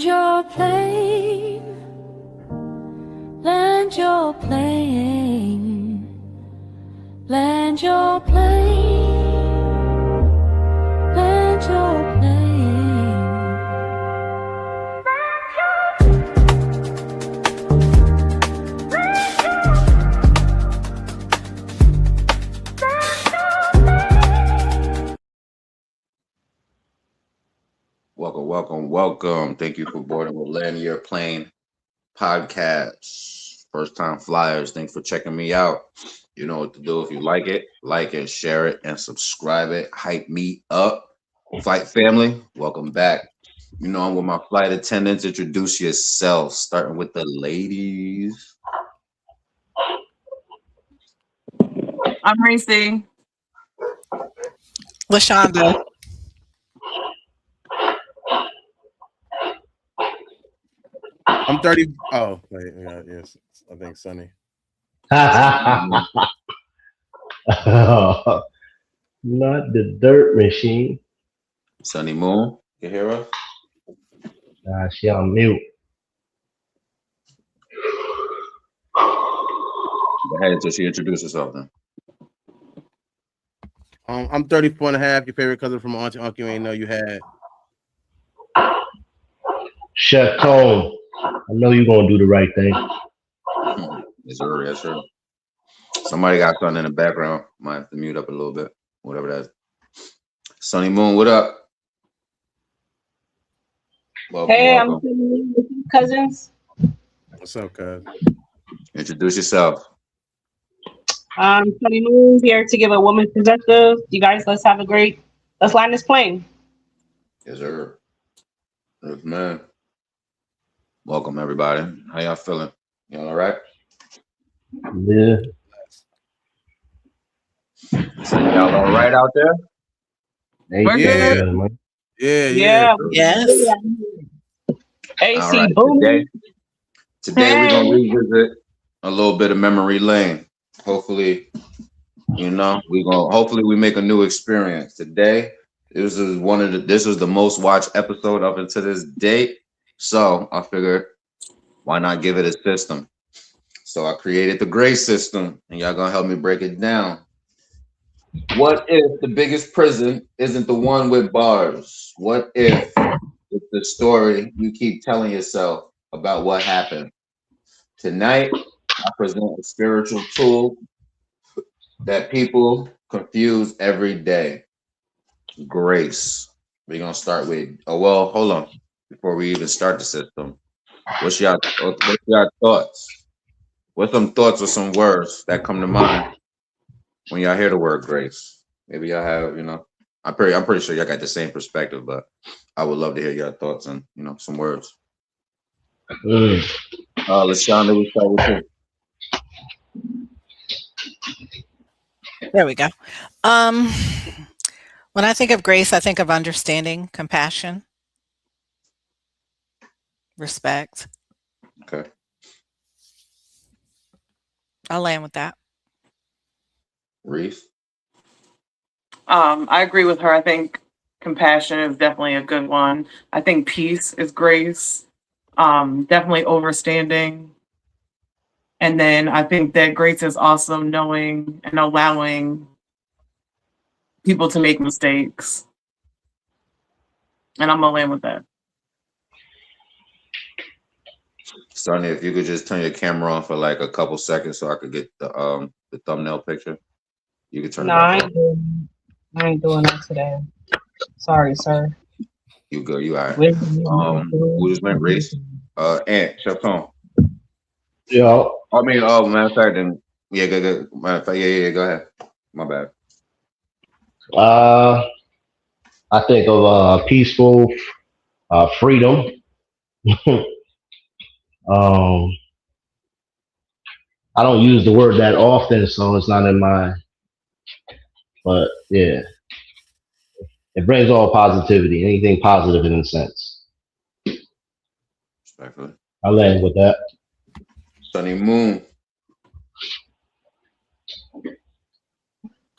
your plane, land your plane, land your plane, land your plane. Welcome. Thank you for boarding with Land Your Plane podcast. First time flyers. Thanks for checking me out. You know what to do. If you like it, share it, and subscribe it. Hype me up. Flight family, welcome back. You know, I'm with my flight attendants. Introduce yourself, starting with the ladies. I'm Reese. LaShonda. I'm 30. Oh, wait, yeah, yes. I think Sunny. Not the dirt machine. Sunny Moon, you hear her? She on mute. Go ahead until she introduces herself then. I'm 34 and a half. Your favorite cousin from Auntie Uncle you ain't know you had. Chef Tone, I know you're gonna do the right thing. Yes, sir. Somebody got something in the background. Might have to mute up a little bit. Whatever that is. Sunny Moon, what up? Welcome. I'm cousins. What's up, cuz? Introduce yourself. Sunny Moon here to give a woman's perspective. You guys, let's land this plane. Yes, sir. Yes, man. Welcome, everybody. How y'all feeling? Y'all all right? Yeah. So y'all all right out there? Yeah. Yes. AC right, booming. Today we're gonna revisit a little bit of memory lane. Hopefully, hopefully we make a new experience. Today, this is the most watched episode up until this date. So I figured, why not give it a system? So I created the gray system, and y'all gonna help me break it down. What if the biggest prison isn't the one with bars? What if it's the story you keep telling yourself about what happened? Tonight, I present a spiritual tool that people confuse every day. Grace. We're gonna start with. Hold on. Before we even start the system, what's your thoughts? What's some thoughts or some words that come to mind when y'all hear the word grace? Maybe y'all have, I'm pretty sure y'all got the same perspective, but I would love to hear your thoughts and some words. LaShonda, we start with you. There we go. When I think of grace, I think of understanding, compassion, respect. Okay. I'll land with that. Reese? I agree with her. I think compassion is definitely a good one. I think peace is grace. Definitely overstanding. And then I think that grace is also knowing and allowing people to make mistakes. And I'm gonna land with that. Sonny, if you could just turn your camera on for like a couple seconds so I could get the thumbnail picture. You could turn it back on. I ain't doing that today. Sorry, sir. You good, you all right. Who just went Reese? Ant, Chef Tone. Yeah. I mean, matter of fact, then good. Matter of fact, yeah, go ahead. My bad. I think of peaceful freedom. I don't use the word that often, so it's not in my. But yeah, it brings all positivity, anything positive in a sense. Respectfully. I'll land with that. Sunny Moon.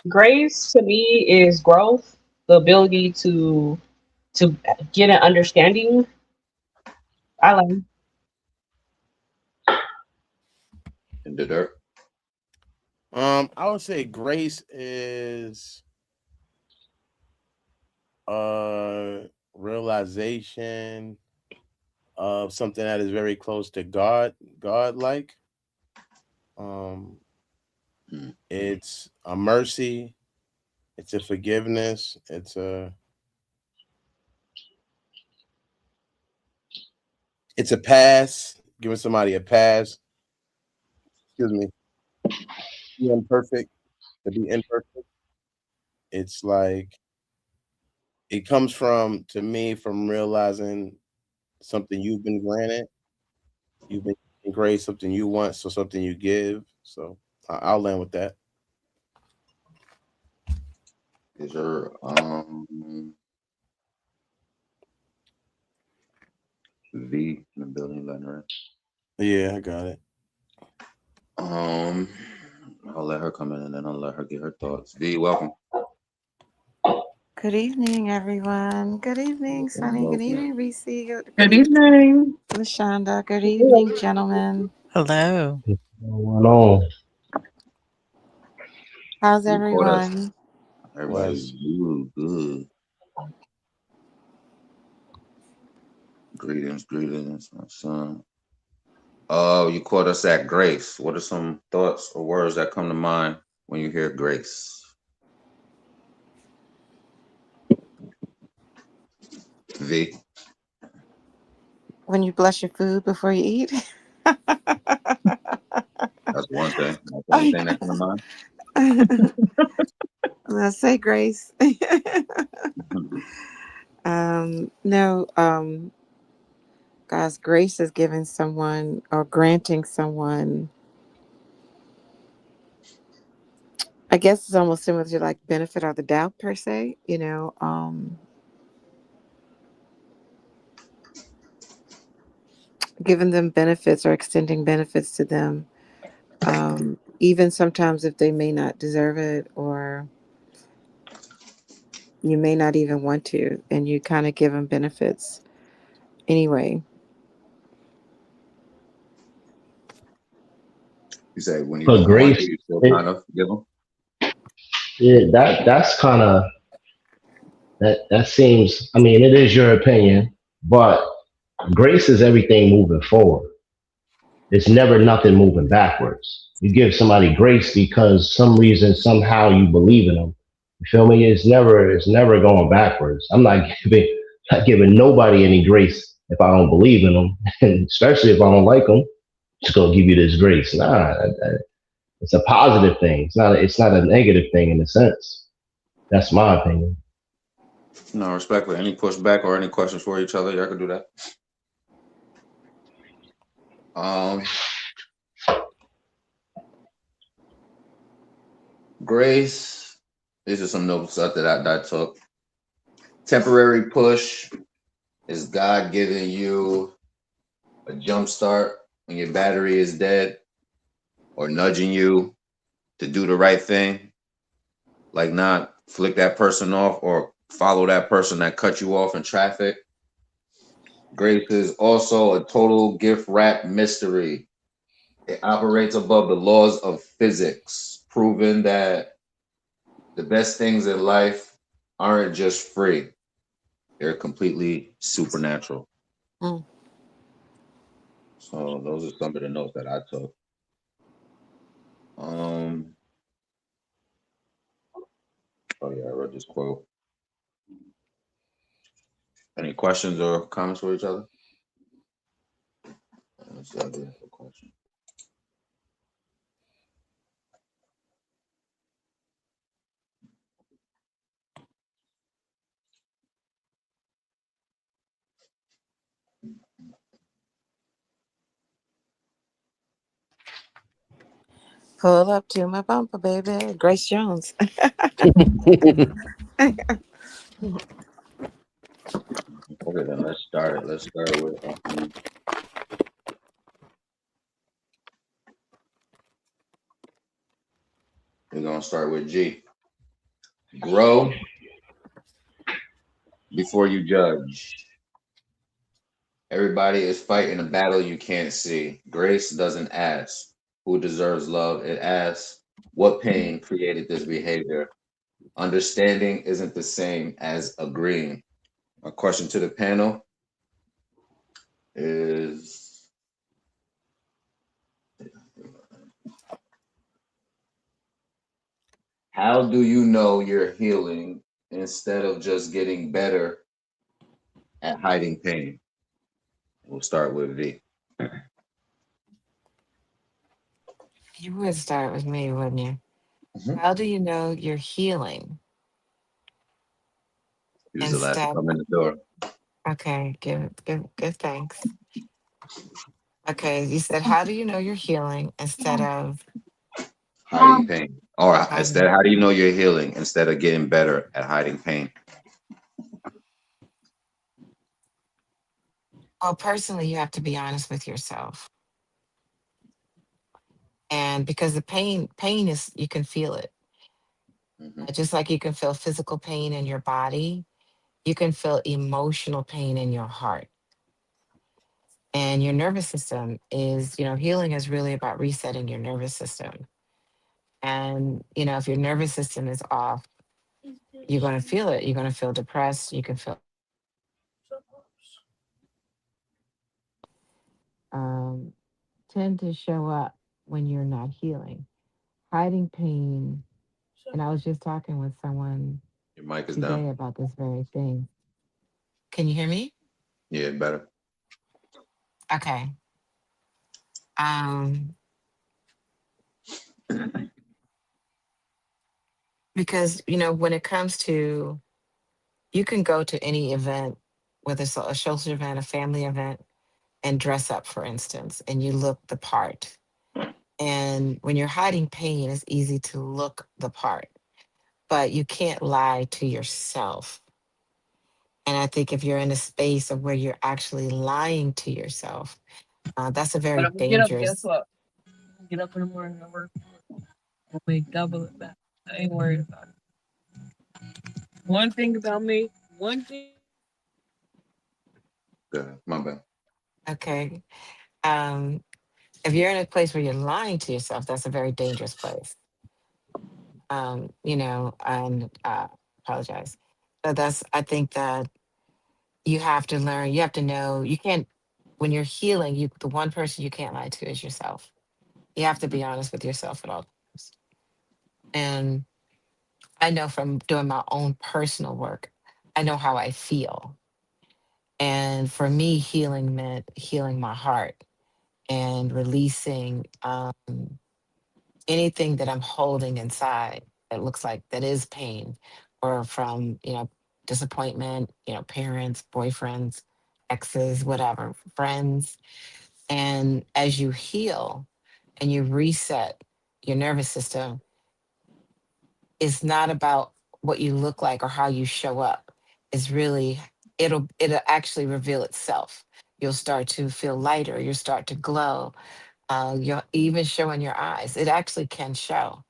Grace to me is growth, the ability to get an understanding I like. In the dirt. I would say grace is realization of something that is very close to God like. Um, Mm. it's a mercy, it's a forgiveness, it's a pass, giving somebody a pass. Excuse me, be imperfect to be imperfect. It's like it comes from to me from realizing something you've been granted, you've been grace, something you want, so something you give. So I'll land with that. Is there V in the building, letting her Yeah, I got it. in? I'll let her come in and then I'll let her get her thoughts. V, welcome. Good evening, everyone. Good evening, Welcome, Sunny. Good welcome. evening, Reese. Good Good evening, evening. Lashonda. Good evening, gentlemen. Hello. What's going on? How's You caught us. everyone? Everybody's Bless. good, good. Greetings, greetings, my son. Oh, you caught us at grace. What are some thoughts or words that come to mind when you hear grace? V, When you bless your food before you eat. that's one thing. That's the only I thing that comes to mind. Let's say grace. Mhm. No, God's grace is giving someone or granting someone. I guess it's almost similar to like benefit or the doubt per se. Giving them benefits or extending benefits to them, even sometimes if they may not deserve it or you may not even want to, and you kind of give them benefits anyway. You say when you But don't want to, grace, you still kind it, of give them. yeah, that's kind of that seems. I mean, it is your opinion, but grace is everything moving forward. It's never nothing moving backwards. You give somebody grace because some reason, somehow you believe in them. You feel me? It's never going backwards. I'm not giving nobody any grace if I don't believe in them, and especially if I don't like them. Just gonna give you this grace. Nah, it's a positive thing. It's not a negative thing in a sense. That's my opinion. No, respectfully. Any pushback or any questions for each other, y'all can do that. Um, grace. These are some notes that I took. Temporary push is God giving you a jump start when your battery is dead, or nudging you to do the right thing, like not flick that person off or follow that person that cut you off in traffic. Grace is also a total gift wrap mystery. It operates above the laws of physics, proving that the best things in life aren't just free, they're completely supernatural. Mm. So those are some of the notes that I took. Um, oh yeah, I read this quote. Any questions or comments for each other? Let's see, I do have a question. Pull up to my bumper, baby. Grace Jones. Okay, then let's start it. Let's start with we're gonna start with G. Grow before you judge. Everybody is fighting a battle you can't see. Grace doesn't ask who deserves love. It asks what pain created this behavior. Understanding isn't the same as agreeing. My question to the panel is, how do you know you're healing instead of just getting better at hiding pain? We'll start with V. You would start with me, wouldn't you? Mhm. How do you know you're healing He was the last to instead? come in the door. Okay, give thanks. Okay, you said, how do you know you're healing instead of Hiding pain. Or instead, hiding? how do you know you're healing instead of getting better at hiding pain? Well, personally, you have to be honest with yourself. And because the pain is, you can feel it. Hmm. Just like you can feel physical pain in your body, you can feel emotional pain in your heart. And your nervous system is, healing is really about resetting your nervous system. And, if your nervous system is off, you're going to feel it. You're going to feel depressed. You can feel um, tend to show up when you're not healing. Hiding pain. And I was just talking with someone Your mic is down. today about this very thing. Can you hear me? Yeah, better. Okay. Um, because, when it comes to, you can go to any event, whether it's a social event, a family event, and dress up, for instance, and you look the part. And when you're hiding pain, it's easy to look the part, but you can't lie to yourself. And I think if you're in a space of where you're actually lying to yourself, that's a But very I'm gonna get up. Guess dangerous. what? Get up in the morning and work. I'll make double it back. I ain't worried about it. One thing about me. One thing. Good. My bad. Okay. Um, if you're in a place where you're lying to yourself, that's a very dangerous place. And apologize. But I think that you have to learn, you have to know, you can't, when you're healing, the one person you can't lie to is yourself. You have to be honest with yourself at all times. And I know from doing my own personal work, I know how I feel. And for me, healing meant healing my heart and releasing anything that I'm holding inside that looks like that is pain, or from, disappointment, parents, boyfriends, exes, whatever, friends. And as you heal and you reset your nervous system, it's not about what you look like or how you show up. It's really, it'll actually reveal itself. You'll start to feel lighter, you'll start to glow. You'll even show in your eyes. It actually can show.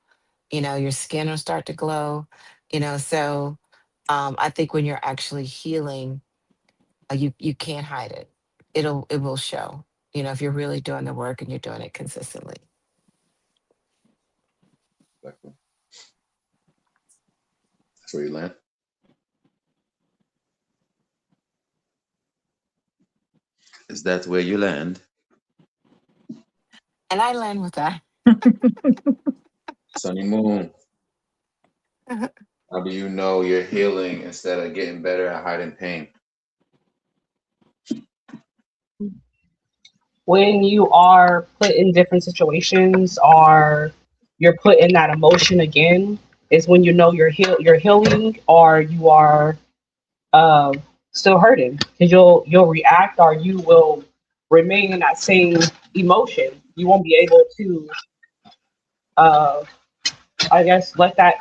Your skin will start to glow. So I think when you're actually healing, you can't hide it. It will show. If you're really doing the work and you're doing it consistently. That's where you land. Is that where you land? And I land with that. Sunny Moon. How do you know you're healing instead of getting better at hiding pain? When you are put in different situations or you're put in that emotion again is when you know you're healing or you are uh, still hurting because you'll react or you will remain in that same emotion. You won't be able to uh, I guess let that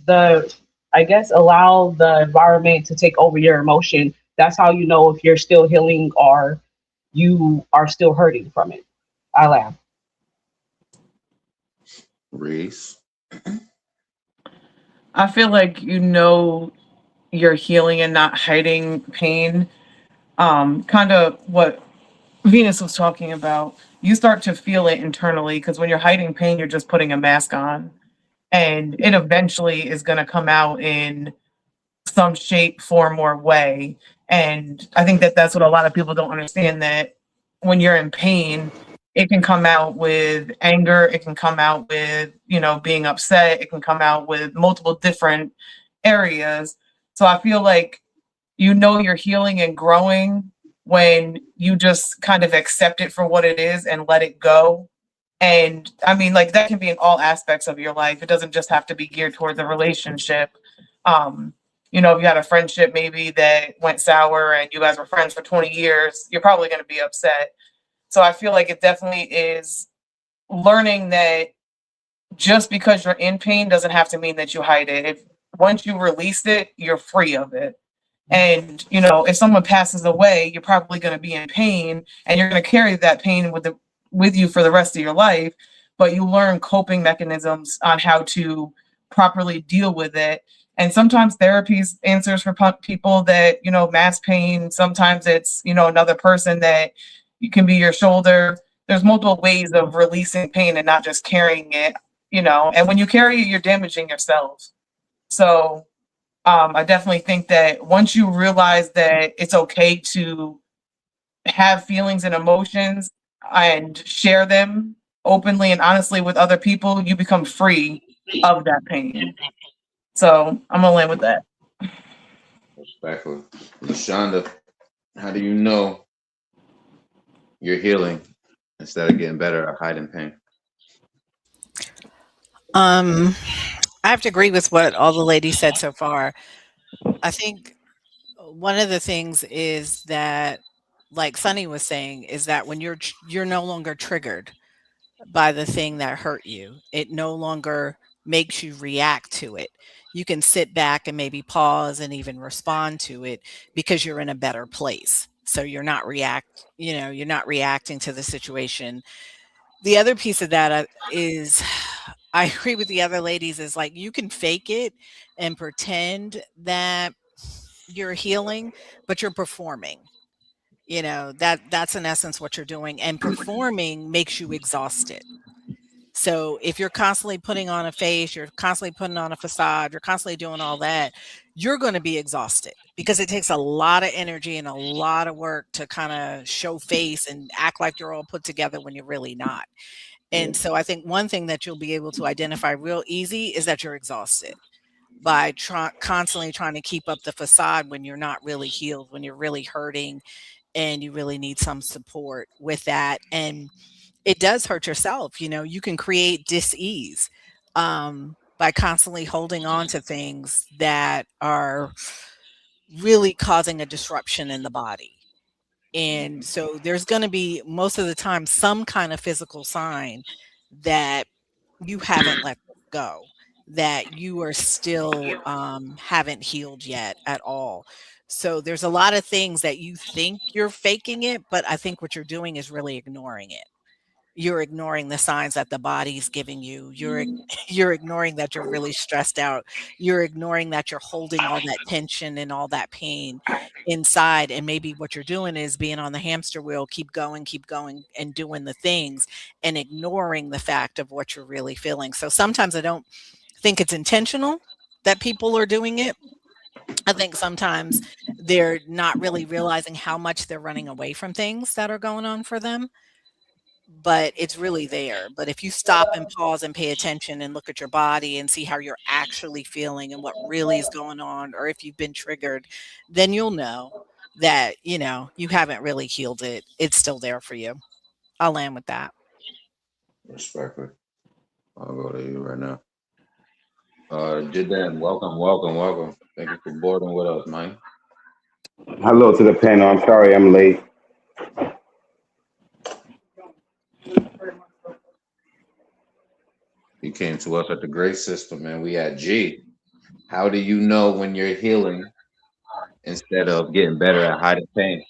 the I guess allow the environment to take over your emotion. That's how you know if you're still healing or you are still hurting from it. I laugh. Reese. I feel like you're healing and not hiding pain kind of what Venus was talking about. You start to feel it internally because when you're hiding pain, you're just putting a mask on, and it eventually is going to come out in some shape, form, or way. And I think that that's what a lot of people don't understand, that when you're in pain, it can come out with anger, it can come out with, being upset, it can come out with multiple different areas. So I feel like you're healing and growing when you just kind of accept it for what it is and let it go. And I mean, like, that can be in all aspects of your life. It doesn't just have to be geared towards a relationship. Um, if you had a friendship maybe that went sour and you guys were friends for 20 years, you're probably going to be upset. So I feel like it definitely is learning that just because you're in pain doesn't have to mean that you hide it. If once you release it, you're free of it. And if someone passes away, you're probably going to be in pain, and you're going to carry that pain with you for the rest of your life. But you learn coping mechanisms on how to properly deal with it. And sometimes therapy's answers for people that mass pain. Sometimes it's another person that you can be your shoulder. There's multiple ways of releasing pain and not just carrying it. And when you carry it, you're damaging yourself. So I definitely think that once you realize that it's okay to have feelings and emotions and share them openly and honestly with other people, you become free of that pain. So I'm gonna land with that. Respectfully. LaShonda, how do you know you're healing instead of getting better at hiding pain? I have to agree with what all the ladies said so far. I think one of the things is that, like Sunny was saying, is that when you're no longer triggered by the thing that hurt you, it no longer makes you react to it. You can sit back and maybe pause and even respond to it because you're in a better place. So you're not reacting to the situation. The other piece of that is I agree with the other ladies, is like you can fake it and pretend that you're healing, but you're performing. That's in essence what you're doing, and performing makes you exhausted. So if you're constantly putting on a face, you're constantly putting on a facade, you're constantly doing all that, you're going to be exhausted because it takes a lot of energy and a lot of work to kind of show face and act like you're all put together when you're really not. And so I think one thing that you'll be able to identify real easy is that you're exhausted by constantly trying to keep up the facade when you're not really healed, when you're really hurting and you really need some support with that. And it does hurt yourself. You can create dis-ease by constantly holding on to things that are really causing a disruption in the body. And so there's going to be most of the time some kind of physical sign that you haven't let go, that you are still haven't healed yet at all. So there's a lot of things that you think you're faking it, but I think what you're doing is really ignoring it. You're ignoring the signs that the body's giving you. You're ignoring that you're really stressed out. You're ignoring that you're holding all that tension and all that pain inside. And maybe what you're doing is being on the hamster wheel, keep going and doing the things and ignoring the fact of what you're really feeling. So sometimes I don't think it's intentional that people are doing it. I think sometimes they're not really realizing how much they're running away from things that are going on for them, but it's really there. But if you stop and pause and pay attention and look at your body and see how you're actually feeling and what really is going on, or if you've been triggered, then you'll know that, you haven't really healed it. It's still there for you. I'll land with that. Respectfully. I'll go to you right now. Jidan, welcome. Thank you for boarding with us, Mike. Hello to the panel. I'm sorry I'm late. You came to us at the Grace System, man. We had G. How do you know when you're healing instead of getting better at hiding pain?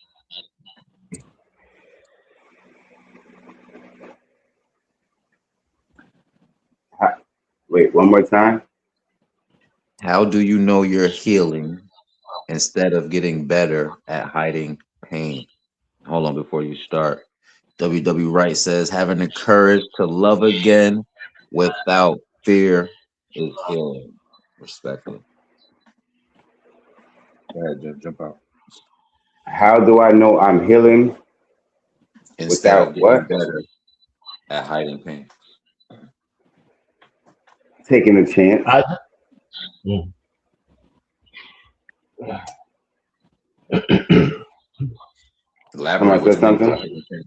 Wait, one more time. How do you know you're healing instead of getting better at hiding pain. Hold on before you start. WW Wright says having the courage to love again without fear is healing. Respectfully. Go ahead, jump out. How do I know I'm healing Instead of without getting what? better at hiding pain. Taking a chance. Mm. Elaborate Somebody what said you mean by something. hiding pain.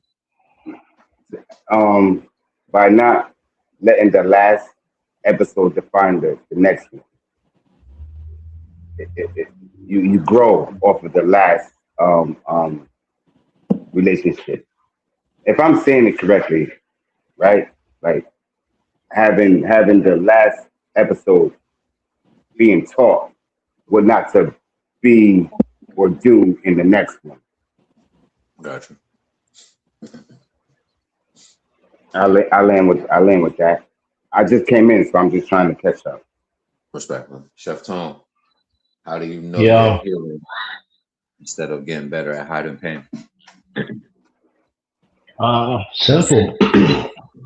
By not letting the last episode define the next one. You grow off of the last relationship. If I'm saying it correctly, right? Like having the last episode being taught what not to be or do in the next one. Gotcha. I land with that. I just came in, so I'm just trying to catch up. Respectfully. Chef Tone, how do you know you're Yeah. healing instead of getting better at hiding pain? Simple.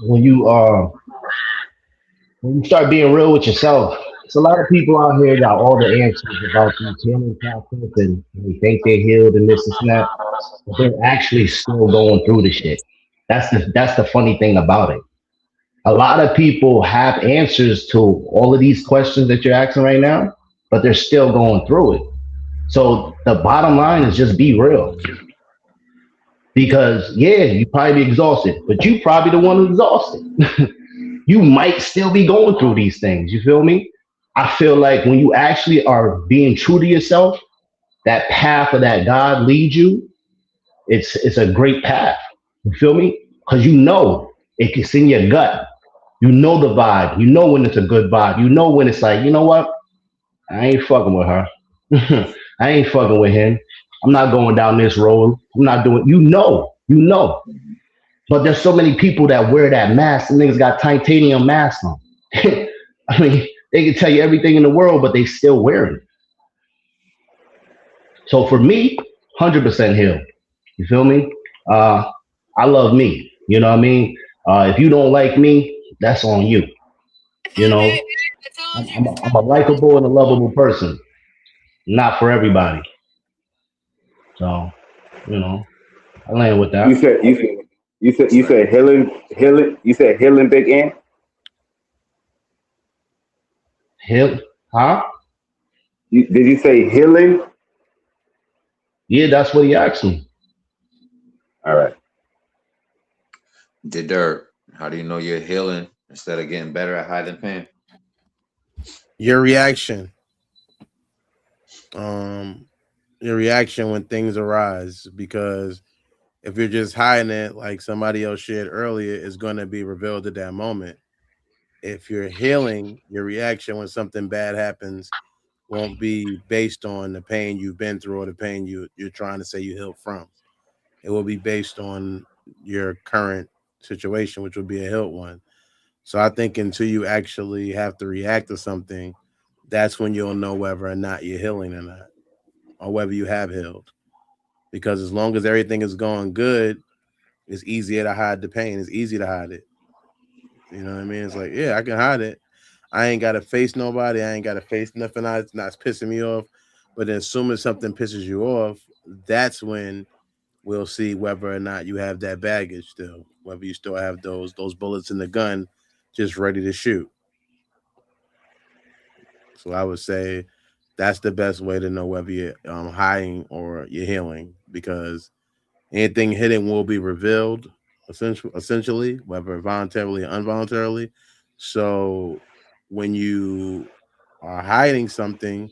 when you uh when you start being real with yourself, it's a lot of people out here got all the answers about these healing process and they think they're healed and this and that, but they're actually still going through the shit. That's the funny thing about it. A lot of people have answers to all of these questions that you're asking right now, but they're still going through it. So the bottom line is just be real. Because yeah, you probably be exhausted, but you probably the one who's exhausted. You might still be going through these things. You feel me? I feel like when you actually are being true to yourself, that path of that God leads you, it's a great path. You feel me? Because you know it's in your gut. You know the vibe. You know when it's a good vibe. You know when it's like, you know what? I ain't fucking with her. I ain't fucking with him. I'm not going down this road. I'm not doing. You know. But there's so many people that wear that mask. The niggas got titanium masks on. I mean, they can tell you everything in the world, but they still wearing it. So for me, 100% healed. You feel me? Uh, I love me. You know what I mean? If you don't like me, that's on you. You know, I'm a likable and a lovable person. Not for everybody. So, I land with You that. said you said you Respect. said healing. You said healing, Big Ant. Heal, huh? Did you say healing? Yeah, that's what he asked me. All right. Dirt. How do you know you're healing instead of getting better at hiding pain? Your reaction. Um, your reaction when things arise, because if you're just hiding it, like somebody else shared earlier, is going to be revealed at that moment. If you're healing, your reaction when something bad happens won't be based on the pain you've been through or the pain you're trying to say you healed from. It will be based on your current situation, which will be a healed one. So I think until you actually have to react to something, that's when you'll know whether or not you're healing or not, or whether you have healed. Because as long as everything is going good, it's easier to hide the pain. It's easy to hide it. You know what I mean? It's like, yeah, I can hide it. I ain't got to face nobody. I ain't got to face nothing that's pissing me off. But then as soon as something pisses you off, that's when we'll see whether or not you have that baggage still, whether you still have those bullets in the gun just ready to shoot. So I would say that's the best way to know whether you're hiding or you're healing, because anything hidden will be revealed, essentially, whether voluntarily or involuntarily. So when you are hiding something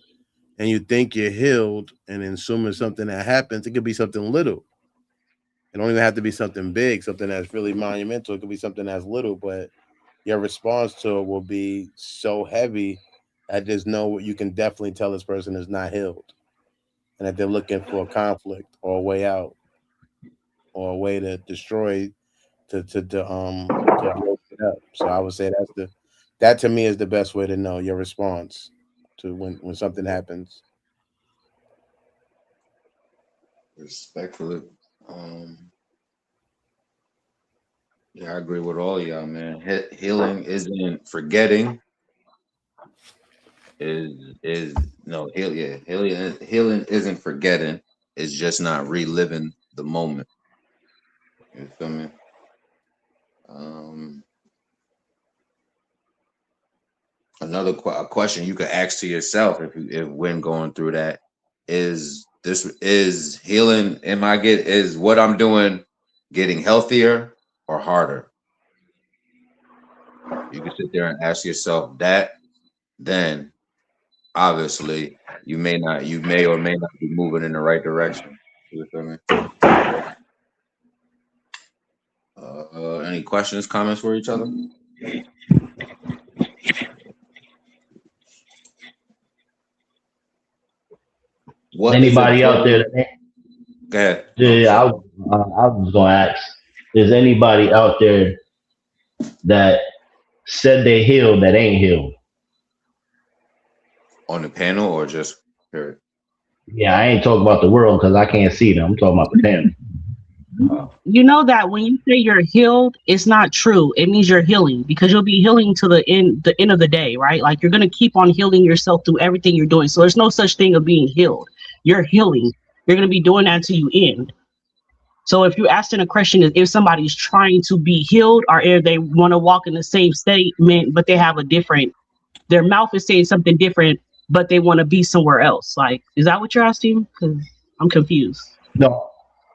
and you think you're healed, and then assuming something that happens, it could be something little. It don't even have to be something big, something that's really monumental. It could be something that's little, but your response to it will be so heavy that there's no, you can definitely tell this person is not healed and that they're looking for a conflict or a way out or a way to destroy to blow it up. So I would say that to me is the best way to know your response to when something happens. Respectfully. Yeah, I agree with all y'all, man. Healing isn't forgetting. Is no heal. Yeah, healing isn't forgetting. It's just not reliving the moment. You feel me? Um, another a question you could ask to yourself if when going through that is healing. Is what I'm doing getting healthier or harder? You can sit there and ask yourself that. Then obviously you may or may not be moving in the right direction. You feel me? Any questions, comments for each other? What is Anybody out there? important? Go ahead. Oh, Yeah, sorry. I was gonna ask: is anybody out there that said they healed that ain't healed? On the panel or just period? Yeah, I ain't talking about the world because I can't see them. I'm talking about the panel. You know that when you say you're healed, it's not true. It means you're healing because you'll be healing to the end of the day, right? Like you're gonna keep on healing yourself through everything you're doing. So there's no such thing of being healed. You're healing. You're gonna be doing that until you end. So if you're asking a question is if somebody's trying to be healed or if they want to walk in the same statement, but they have a different, their mouth is saying something different, but they want to be somewhere else. Like, is that what you're asking? Because I'm confused. No,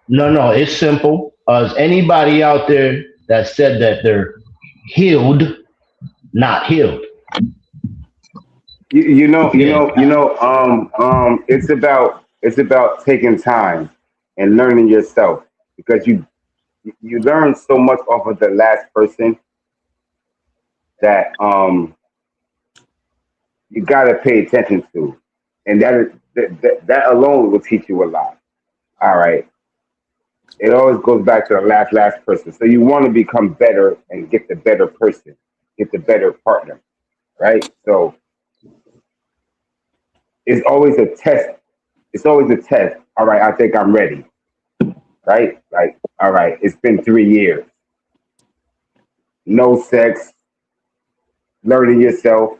no. It's simple. Is anybody out there that said that they're healed, not healed? Yeah. It's about taking time and learning yourself because you learn so much off of the last person that you got to pay attention to, and that alone will teach you a lot. All right, it always goes back to the last person. So you want to become better and get the better person, get the better partner, right? So it's always a test. It's always a test. All right, I think I'm ready, right? Like, all right, it's been 3 years, no sex, learning yourself,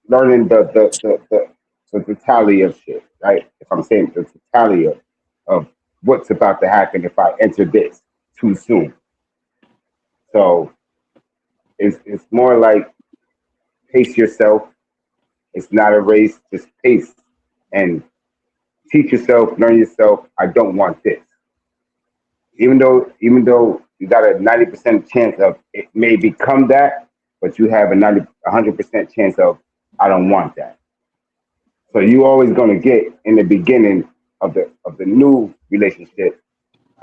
learning the totality of shit, right? If I'm saying the totality of what's about to happen if I enter this too soon. So it's more like pace yourself. It's not a race, just pace and teach yourself, learn yourself. I don't want this. Even though you got a 90% chance of it may become that, but you have a 100% chance of I don't want that. So you always gonna get in the beginning of the new relationship.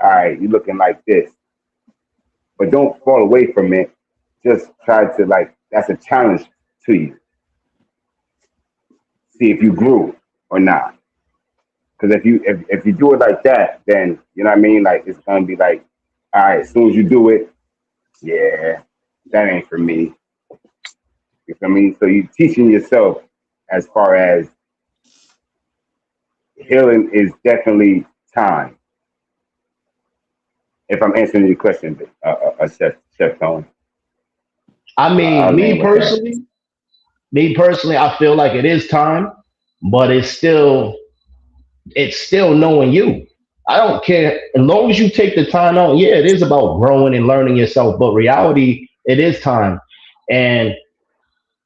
All right, you looking like this, but don't fall away from it. Just try to like that's a challenge to you. See if you grew or not. Because if you do it like that, then you know what I mean. Like it's gonna be like, all right, as soon as you do it, yeah, that ain't for me. You feel me? So you teaching yourself as far as healing is definitely time. If I'm answering your question, Chef Tone, I mean, I'll land with that. me personally, I feel like it is time, but it's still knowing you. I don't care as long as you take the time out. Yeah, it is about growing and learning yourself, but reality, it is time, and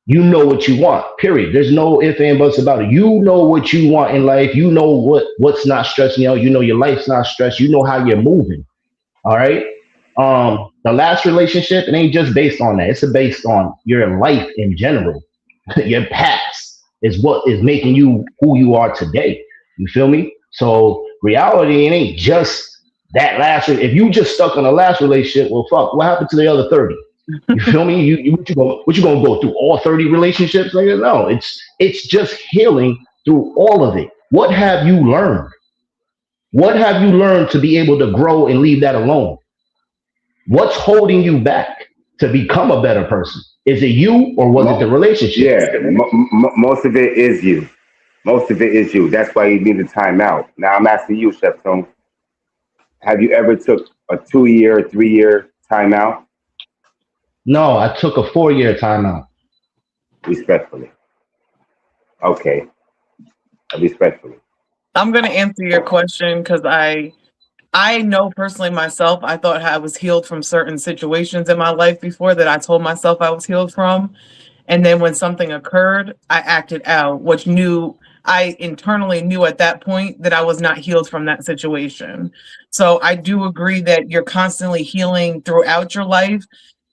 you know what you want. Period. There's no if and buts about it. You know what you want in life. You know what's not stressing you out. You know your life's not stressed. You know how you're moving. All right. The last relationship, it ain't just based on that. It's based on your life in general. Your past is what is making you who you are today. You feel me? So reality, it ain't just that last. If you just stuck on the last relationship, well, fuck, what happened to the other 30? You feel me? What you gonna go through all 30 relationships? Like no, it's just healing through all of it. What have you learned? What have you learned to be able to grow and leave that alone? What's holding you back to become a better person? Is it you or was it the Mo- relationship? yeah, most of it is you. Most of it is you. That's why you need a timeout. Now I'm asking you, Chef Tone, have you ever took a 2 year, 3 year timeout? No, I took a 4-year timeout. Respectfully. Okay. Respectfully. I'm gonna answer your question because I know personally myself, I thought I was healed from certain situations in my life before that I told myself I was healed from. And then when something occurred, I acted out, which I internally knew at that point that I was not healed from that situation. So I do agree that you're constantly healing throughout your life.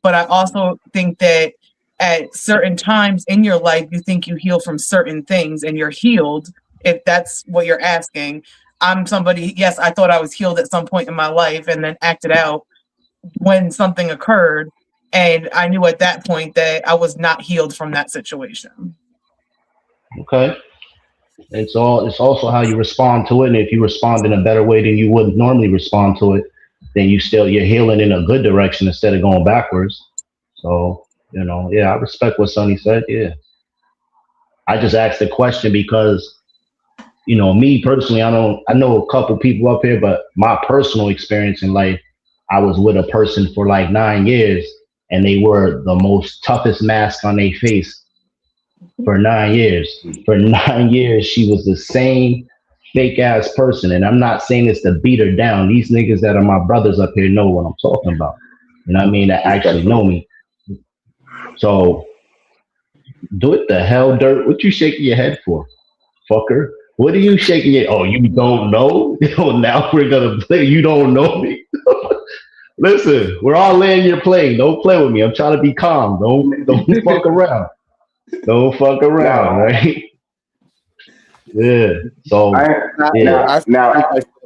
But I also think that at certain times in your life, you think you heal from certain things and you're healed, if that's what you're asking. I'm somebody, yes, I thought I was healed at some point in my life and then acted out when something occurred. And I knew at that point that I was not healed from that situation. Okay. It's also how you respond to it. And if you respond in a better way than you would normally respond to it, then you're healing in a good direction instead of going backwards. So, yeah, I respect what Sonny said. Yeah. I just asked the question because, me personally, I know a couple people up here, but my personal experience in life, I was with a person for like 9 years and they were the most toughest mask on their face for 9 years. For 9 years, she was the same fake ass person. And I'm not saying this to beat her down. These niggas that are my brothers up here know what I'm talking about. You know what I mean? That actually know me. So do it the hell, Dirt. What you shaking your head for, fucker? What are you shaking your? Oh, you don't know? Now we're gonna play. You don't know me. Listen, we're all laying your plane. Don't play with me. I'm trying to be calm. Don't fuck around. Don't fuck around, Now, right? Yeah. So yeah. now,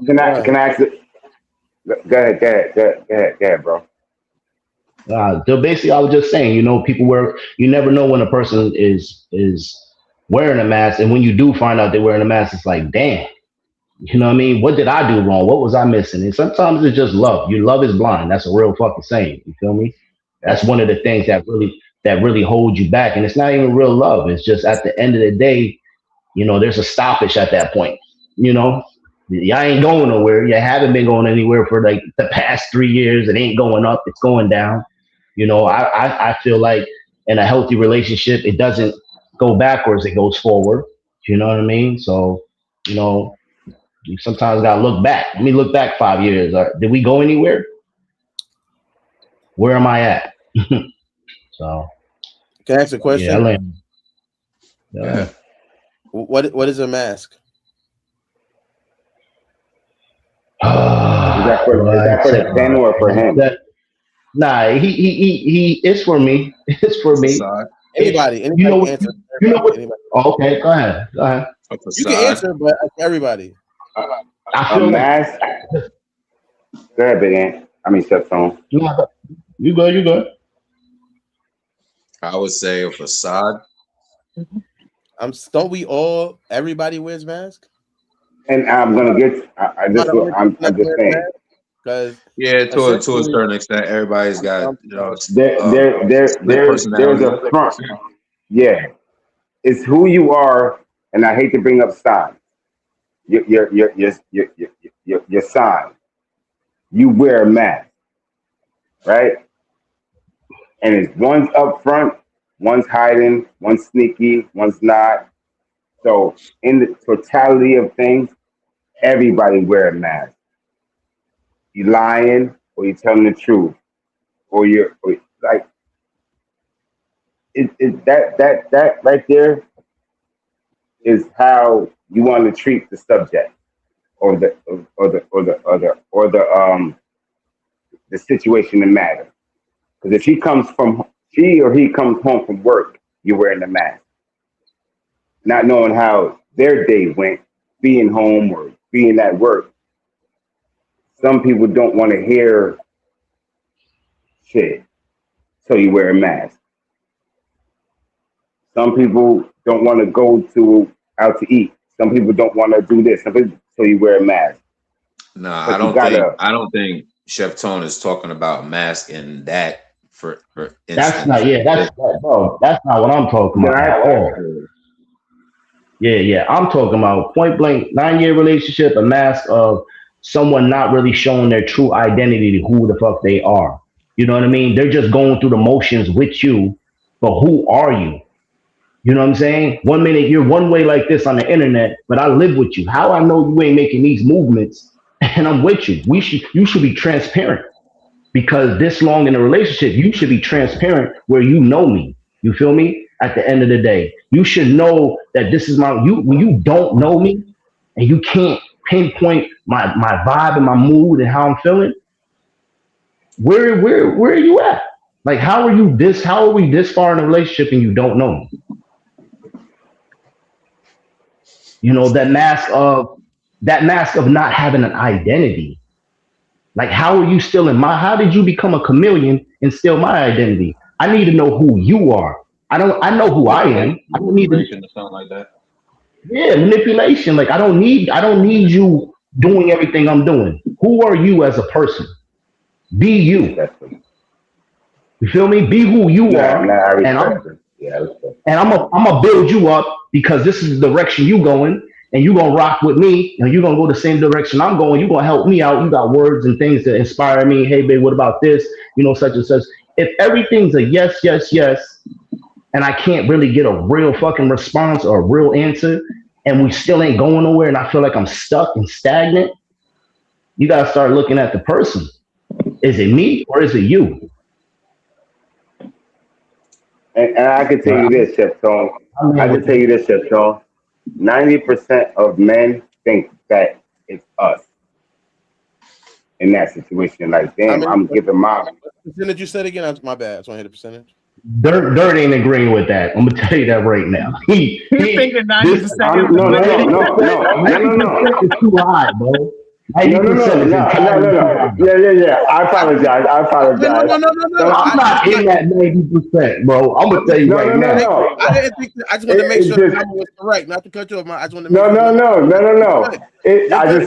can I ask it? Go ahead, bro. So basically, I was just saying, people you never know when a person is wearing a mask, and when you do find out they're wearing a mask, it's like, damn, you know what I mean? What did I do wrong? What was I missing? And sometimes it's just love. Your love is blind. That's a real fucking saying. You feel me? That's one of the things that really holds you back, and it's not even real love. It's just at the end of the day, there's a stoppage at that point. Y'all ain't going nowhere. You haven't been going anywhere for like the past 3 years. It ain't going up. It's going down. I feel like in a healthy relationship, it doesn't go backwards, it goes forward. You know what I mean? So, you sometimes gotta look back. Let me look back 5 years. Did we go anywhere? Where am I at? So Can I ask a question? Yeah. What is a mask? Is that for the pen or for him? Nah, he it's for me. It's for me. Anybody answer. You know what? Oh, okay, go ahead. You can answer, but everybody. A mask. Go ahead, Big Ant. I mean, Chef Tone. You go. I would say a facade. Don't we all? Everybody wears masks. And I'm gonna get. I'm just saying. Because to a certain extent, everybody's got there's a front. Yeah, it's who you are, and I hate to bring up signs. Your sign. You wear a mask, right? And it's one's up front, one's hiding, one's sneaky, one's not. So in the totality of things, everybody wear a mask. You lying or you telling the truth, or like that right there is how you want to treat the subject or the situation that matters. Because if she or he comes home from work, you're wearing a mask, not knowing how their day went, being home or being at work. Some people don't want to hear shit, so you wear a mask. Some people don't want to go out to eat. Some people don't want to do this. So you wear a mask. Nah, I don't think Chef Tone is talking about mask in that for instance. That's not. Yeah, that's not what I'm talking about at all. Yeah. I'm talking about point blank 9 year relationship, a mask of someone not really showing their true identity to who the fuck they are. You know what I mean? They're just going through the motions with you, but who are you? You know what I'm saying? 1 minute you're one way like this on the internet, but I live with you. How I know you ain't making these movements and I'm with you? You should be transparent because this long in a relationship, you should be transparent where you know me. You feel me? At the end of the day, you should know that this is my you when you don't know me and you can't pinpoint my vibe and my mood and how I'm feeling. Where are you at? Like how are we this far in a relationship and you don't know me? You know, that mask of not having an identity. Like how did you become a chameleon and steal my identity? I need to know who you are. I know who I am. I don't need to. Manipulation or something like that. Yeah, manipulation. Like I don't need you doing everything I'm doing. Who are you as a person? Be you. Exactly. You feel me? Be who you Nah, are. I And I'm respect it. Yeah, I respect and I'm gonna build you up because this is the direction you going, and you gonna rock with me, and you gonna go the same direction I'm going. You gonna help me out. You got words and things to inspire me. Hey, babe, what about this? You know, such and such. If everything's a yes, yes, yes, and I can't really get a real fucking response or a real answer, and we still ain't going nowhere, and I feel like I'm stuck and stagnant, you gotta start looking at the person. Is it me or is it you? And I can tell Right. you this, Chef Tone. I I mean, can with tell you this, Chef Tone. 90% of men think that it's us in that situation. Like, How damn, many I'm giving my percentage you said again? My bad. I just want to hear the percentage. Dirt ain't agreeing with that. I'm gonna tell you that right now. He's thinking This 90% I'm is the no no no limit. no no no no 90% no is too high, bro. no no 90% no is no no no entirely too no. high. Yeah. I apologize. I No, no, apologize. no, no, no, no. Don't I'm It's not not. in that 90%, bro. I'm gonna tell you no right no no now. Thank you. no. I didn't think. I just wanted to make It's sure the just number was correct. Not to cut you off. I just wanted to make no sure the no number was no no correct. no You're no. good. You're good.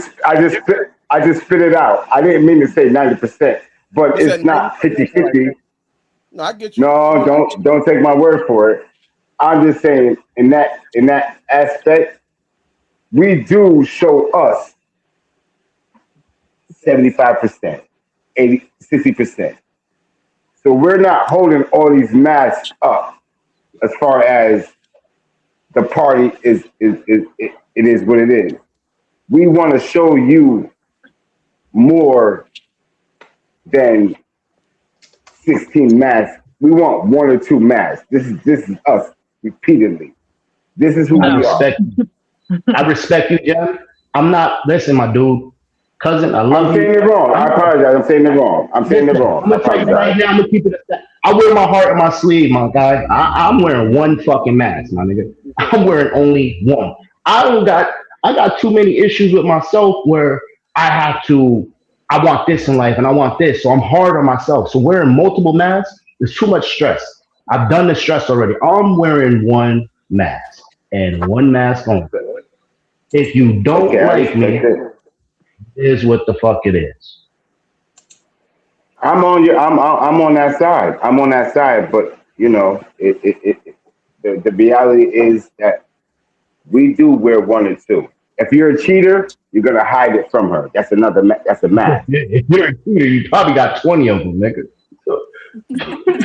I just spit it out. I didn't mean to say 90%, but You said it's 90. not 50-50. No, I get you. I No, mean, don't take my word for it. I'm just saying in that aspect, we do show us 75%, 80, 60%. So we're not holding all these masks up as far as the party it is what it is. We want to show you more than 16 masks. We want one or two masks. This is us repeatedly. This is who I we No. are. respect I respect you, Jeff. I'm not listen, my dude. Cousin, I I'm love saying you. it wrong. I I'm apologize. I'm saying it wrong. I'm saying it listen, wrong. I'm I gonna tell you right apologize. now, I'm gonna keep it a stack. I wear my heart on my sleeve, my guy. I'm wearing one fucking mask, my nigga. I'm wearing only one. I got too many issues with myself where I have to I want this in life and I want this. So I'm hard on myself. So wearing multiple masks is too much stress. I've done the stress already. I'm wearing one mask and one mask only. If you Okay, don't I like respect me, it. it is what the fuck it is. I'm on your. I'm on that side. I'm on that side. But the reality is that we do wear one or two. If you're a cheater, you're gonna hide it from her. That's another. That's a mask. If you're a cheater, you probably got 20 of them, nigga. So,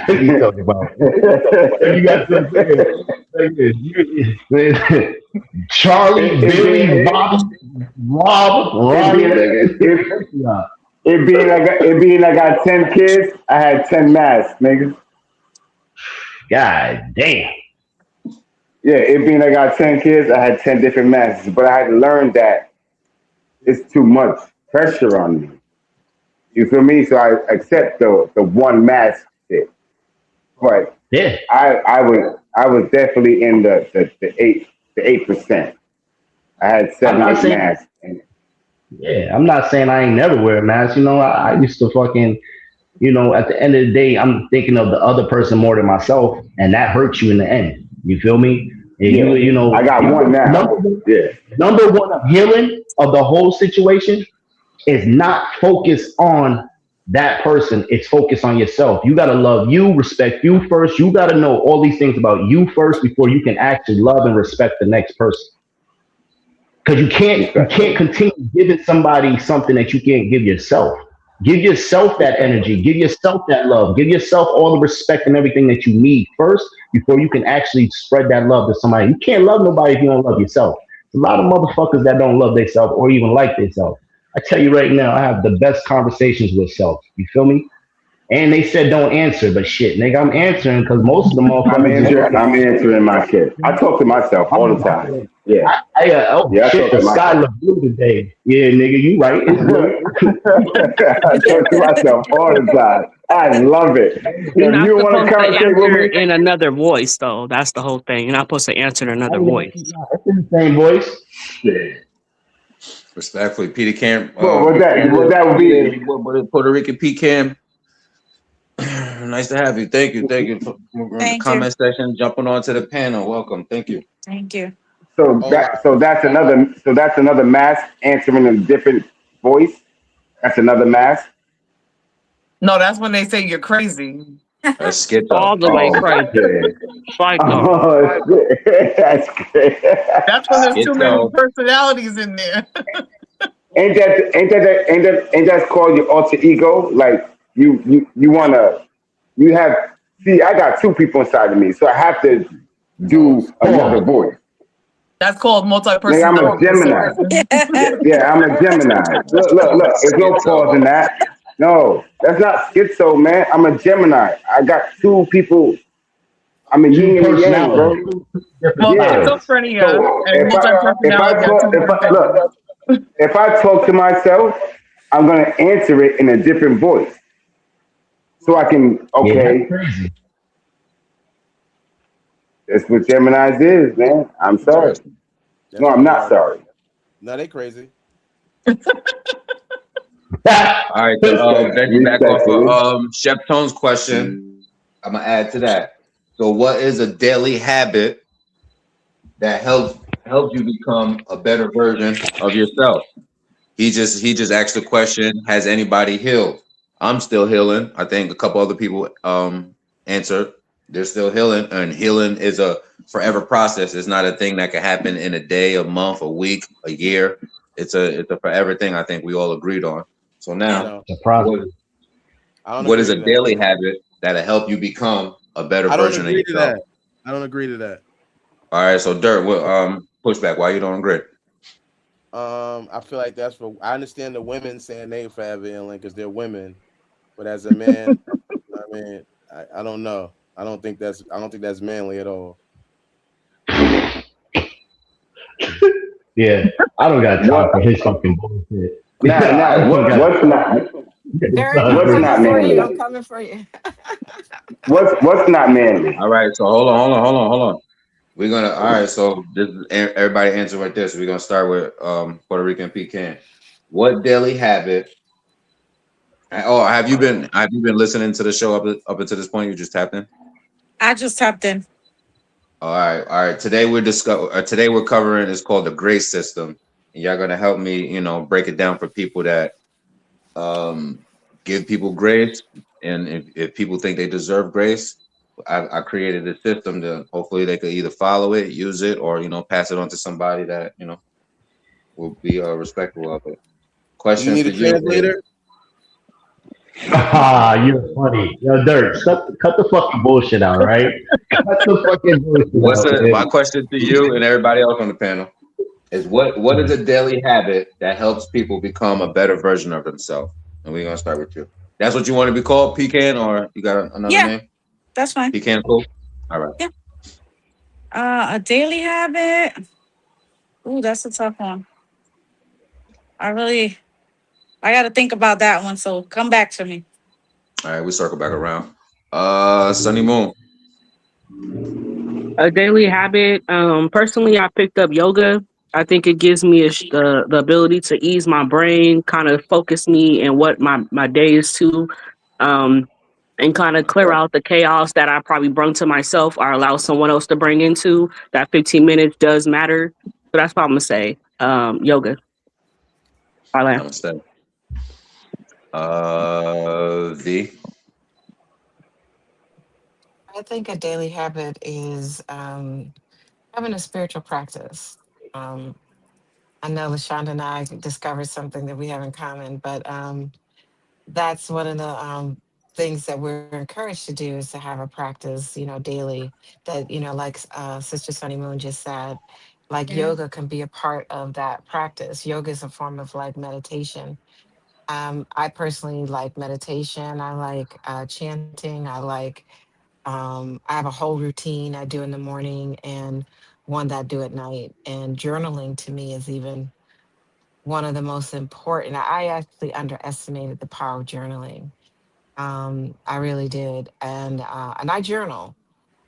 what are you talking about? You got some nigga, Charlie, it Billy, being Bobby, Rob, it Ronnie, being it, nigga. it being I got 10 kids. I had 10 masks, nigga. God damn. Yeah, it being I got 10 kids. I had 10 different masks, but I had to learn that it's too much pressure on me. You feel me? So I accept the one mask fit. But Yeah. I was definitely in the 8%. I had I'm seven, not eight saying, masks. And yeah, I'm not saying I ain't never wear a mask. You know, I used to fucking, at the end of the day, I'm thinking of the other person more than myself, and that hurts you in the end. You feel me? And yeah, I got one number, now. Yeah. number one of healing of the whole situation is not focused on that person. It's focused on yourself. You got to love you, respect you first. You got to know all these things about you first before you can actually love and respect the next person. Because you can't continue giving somebody something that you can't give yourself. Give yourself that energy. Give yourself that love. Give yourself all the respect and everything that you need first before you can actually spread that love to somebody. You can't love nobody if you don't love yourself. There's a lot of motherfuckers that don't love themselves or even like themselves. I tell you right now, I have the best conversations with self. You feel me? And they said don't answer, but shit, nigga, I'm answering because most of the motherfuckers is I'm fucking. answering my shit. I talk to myself all the time. Yeah. Oh Yeah, I shit, talk the to sky myself. look blue today. Yeah, nigga, you right. It's blue. I talk to myself all the time. I love it. You're If not you want to supposed to conversate with answer me, in another voice, though. That's the whole thing. You're not supposed to answer in another voice. It's in the same voice. shit. Respectfully, Peter Cam, Well, what that would yeah, be? what is Puerto Rican Pecan. Nice to have you. Thank you for in the Thank you. comment section, jumping onto the panel. Welcome. Thank you. Thank you. Hola. That's another mask answering in a different voice. That's another mask. No, that's when they say you're crazy. That's schizo. All the way Oh crazy. shit. Psycho. Oh shit. That's great. That's when there's too many Schizo. personalities in there. Ain't that called your alter ego? Like you wanna you have see I got two people inside of me, so I have to do Pause. another voice. That's called Nigga, I'm a multi-personality Gemini. disorder. Yeah, I'm a Gemini. Look. There's no pause Schizo. in that. No, that's not schizo, man. I'm a Gemini. I got two people. I'm a Two yin and a yang, personalities, bro. two different Well, Yeah. sides. schizophrenia So and multi-personality are two different things. if I talk to myself, I'm gonna answer it in a different voice, so I can Yeah, that's okay. crazy. That's what Gemini's is, man. I'm sorry. Interesting. No, That's I'm what they not are. sorry. No, they crazy. All right, so Benji back off of Respectfully. Chef Tone's question. I'm gonna add to that. So, what is a daily habit that helps you become a better version of yourself? He just asked the question, has anybody healed? I'm still healing. I think a couple other people answered. They're still healing, and healing is a forever process. It's not a thing that can happen in a day, a month, a week, a year. It's a forever thing. I think we all agreed on. So now, No, The process. what I don't what is agree a to that. daily habit that'll help you become a better I don't version of agree to yourself? that. I don't agree to that. All right, so Dirt, what pushback? Why you don't agree? I feel like that's for. I understand the women saying they forever healing because they're women, but as a man, I mean, I don't know. I don't think that's manly at all. Yeah, I don't got time for What? his fucking bullshit. I Now, don't what? got What's not? Derek, I'm What's coming not for you. I'm manly? coming for you. What's not manly? All right, so hold on. We're gonna all right. So this everybody answer right there. So we're gonna start with Puerto Rican pecan. What daily habit? Oh, have you been listening to the show up until this point? You just tapped in. I just tapped in. All right. Today we're covering is called the grace system, and y'all gonna help me, break it down for people that um give people grace, and if people think they deserve grace, I created a system to hopefully they could either follow it, use it, or pass it on to somebody that will be respectful of it. Do you Question need for a you is, translator? You're funny. Yo, Dirt, cut the fucking bullshit out, right? Cut the fucking bullshit out, my man. question to you and everybody else on the panel is what is a daily habit that helps people become a better version of themselves? And we're gonna start with you. That's what you want to be called, Pecan, or you got another Yeah, name? that's fine. Pecan, cool. All right. Yeah. A daily habit. Ooh, that's a tough one. I really, I got to think about that one. So come back to me. All right, we circle back around. Sunny Moon. A daily habit. Personally, I picked up yoga. I think it gives me the ability to ease my brain, kind of focus me and what my day is to, um, and kind of clear Okay. out the chaos that I probably bring to myself or allow someone else to bring into. That 15 minutes does matter. So that's what I'm gonna say. Yoga. I Namaste. V. I think a daily habit is having a spiritual practice. Um, I know LaShonda and I discovered something that we have in common, but that's one of the things that we're encouraged to do is to have a practice, daily. That like Sister Sunny Moon just said, like yoga can be a part of that practice. Yoga is a form of like meditation. I personally like meditation. I like chanting. I have a whole routine I do in the morning and one that I do at night. And journaling to me is even one of the most important. I actually underestimated the power of journaling. I really did, and I journal,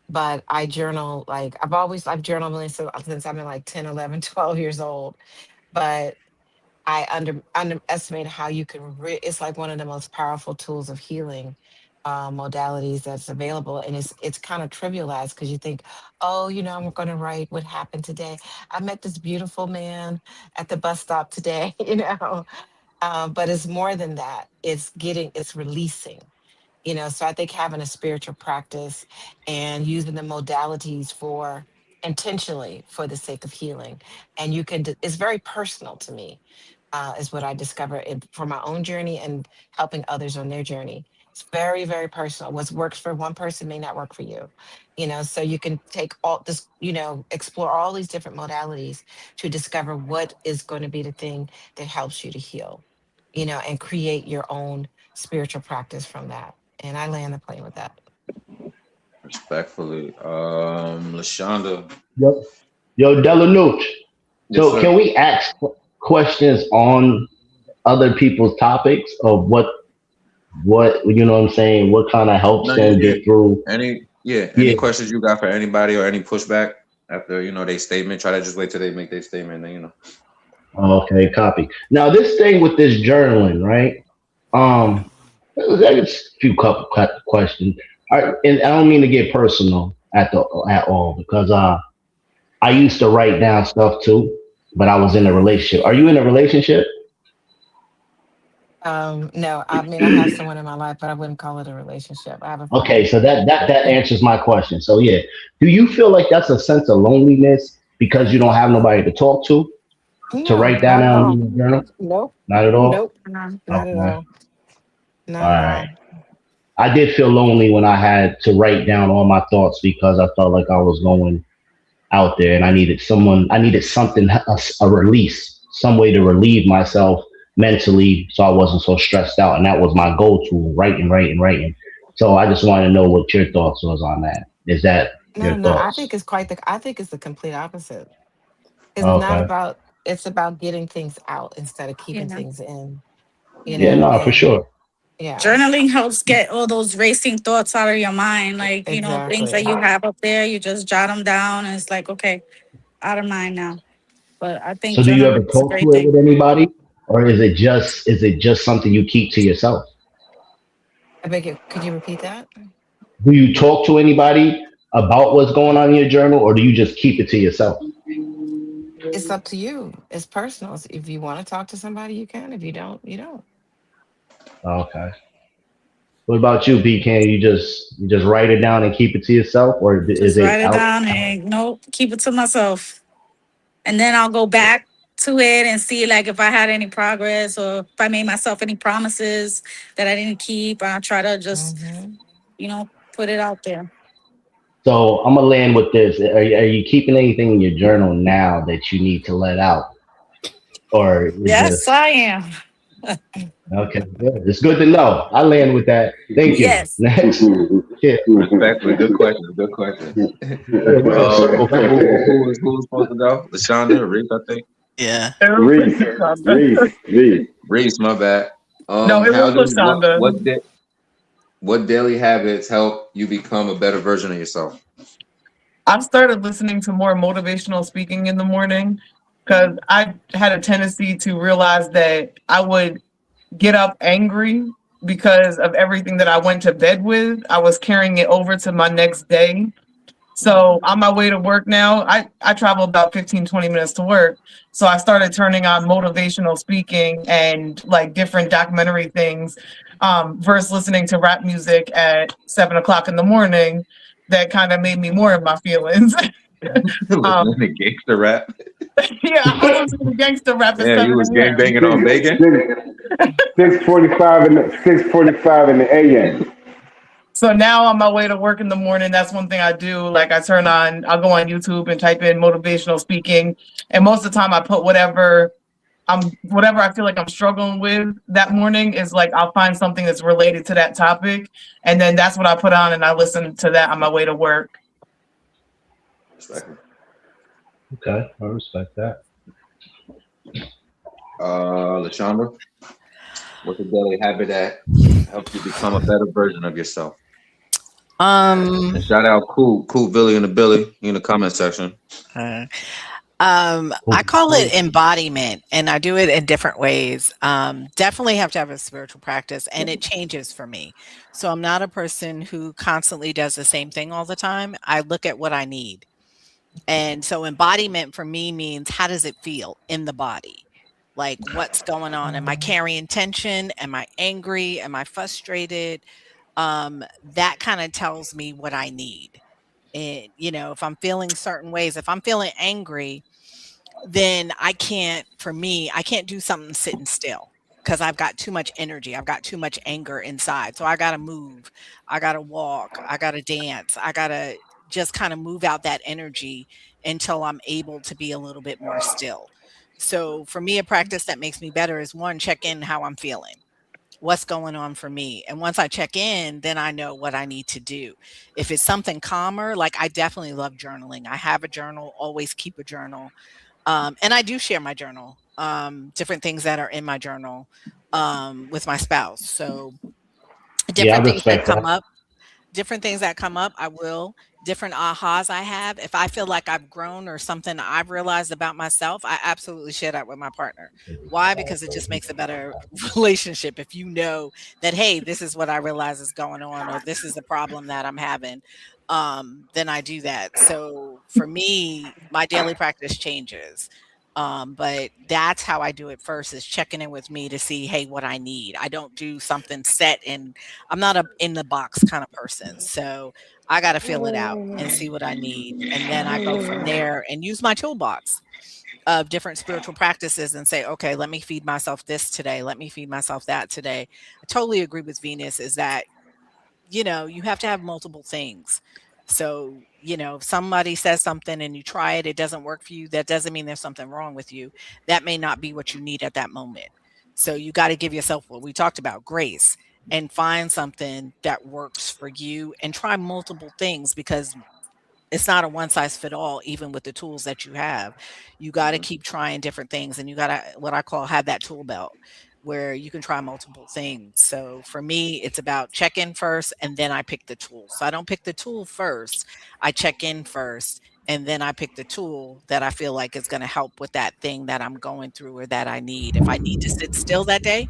but I journal like I've journaled since I've been like 10, 11, 12 years old. But I underestimate how you can. It's like one of the most powerful tools of healing modalities that's available, and it's kind of trivialized because you think, oh, I'm going to write what happened today. I met this beautiful man at the bus stop today, but it's more than that. It's releasing. So I think having a spiritual practice and using the modalities for intentionally for the sake of healing, and it's very personal to me, is what I discovered for my own journey and helping others on their journey. It's very, very personal. What works for one person may not work for you. So you can take all this, explore all these different modalities to discover what is going to be the thing that helps you to heal, and create your own spiritual practice from that. And I land the plane with that. Respectfully, Lashonda. Yo, yo, Delanuche. Yes, So sir. can we ask questions on other people's topics of what you know what I'm saying? What kind of helps No, them yeah. get through? Any Yeah. questions you got for anybody or any pushback after they statement? Try to just wait till they make their statement, then. Okay, copy. Now this thing with this journaling, right? There's a few couple questions. And I don't mean to get personal at all because I used to write down stuff too, but I was in a relationship. Are you in a relationship? No, I mean, I have someone in my life, but I wouldn't call it a relationship. I have a Okay, friend. so that answers my question. So yeah, do you feel like that's a sense of loneliness because you don't have nobody to talk to No, write not at down all. in your journal? Nope. Not at all. Nope. Not at Okay, all. all Not at right. all. I did feel lonely when I had to write down all my thoughts because I felt like I was going out there and I needed something, a release, some way to relieve myself mentally so I wasn't so stressed out. And that was my go-to, writing, writing, writing. So I just want to know what your thoughts was on that. Is that No, your no. thoughts? I think it's the complete opposite. It's not Okay. about, it's about getting things out instead of keeping Yeah. things in, Yeah, no, for and sure. yeah, Journaling helps get all those racing thoughts out of your mind. Like, things that exactly. you have up there, you just jot them down and it's like, okay, out of mind now. But I think So do you ever journaling is a talk great to it thing. with anybody? Or is it just something you keep to yourself? I beg you, could you repeat that? Do you talk to anybody about what's going on in your journal or do you just keep it to yourself? It's up to you. It's personal. If you want to talk to somebody, you can. If you don't, you don't. Okay. What about you, B? Can you just write it down and keep it to yourself, or is Just it write it out? down and nope, keep it to myself. And then I'll go back to it and see like if I had any progress or if I made myself any promises that I didn't keep. I'll try to just, Hmm. put it out there. So I'm gonna land with this. Are you keeping anything in your journal now that you need to let out, or is Yes, just I am. okay? Good. It's good to know. I land with that. Thank you. Yes. Next, yeah, Respectfully, good question. Good question. yeah, real. So thank you. Who was supposed to go? Lashonda, Reese, I think. Yeah. Reese, Reese, Reese. Reese, my bad. No, it How was does Lashonda. what daily habits help you become a better version of yourself? I've started listening to more motivational speaking in the morning because I had a tendency to realize that I would get up angry because of everything that I went to bed with. I was carrying it over to my next day. So on my way to work now, I travel about 15, 20 minutes to work. So I started turning on motivational speaking and like different documentary things, versus listening to rap music at 7 o'clock in the morning. That kind of made me more in my feelings. Listening um, to gangster rap. yeah, I don't That's what the gangster rap is Yeah, you was coming in here. gangbanging on bacon. 6:45 in the AM. So now on my way to work in the morning, that's one thing I do. Like I'll go on YouTube and type in motivational speaking. And most of the time I put whatever I feel like I'm struggling with that morning is like, I'll find something that's related to that topic. And then that's what I put on and I listen to that on my way to work. Okay, I respect that. LaShonda, what's a daily habit that helps you become a better version of yourself? And shout out cool Billy in the comment section. I call it embodiment, and I do it in different ways. Definitely have to have a spiritual practice, and it changes for me. So I'm not a person who constantly does the same thing all the time. I look at what I need. And so embodiment for me means, how does it feel in the body? Like, what's going on? Am I carrying tension? Am I angry? Am I frustrated? That kind of tells me what I need. And, if I'm feeling certain ways, if I'm feeling angry, then I can't do something sitting still because I've got too much energy. I've got too much anger inside. So I got to move. I got to walk. I got to dance. I got to just kind of move out that energy until I'm able to be a little bit more still. So for me, a practice that makes me better is, one, check in how I'm feeling. What's going on for me? And once I check in, then I know what I need to do. If it's something calmer, like I definitely love journaling. I have a journal, always keep a journal. And I do share my journal, different things that are in my journal with my spouse. So Yeah, I different things that respect come that. up, I will. Different ahas I have. If I feel like I've grown or something I've realized about myself, I absolutely share that with my partner. Why? Because it just makes a better relationship. If you know that, hey, this is what I realize is going on, or this is the problem that I'm having, then I do that. So for me, my daily practice changes. But that's how I do it first, is checking in with me to see, hey, what I need. I don't do something set, and I'm not a in the box kind of person. So I got to feel it out and see what I need. And then I go from there and use my toolbox of different spiritual practices and say, okay, let me feed myself this today. Let me feed myself that today. I totally agree with Venus, is that, you have to have multiple things. So, if somebody says something and you try it, it doesn't work for you, that doesn't mean there's something wrong with you. That may not be what you need at that moment. So you got to give yourself what we talked about, grace, and find something that works for you and try multiple things, because it's not a one size fit all, even with the tools that you have. You got to keep trying different things, and you got to, what I call, have that tool belt where you can try multiple things. So for me, it's about check in first, and then I pick the tool. So I don't pick the tool first. I check in first, and then I pick the tool that I feel like is going to help with that thing that I'm going through or that I need. If I need to sit still that day,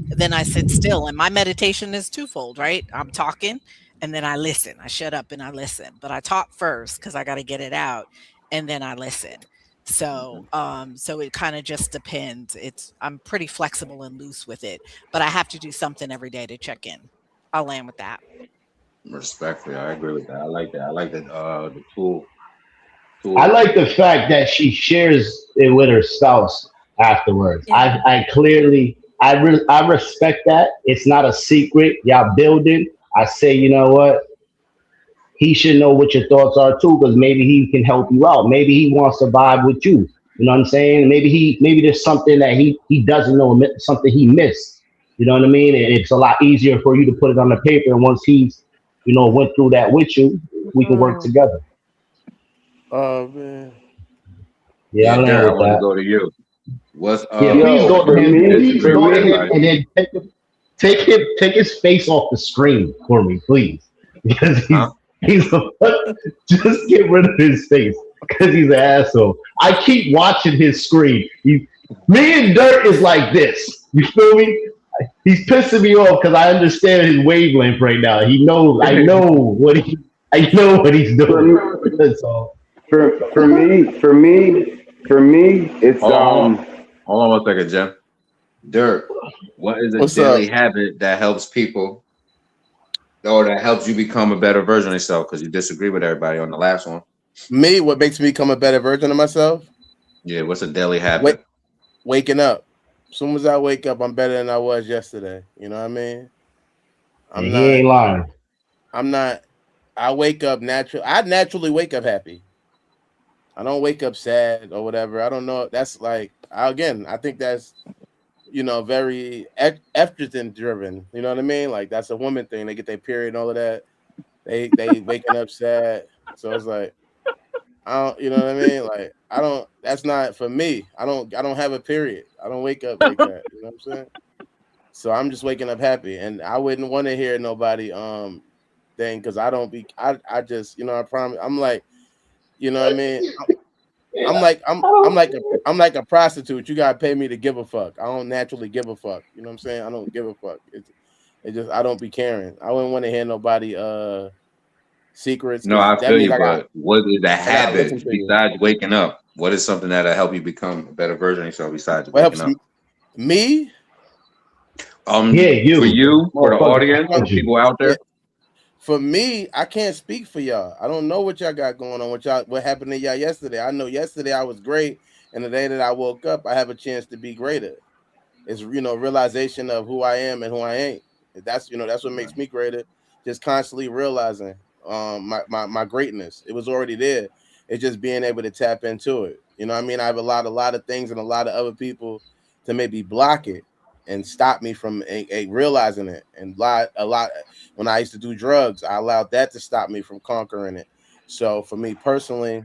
then I sit still. And my meditation is twofold, right? I'm talking and then I listen. I shut up and I listen. But I talk first because I got to get it out, and then I listen. So it kind of just depends. I'm pretty flexible and loose with it, but I have to do something every day to check in. I'll land with that. Respectfully, I agree with that. I like that. I like the tool. I like the fact that she shares it with her spouse afterwards. Yeah. I respect that. It's not a secret. Y'all building. I say, you know what? He should know what your thoughts are too, because maybe he can help you out. Maybe he wants to vibe with you. You know what I'm saying? Maybe there's something that he doesn't know, something he missed. You know what I mean? And it's a lot easier for you to put it on the paper. And once he's, went through that with you, we can work together. Oh man. Yeah, I Yeah, land Dirk, I with want to that. go to you. What's Yeah, please Yo, go to for him. me, Please for go to him, me, and then take his face off the screen for me, please, because huh? he's a just get rid of his face because he's an asshole. I keep watching his screen. Me and Dirt is like this. You feel me? He's pissing me off because I understand his wavelength right now. He knows. I know what he's doing. for, That's all. for me, it's Hold on 1 second, Jim. Dirk, what is a What's up? daily habit that helps people, or that helps you become a better version of yourself? Because you disagree with everybody on the last one. Me, what makes me become a better version of myself? Yeah, what's a daily habit? Waking up. As soon as I wake up, I'm better than I was yesterday. You know what I mean? And I'm he not. ain't lying. I'm not. I wake up natural. I naturally wake up happy. I don't wake up sad or whatever. I don't know. That's like again. I think that's very estrogen driven. You know what I mean? Like that's a woman thing. They get their period and all of that. They waking up sad. So it's like I don't. You know what I mean? Like I don't. That's not for me. I don't have a period. I don't wake up like that. You know what I'm saying? So I'm just waking up happy, and I wouldn't want to hear nobody thing because I don't be. I just I promise. I'm like what I mean. I'm like a prostitute. You gotta pay me to give a fuck. I don't naturally give a fuck. You know what I'm saying? I don't give a fuck. It just I don't be caring. I wouldn't want to hear nobody secrets No, because I that feel means you, but what is a I gotta listen habit to you. besides waking up? What is something that'll help you become a better version of yourself besides What waking helps up? me? Yeah, you. For you, for the Motherfucker audience, for behind you. people out there. For me, I can't speak for y'all. I don't know what y'all got going on. What happened to y'all yesterday? I know yesterday I was great, and the day that I woke up, I have a chance to be greater. It's realization of who I am and who I ain't. That's what makes me greater. Just constantly realizing my greatness. It was already there. It's just being able to tap into it. You know what I mean? I have a lot of things and a lot of other people to maybe block it and stop me from realizing it. And a lot when I used to do drugs, I allowed that to stop me from conquering it. So for me personally,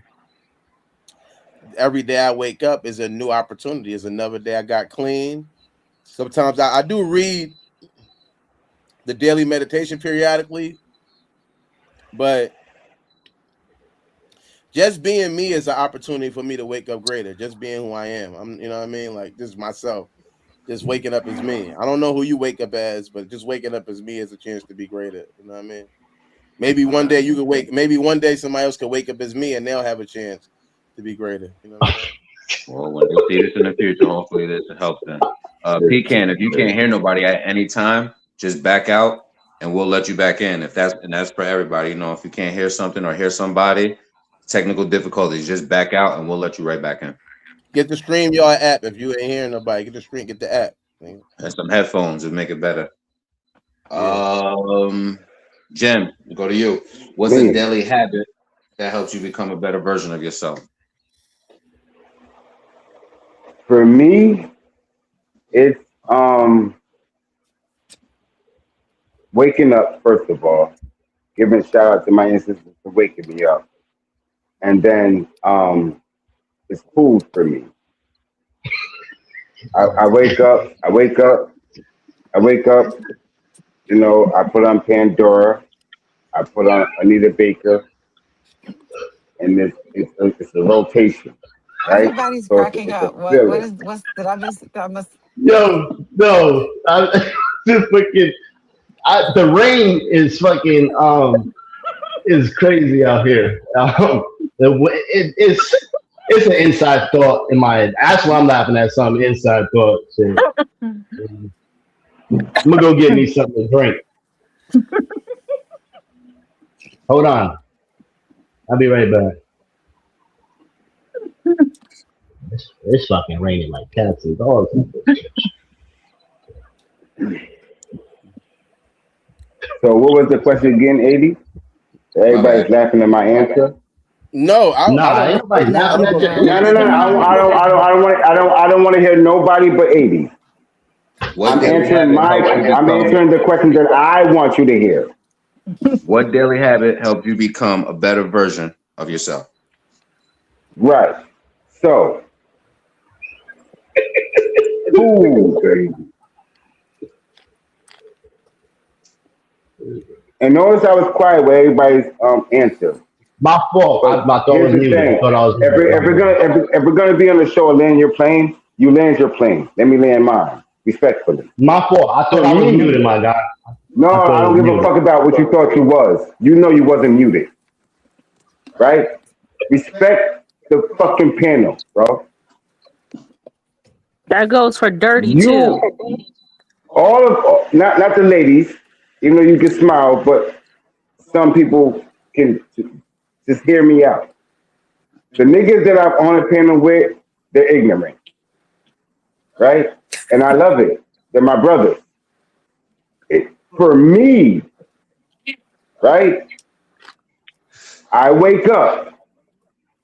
every day I wake up is a new opportunity. Is another day I got clean. Sometimes I do read the daily meditation periodically, but just being me is an opportunity for me to wake up greater. Just being who I am. You know what I mean? Like this is myself. Just waking up as me. I don't know who you wake up as, but just waking up as me is a chance to be greater. You know what I mean? Maybe one day you could wake. Maybe one day somebody else could wake up as me, and they'll have a chance to be greater. You know what I'm saying? Well, when they see this in the future, hopefully this helps them. Pecan, if you can't hear nobody at any time, just back out and we'll let you back in. That's for everybody. If you can't hear something or hear somebody, technical difficulties, just back out and we'll let you right back in. Get the StreamYard app if you ain't hearing nobody. Get the app. And some headphones would make it better. Yeah. Jim, go to you. What's a daily habit that helps you become a better version of yourself? For me, it's waking up first of all, giving shout out to my ancestors for waking me up, and then it's food for me. I wake up. I wake up. I put on Pandora. I put on Anita Baker, and it's a rotation, right? Everybody's So cracking it's a up. What feeling. is what's did I miss? I must. Yo, no, I just fucking. The rain is fucking is crazy out here. It's an inside thought in my head. That's why I'm laughing at some inside thought. So, I'm gonna go get me something to drink. Hold on, I'll be right back. It's fucking raining like cats and dogs. So what was the question again, 80? Everybody's laughing at my answer. No, I Nah, don't ain't know. nobody I laughing don't at know. you. No. I don't want to hear nobody but 80. What daily habit helps you I'm become? answering the questions that I want you to hear. What daily habit helps you become a better version of yourself? Right. So, food, baby. And notice I was quiet with everybody's answer. My fault. But My thought here's was the muted. I thing: thought I was muted. if we're gonna be on the show and land your plane, you land your plane. Let me land mine respectfully. My fault. I For thought I was me, muted, my guy. no, I thought I it don't was give a muted. fuck about what you thought you was. You know you wasn't muted, right? Respect the fucking panel, bro. That goes for dirty too. You, not the ladies, even though you can smile, but some people can just hear me out. The niggas that I'm on a panel with, they're ignorant, right? And I love it. They're my brothers. For me, right? I wake up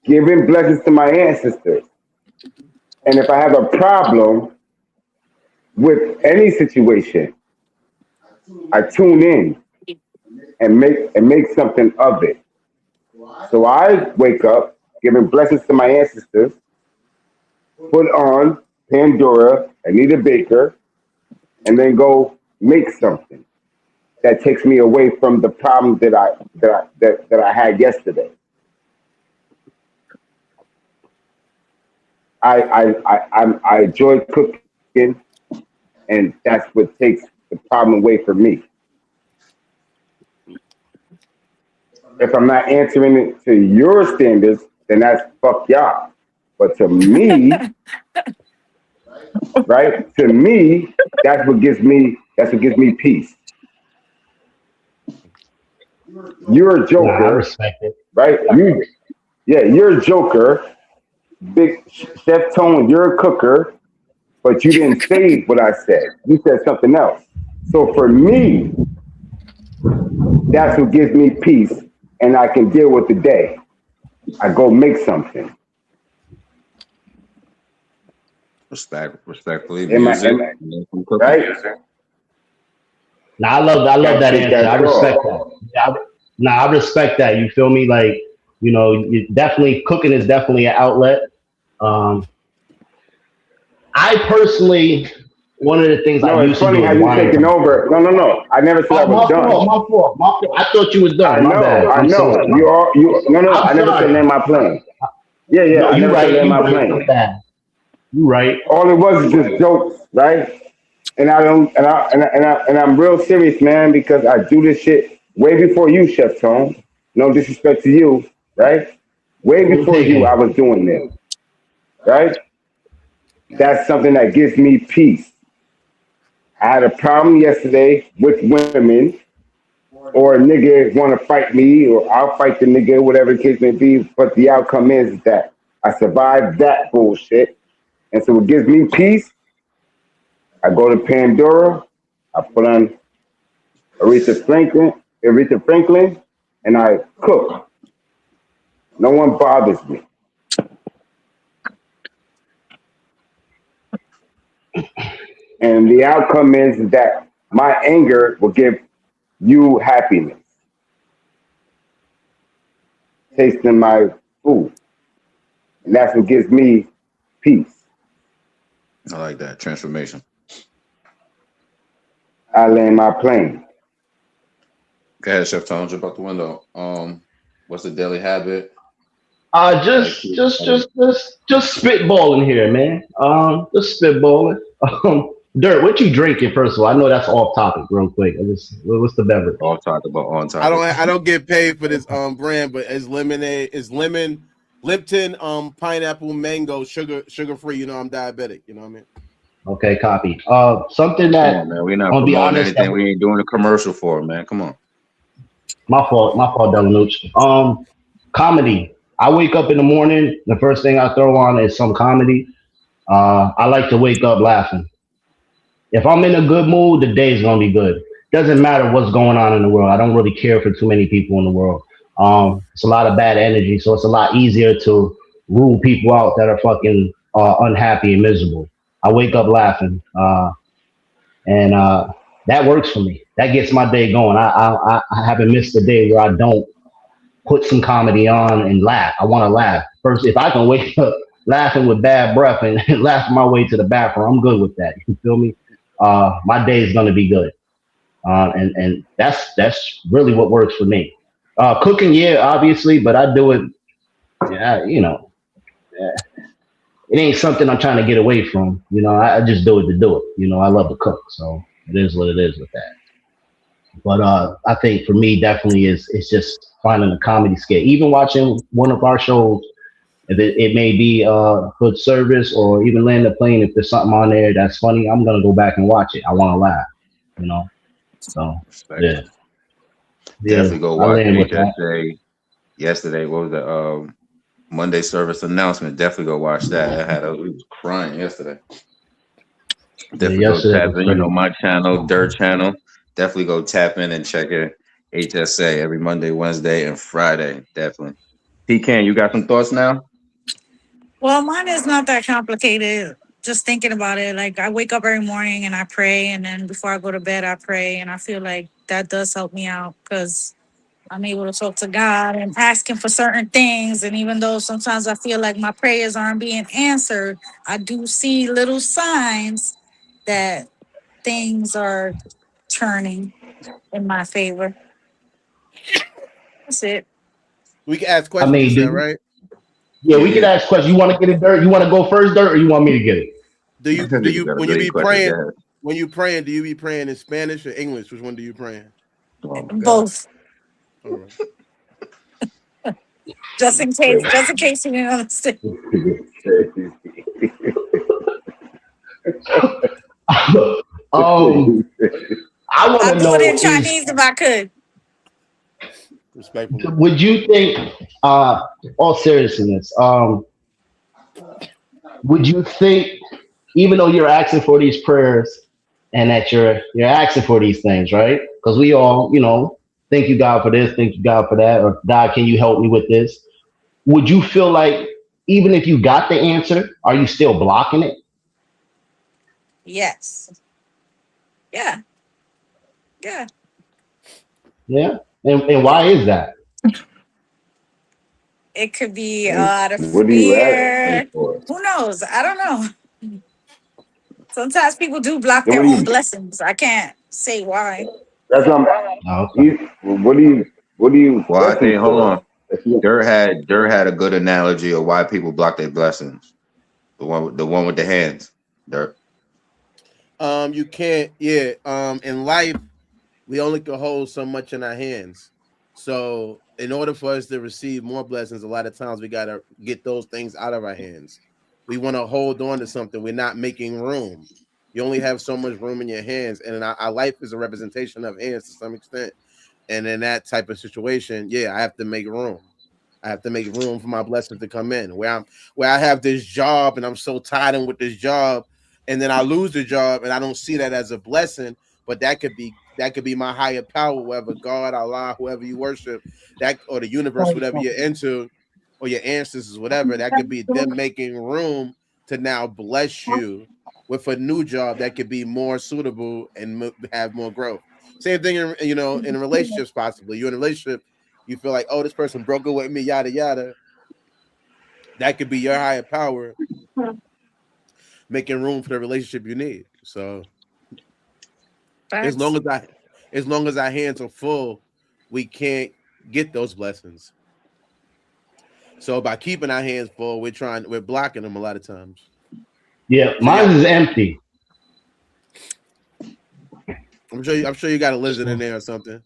giving blessings to my ancestors. And if I have a problem with any situation, I tune in and make something of it. So I wake up giving blessings to my ancestors, put on Pandora, Anita Baker, and then go make something that takes me away from the problem that I had yesterday. I enjoy cooking, and that's what takes the problem away from me. If I'm not answering it to your standards, then that's fuck y'all. But to me, right? To me, that's what gives me peace. You're a Nah, I joker, respect it. right? You're a joker. Big Chef Tone, you're a cooker, but you didn't say what I said. You said something else. So for me, that's what gives me peace, and I can deal with the day. I go make something. Respectfully, Am I, music, am I some cooking. right? Nah, I love I that think answer. I that's respect all. that. Nah, I respect that. You feel me? Like, you definitely cooking is definitely an outlet. Um, I personally, one of the things I No, it's used to funny do how is you wine taking tasting. over. No, no, no. I never said I Oh, was my done. fault, my fault. I thought you was done. My bad. I I'm so know. sorry. No, no. I'm I never said sorry. land my plane. Yeah, yeah. No, I you never said right. land You my right. My plane. bad. You right. All it was is just jokes, right? And I don't, and I'm real serious, man, because I do this shit way before you, Chef Tone. No disrespect to you, right? Way Point before you, I taken. was doing this, right? That's something that gives me peace. I had a problem yesterday with women, or a nigga want to fight me, or I'll fight the nigga, whatever the case may be. But the outcome is that I survived that bullshit, and so it gives me peace. I go to Pandora, I put on Aretha Franklin, and I cook. No one bothers me. And the outcome is that my anger will give you happiness, tasting my food. And that's what gives me peace. I like that transformation. I land my plane. Go ahead, Chef Tone. Jump out the window. What's the daily habit? How to Just, keep just, how to- just, just, just spitballing here, man. Just spitballing. Dirt, what you drinking first of all? I know that's off topic, real quick. What's the beverage? off topic but on I topic. don't get paid for this brand, but it's lemonade, it's lemon, Lipton, pineapple, mango, sugar free. You know I'm diabetic. You know what I mean? Okay, copy. Something Come that on, man. We're not I'll be promoting honest. anything we ain't doing a commercial for, man. Come on. My fault, Delanucci. Comedy. I wake up in the morning. The first thing I throw on is some comedy. I like to wake up laughing. If I'm in a good mood, the day's gonna be good. Doesn't matter what's going on in the world. I don't really care for too many people in the world. It's a lot of bad energy, so it's a lot easier to rule people out that are fucking unhappy and miserable. I wake up laughing, and that works for me. That gets my day going. I haven't missed a day where I don't put some comedy on and laugh. I want to laugh. First, if I can wake up laughing with bad breath and laugh my way to the bathroom, I'm good with that. You feel me? My day is gonna be good, and that's really what works for me. Cooking, yeah, obviously, but I do it. Yeah, it ain't something I'm trying to get away from. I just do it to do it. I love to cook, so it is what it is with that. But I think for me, definitely it's just finding a comedy skit. Even watching one of our shows, if it may be Hood Service or even Land the Plane, if there's something on there that's funny, I'm gonna go back and watch it. I want to laugh, you know. So yeah, Definitely go I watch land with that. HSA yesterday. What was that? Monday service announcement. Definitely go watch that. We was crying yesterday. Yeah, Definitely go yesterday tap was in. crazy. My channel, Dirt channel. Definitely go tap in and check it. HSA every Monday, Wednesday, and Friday. Definitely. Pecan, you got some thoughts now? Well, mine is not that complicated. Just thinking about it, like I wake up every morning and I pray, and then before I go to bed, I pray, and I feel like that does help me out because I'm able to talk to God and ask Him for certain things. And even though sometimes I feel like my prayers aren't being answered, I do see little signs that things are turning in my favor. That's it. We can ask I questions, you mean, said, right? yeah, we could Yeah. ask questions. You want to get it, Dirt? You want to go first, Dirt, or you want me to get it? Do you do Nigga you got a when you great be question. praying Yeah. do you be praying in Spanish or English? Which one do you praying? Oh my God. Both, All right. just in case you didn't understand. um, I want I'll to do it in know is Chinese if I could. Respectfully. would you think, all seriousness, would you think, even though you're asking for these prayers and that you're asking for these things, right? Because we all, thank you God for this, thank you God for that, or God, can you help me with this? Would you feel like even if you got the answer, are you still blocking it? Yes. Yeah. Yeah. Yeah. And why is that? It could be And out of what are you asking fear. for? Who knows? I don't know. Sometimes people do block Then their what do own you? blessings. I can't say why. That's what I'm. Oh, okay. What are you Well, I pressing think hold for? on. If you, Dirt had a good analogy of why people block their blessings. The one with the hands. Dirt. You can't. Yeah. In life, we only can hold so much in our hands. So, in order for us to receive more blessings, a lot of times we gotta get those things out of our hands. We want to hold on to something. We're not making room. You only have so much room in your hands, and our life is a representation of hands to some extent. And in that type of situation, yeah, I have to make room. I have to make room for my blessings to come in. Where I have this job and I'm so tied in with this job, and then I lose the job and I don't see that as a blessing, but that could be my higher power, whether God, Allah, whoever you worship, that or the universe, whatever you're into, or your ancestors, whatever, that could be them making room to now bless you with a new job that could be more suitable and have more growth. Same thing, in relationships. Possibly you're in a relationship, you feel like, oh, this person broke up with me, yada yada. That could be your higher power making room for the relationship you need. So as long Facts. as I, as long as our hands are full, we can't get those blessings. So by keeping our hands full, we're blocking them a lot of times. Yeah, So mine yeah, is empty. I'm sure you got a lizard in there or something.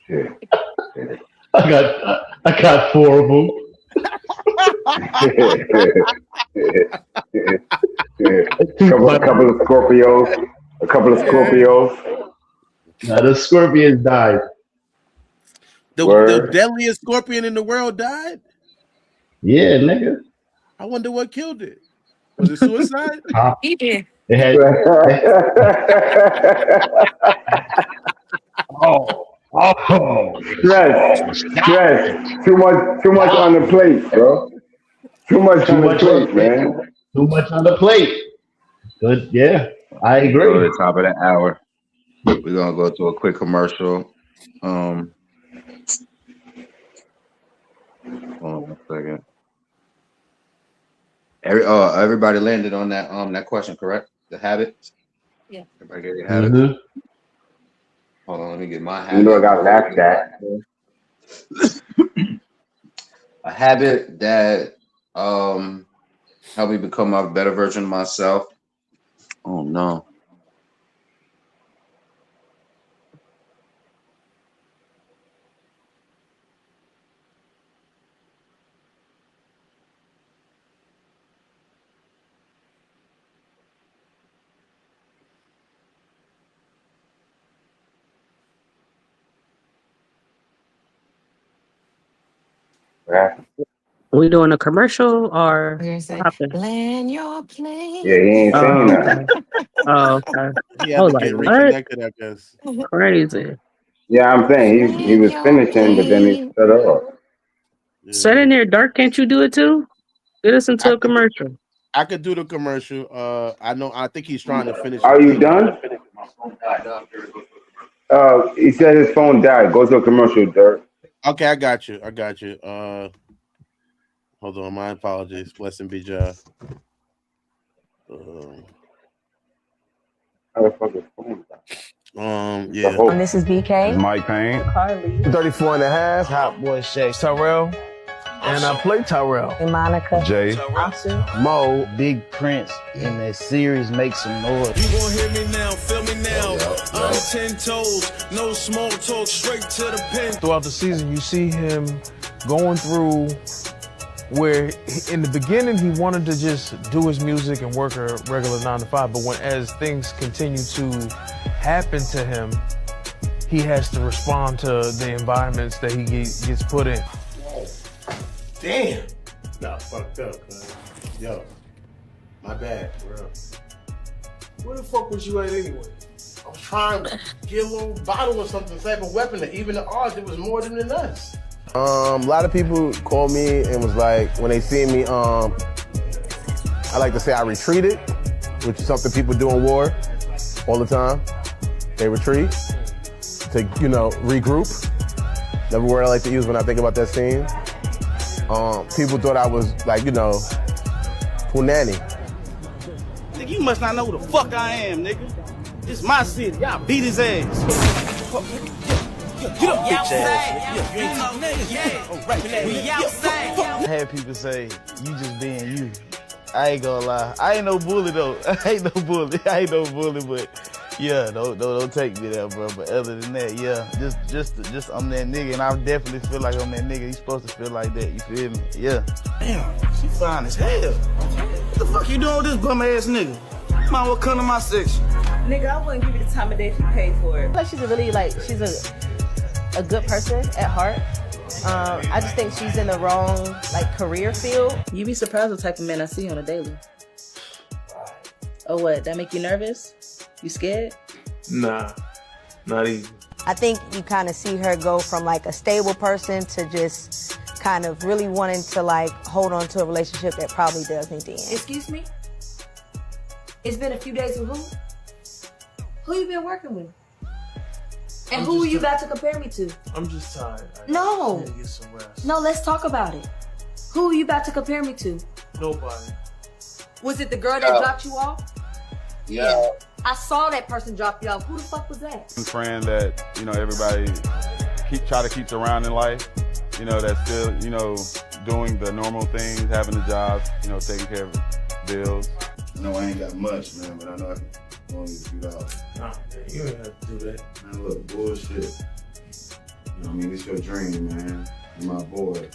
shit. I got four of them. Too couple, a funny. couple of Scorpios, a couple of Yeah. Scorpios. Now the scorpions died. The Word. deadliest scorpion in the world died. Yeah, nigga. I wonder what killed it. Was it suicide? Huh? He did. It had. Oh, oh, stress, stop, stress. Too much on stop. the plate, bro. Too much Too on the much on plate, man. too much on the plate. Good, yeah, I Let's go to agree. the top of the hour. We're gonna go to a quick commercial. Um, hold on one second. Everybody landed on that question, correct? The habits. Yeah. Everybody get your habits. Mm-hmm. Hold on, let me get my You know I habit got before we laughed get back at. to a habit that helped me become a better version of myself. Oh no. Right? We doing a commercial I'm or gonna what say, happened? land your Yeah, he plane. ain't saying Oh, nothing. okay. Oh, okay. He I had was to like, get what? reconnected, I guess. Crazy. Yeah, I'm saying he land was your finishing, but then he plane. shut off. Set Yeah. in there, Dark. Can't you do it too? Get us I into a could commercial. I could do the commercial. I think he's trying to finish his Are you thing though. done? He said his phone died. Go to a commercial, Dirk. Okay, I got you. Hold on, my apologies. Blessing be Jah. How the fuck is phone died? The Yeah. whole. This is BK. Mike Payne. Carly. 34 and a half. Hot boy Shay. Tyrell. And I play Tyrell. And Monica. Jay. Asu. Mo. Big Prince in that series Make Some Noise. You gon' hear me now, feel me now. I'm 10 toes, no small talk, straight to the pen. Throughout the season, you see him going through where in the beginning he wanted to just do his music and work a regular 9 to 5, but as things continue to happen to him, he has to respond to the environments that he gets put in. Damn. Nah, fucked up, cuz. Yo, my bad, bro. Where the fuck was you at anyway? I was trying to get a little bottle or something, type of weapon that even the odds it was more than us. A lot of people called me and was like, when they see me, I like to say I retreated, which is something people do in war all the time. They retreat to, regroup. That's the word I like to use when I think about that scene. People thought I was like, punani. Nigga, you must not know who the fuck I am, nigga. This my city. Y'all beat his ass. Get up, bitch ass. You ain't talking niggas. We outside. I had people say, you just being you. I ain't gonna lie. I ain't no bully though. I ain't no bully, but yeah, don't take me there, bro. But other than that, yeah, just I'm that nigga, and I definitely feel like I'm that nigga. You supposed to feel like that. You feel me? Yeah. Damn, she fine as hell. What the fuck you doing with this bum ass nigga? Might well come to my section. Nigga, I wouldn't give you the time of day she paid for it. Like she's a good person at heart. I just think she's in the wrong career field. You be surprised what type of man I see on a daily. Oh, what? That make you nervous? You scared? Nah, not even. I think you kind of see her go from a stable person to just kind of really wanting to hold on to a relationship that probably does need to end. Excuse me? It's been a few days with who? Who you been working with? And who you about to compare me to? I'm just tired. No. Need to get some rest. No, let's talk about it. Who are you about to compare me to? Nobody. Was it the girl that dropped you off? Yeah. I saw that person drop you off. Who the fuck was that? Friend that, everybody try to keep around in life, that's still, doing the normal things, having a job, taking care of bills. No, I ain't got much, man, but I know I can loan you $2. Nah, man, you ain't have to do that. Man, look, bullshit. It's your dream, man. You're my boy.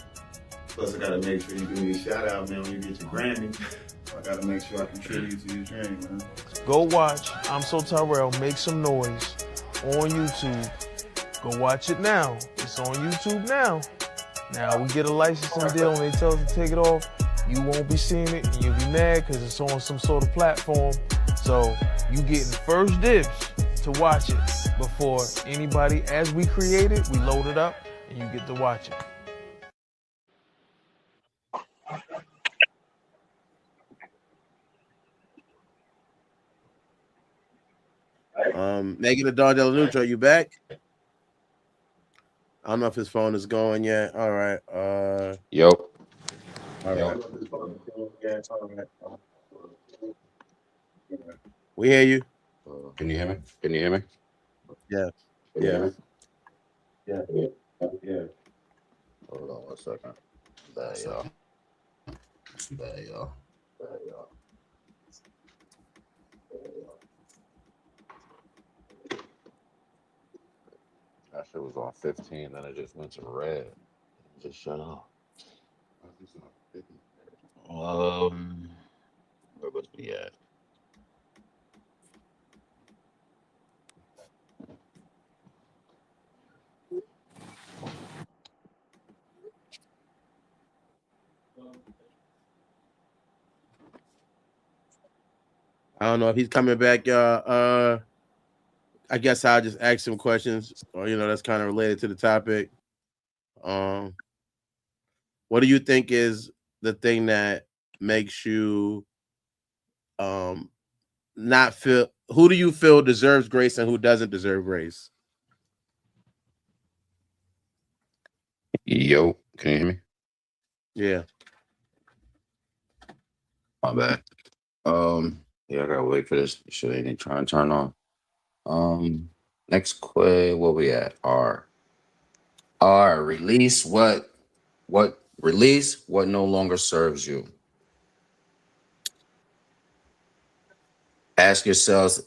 Plus, I gotta make sure you give me a shout out, man, when you get your Grammy. I gotta make sure I contribute to your dream, man. Go watch I'm So Tyrell, Make Some Noise on YouTube. Go watch it now. It's on YouTube now. Now we get a licensing deal and they tell us to take it off. You won't be seeing it and you'll be mad because it's on some sort of platform. So you getting first dibs to watch it before anybody. As we create it, we load it up and you get to watch it. Megan the Don Del Nutro, you back? I don't know if his phone is going yet. All right. Yo. All right. We hear you. Can you hear me? Can you hear me? Yeah. Can you hear me? Yeah. Hold on 1 second. There y'all. That shit was on 15, then it just went to red. It just shut off. Where was we at? I don't know if he's coming back. I guess I'll just ask some questions, or that's kind of related to the topic. Um, what do you think is the thing that makes you not feel? Who do you feel deserves grace and who doesn't deserve grace? Yo, can you hear me? Yeah. My bad. Yeah, I gotta wait for this shit ain't trying to turn on. Next what we at? R. Release what no longer serves you. Ask yourselves,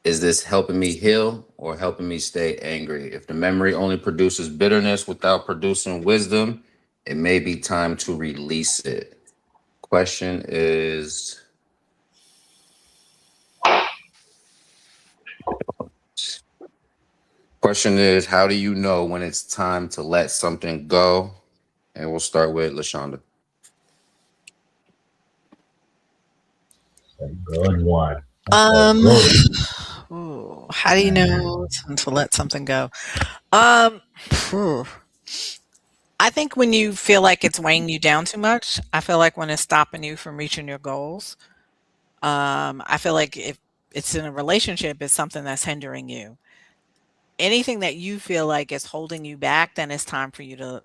is this helping me heal or helping me stay angry? If the memory only produces bitterness without producing wisdom, it may be time to release it. Question is, how do you know when it's time to let something go? And we'll start with LaShonda. Good one. Um, Good. how do you know to let something go? Um, phew. I think when you feel like it's weighing you down too much, I feel like when it's stopping you from reaching your goals. I feel like if it's in a relationship, it's something that's hindering you. Anything that you feel like is holding you back, then it's time for you to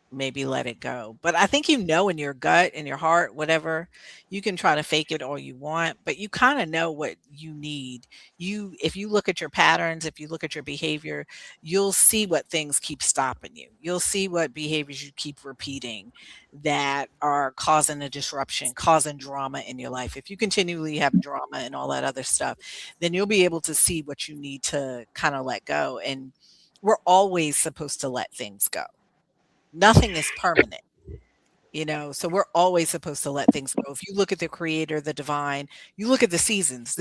maybe let it go. But I think in your gut, in your heart, whatever, you can try to fake it all you want, but you kind of know what you need. If you look at your patterns, if you look at your behavior, you'll see what things keep stopping you. You'll see what behaviors you keep repeating that are causing a disruption, causing drama in your life. If you continually have drama and all that other stuff, then you'll be able to see what you need to kind of let go. And we're always supposed to let things go. Nothing is permanent, so we're always supposed to let things go. If you look at the creator, the divine, you look at the seasons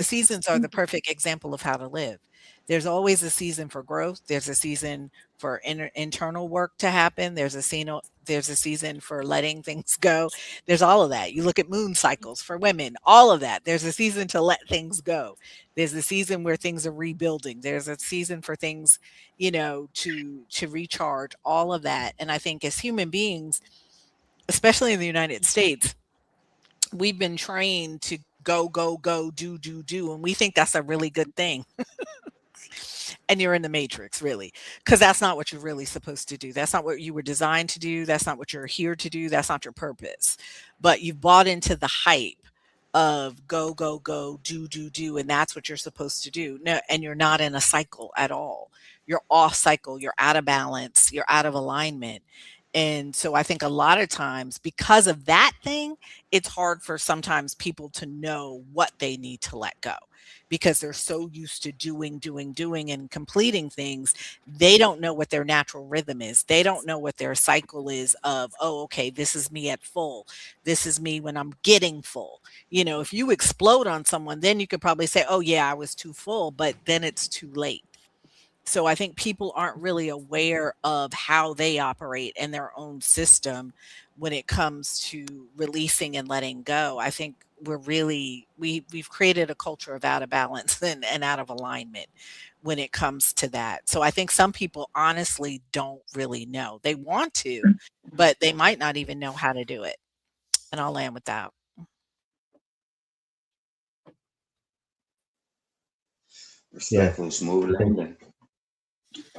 are the perfect example of how to live. There's always a season for growth. There's a season for internal work to happen. There's a season for letting things go. There's all of that. You look at moon cycles for women, all of that. There's a season to let things go. There's a season where things are rebuilding. There's a season for things, to recharge, all of that. And I think as human beings, especially in the United States, we've been trained to go, go, go, do, do, do. And we think that's a really good thing. And you're in the matrix, really, because that's not what you're really supposed to do. That's not what you were designed to do. That's not what you're here to do. That's not your purpose. But you've bought into the hype of go, go, go, do, do, do. And that's what you're supposed to do. No, and you're not in a cycle at all. You're off cycle. You're out of balance. You're out of alignment. And so I think a lot of times because of that thing, it's hard for sometimes people to know what they need to let go because they're so used to doing, doing, doing and completing things. They don't know what their natural rhythm is. They don't know what their cycle is of, oh, okay, this is me at full. This is me when I'm getting full. If you explode on someone, then you could probably say, oh, yeah, I was too full, but then it's too late. So I think people aren't really aware of how they operate in their own system when it comes to releasing and letting go. I think we've created a culture of out of balance and out of alignment when it comes to that. So I think some people honestly don't really know. They want to, but they might not even know how to do it. And I'll land with that. Respectful, smooth landing.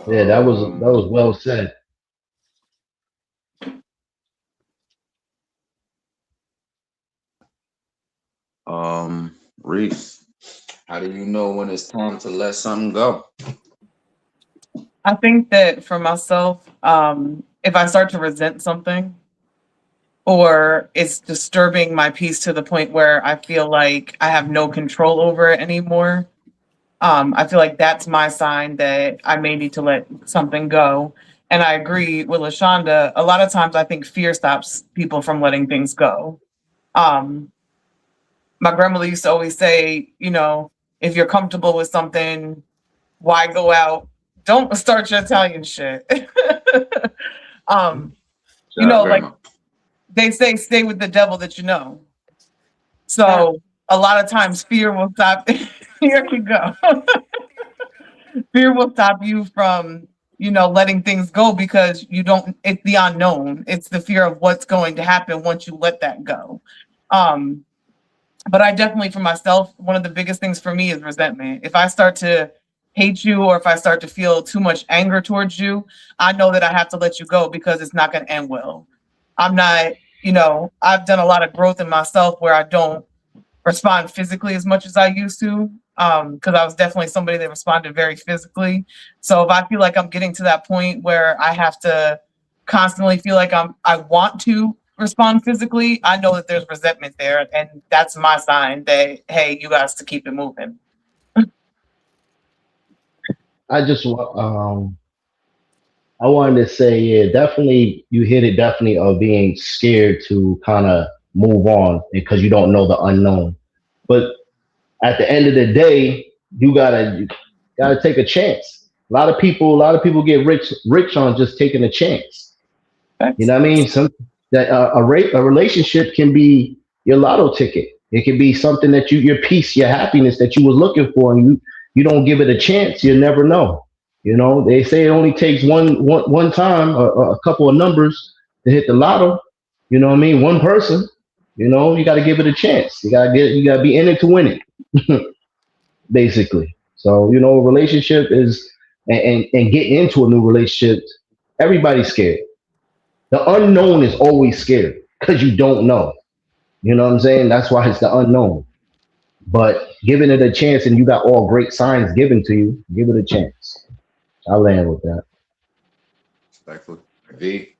Yeah, that was well said. Reese, how do you know when it's time to let something go? I think that for myself, if I start to resent something or it's disturbing my peace to the point where I feel like I have no control over it anymore, I feel like that's my sign that I may need to let something go. And I agree with LaShonda. A lot of times I think fear stops people from letting things go. My grandmother used to always say, if you're comfortable with something, why go out? Don't start your Italian shit. Like they say, stay with the devil that you know. So a lot of times fear will stop. Here we go. Fear will stop you from, letting things go because you don't, it's the unknown. It's the fear of what's going to happen once you let that go. But I definitely, for myself, one of the biggest things for me is resentment. If I start to hate you or if I start to feel too much anger towards you, I know that I have to let you go because it's not going to end well. I'm not, I've done a lot of growth in myself where I don't respond physically as much as I used to. Because I was definitely somebody that responded very physically. So if I feel like I'm getting to that point where I have to constantly feel like I want to respond physically, I know that there's resentment there, and that's my sign that, hey, you guys to keep it moving. I just I wanted to say, yeah, definitely you hit it definitely of being scared to kind of move on because you don't know the unknown. But at the end of the day, you gotta take a chance. A lot of people get rich on just taking a chance. You know what I mean? A relationship can be your lotto ticket. It can be something that your peace, your happiness that you was looking for, and you don't give it a chance. You never know. You know, they say it only takes one time, a couple of numbers to hit the lotto. You know what I mean? One person. You know, you got to give it a chance. You gotta be in it to win it, basically. So a relationship is and getting into a new relationship. Everybody's scared. The unknown is always scary because you don't know. You know what I'm saying? That's why it's the unknown. But giving it a chance and you got all great signs given to you, give it a chance. I'll land with that. Respectfully. V,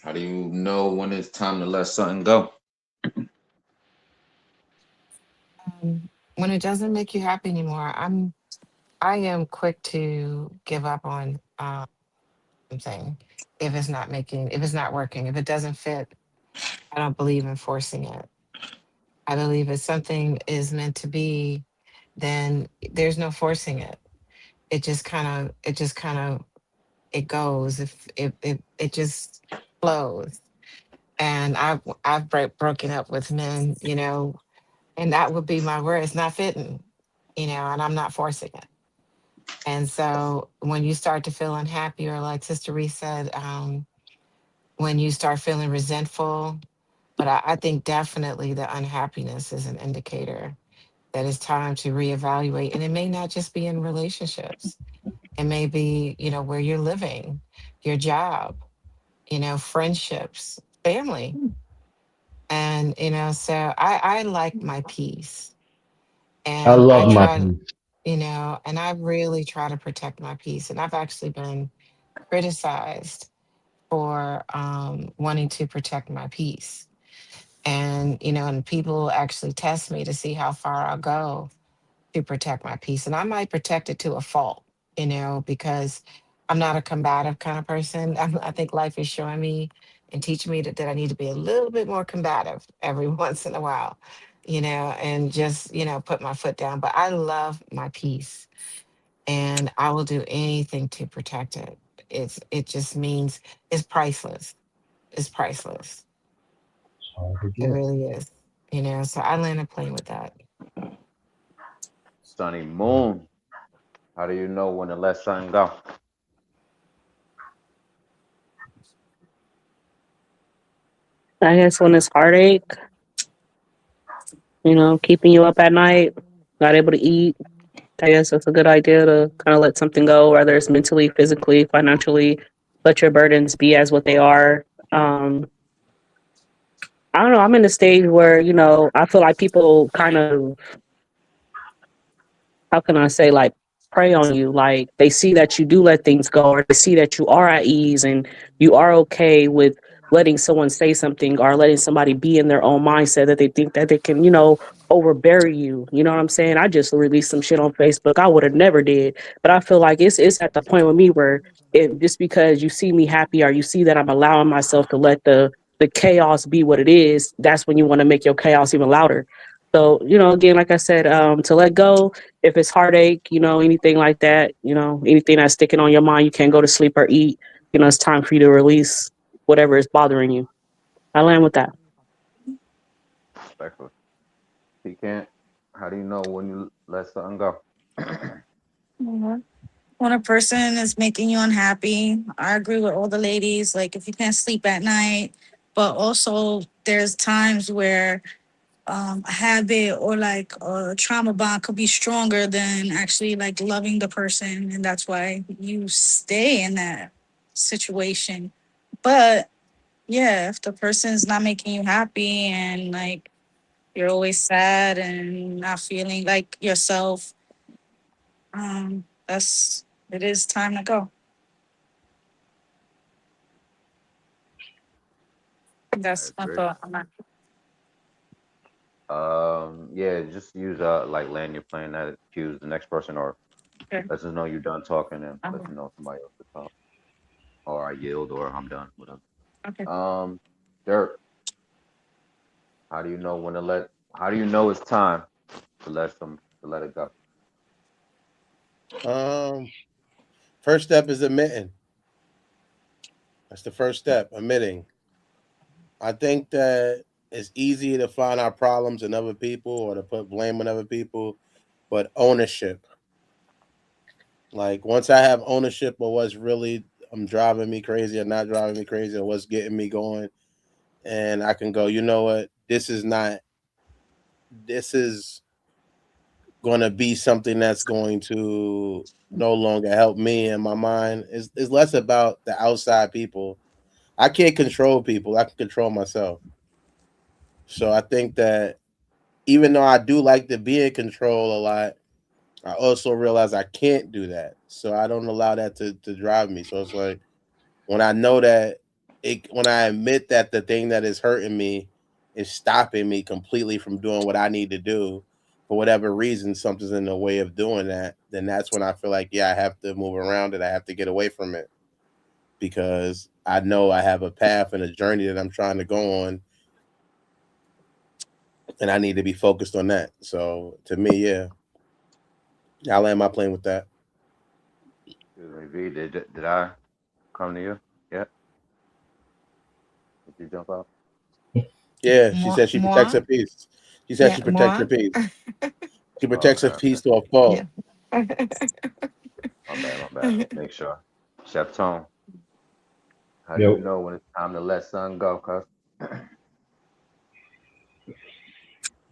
how do you know when it's time to let something go? When it doesn't make you happy anymore, I am quick to give up on something if it's not working, if it doesn't fit. I don't believe in forcing it. I believe if something is meant to be, then there's no forcing it. It goes. If it just flows. And I've broken up with men, and that would be my word. It's not fitting, and I'm not forcing it. And so when you start to feel unhappy, or like Sister Reese said, when you start feeling resentful, but I think definitely the unhappiness is an indicator that it's time to reevaluate. And it may not just be in relationships. It may be, where you're living, your job, friendships, family. And, so I like my peace. I And I love my try, piece. and I really try to protect my peace. And I've actually been criticized for wanting to protect my peace. And, and people actually test me to see how far I'll go to protect my peace. And I might protect it to a fault, because I'm not a combative kind of person. I think life is showing me and teaching me that I need to be a little bit more combative every once in a while, and just, put my foot down. But I love my peace and I will do anything to protect it. It just means it's priceless. It's priceless. It really is. So I land a plane with that. Sunny Moon, how do you know when to let something go? I guess when it's heartache, keeping you up at night, not able to eat, I guess that's a good idea to kind of let something go, whether it's mentally, physically, financially. Let your burdens be as what they are. I don't know. I'm in a stage where, I feel like people kind of, how can I say, like, prey on you. Like, they see that you do let things go, or they see that you are at ease and you are okay with letting someone say something or letting somebody be in their own mindset that they think that they can, overbury you. You know what I'm saying? I just released some shit on Facebook I would have never did. But I feel like it's at the point with me where if just because you see me happy or you see that I'm allowing myself to let the chaos be what it is, that's when you want to make your chaos even louder. So, again, like I said, to let go, if it's heartache, anything like that, anything that's sticking on your mind, you can't go to sleep or eat, it's time for you to release whatever is bothering you. I land with that. Respectfully. He can't. How do you know when you let something go? Mhm. When a person is making you unhappy, I agree with all the ladies. Like if you can't sleep at night, but also there's times where a habit or like a trauma bond could be stronger than actually like loving the person, and that's why you stay in that situation. But yeah, if the person's not making you happy and like you're always sad and not feeling like yourself, that's it is time to go. I That's my agree. thought on that. Yeah, just use like land your plane that cues the next person, or Okay. lets us know you're done talking, and let Uh-huh. you know somebody else to talk, or I yield, or I'm done, whatever. Okay. Dirk, how do you know when to let? How do you know it's time to let it go? First step is admitting. That's the first step, admitting. I think that it's easy to find our problems in other people or to put blame on other people, but ownership. Like once I have ownership of what's really driving me crazy or not driving me crazy or what's getting me going, and I can go, you know what, this is going to be something that's going to no longer help me in my mind. It's less about the outside people. I can't control people. I can control myself. So I think that even though I do like to be in control a lot, I also realize I can't do that. So I don't allow that to drive me. So it's like when I know that when I admit that the thing that is hurting me is stopping me completely from doing what I need to do for whatever reason, something's in the way of doing that, then that's when I feel like, yeah, I have to move around it. I have to get away from it because I know I have a path and a journey that I'm trying to go on and I need to be focused on that. So to me, yeah, I land my plane with that. Excuse me, V. Did I come to you? Yeah. Did you jump out? Yeah, she Moi, said she protects moi, her peace. She said yeah, she protects her moi. peace. She Oh, protects okay, her okay. peace to a Yeah. fault. My bad, my bad. Make sure. Chef Tone, how do you Yo, know when it's time to let something go, cuz?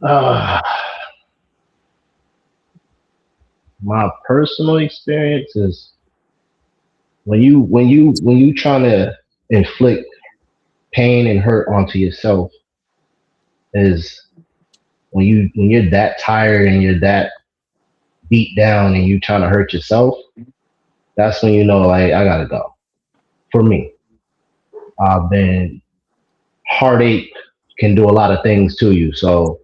uh, my personal experience is when you trying to inflict pain and hurt onto yourself is when you're that tired and you're that beat down and you trying to hurt yourself. That's when you know, like, I gotta go. For me, I've been heartache can do a lot of things to you. So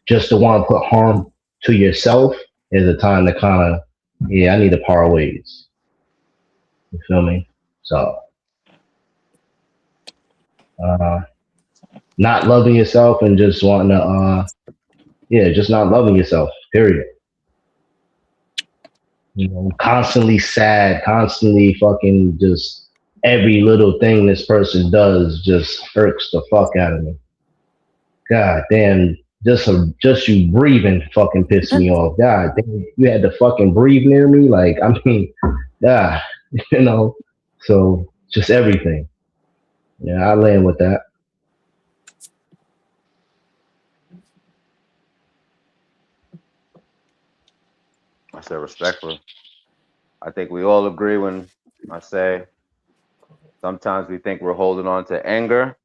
just to want to put harm to yourself is a time to kind of, yeah, I need to part ways. You feel me? So, uh, not loving yourself and just wanting to, yeah, just not loving yourself, period. Constantly sad, constantly fucking just every little thing this person does just irks the fuck out of me. God damn, just you breathing fucking pissed me off. God damn, you had to fucking breathe near me. Like, I mean, yeah, you know. So just everything. Yeah, I land with that. I said respectfully. I think we all agree when I say sometimes we think we're holding on to anger,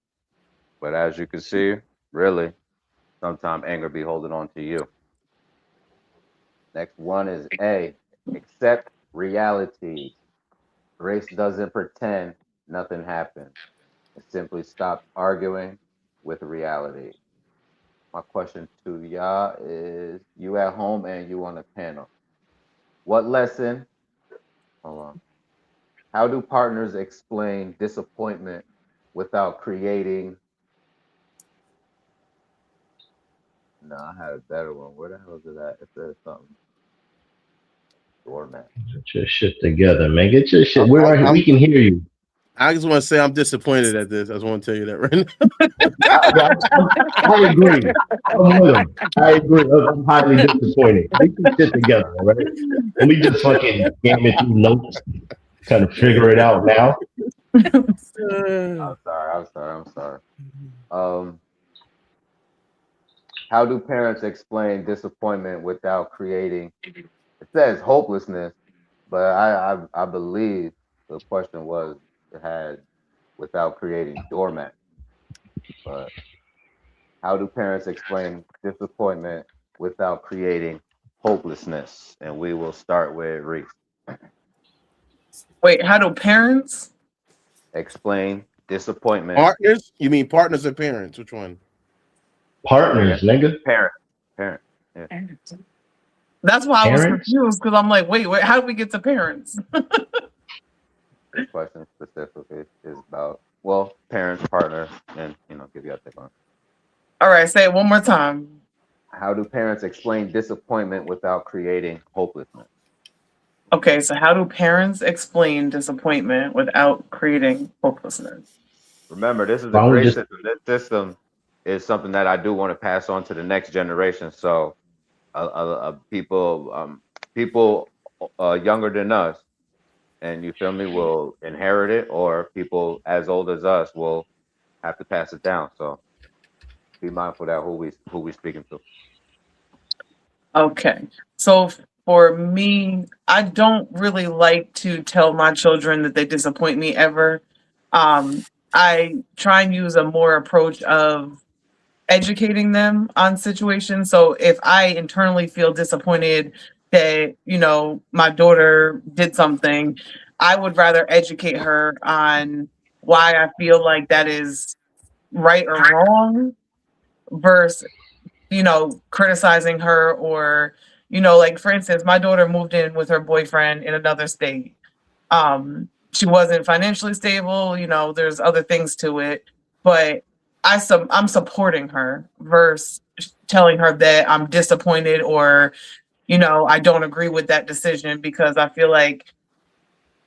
but as you can see, really, sometimes anger be holding on to you. Next one is A. Accept reality. Grace doesn't pretend nothing happened. It simply stops arguing with reality. My question to y'all is you at home and you on the panel. What lesson? Hold on. How do partners explain disappointment without creating? No, I had a better one. Where the hell is it at? It says something. Doormat. Get your shit together, man. Get your shit. I'm, We're I'm, right here. I'm We can hear you. I just want to say I'm disappointed at this. I just want to tell you that right I agree. I'm with him. I agree. I'm highly disappointed. We can sit together, all right? Let me just fucking game it through notes, kind of figure it out now. I'm sorry. How do parents explain disappointment without creating? It says hopelessness, but I believe the question was had without creating doormat. But how do parents explain disappointment without creating hopelessness? And we will start with Reese. Wait, how do parents? Explain disappointment. Partners? You mean partners or parents? Which one? Partners, nigga. Parent. Yeah. That's why I was Parents? confused because I'm like, wait, how do we get to parents? This question specifically is about parents, partner, and give you a take on. All right, say it one more time. How do parents explain disappointment without creating hopelessness? Okay, so how do parents explain disappointment without creating hopelessness? Remember, this is a great system. This system is something that I do want to pass on to the next generation. So, people younger than us, and you feel me, will inherit it, or people as old as us will have to pass it down. So, be mindful that who we speaking to. Okay, so for me, I don't really like to tell my children that they disappoint me ever. I try and use a more approach of educating them on situations. So if I internally feel disappointed that, my daughter did something, I would rather educate her on why I feel like that is right or wrong versus, criticizing her or, like for instance, my daughter moved in with her boyfriend in another state. She wasn't financially stable, there's other things to it, but I'm supporting her versus telling her that I'm disappointed or, I don't agree with that decision because I feel like,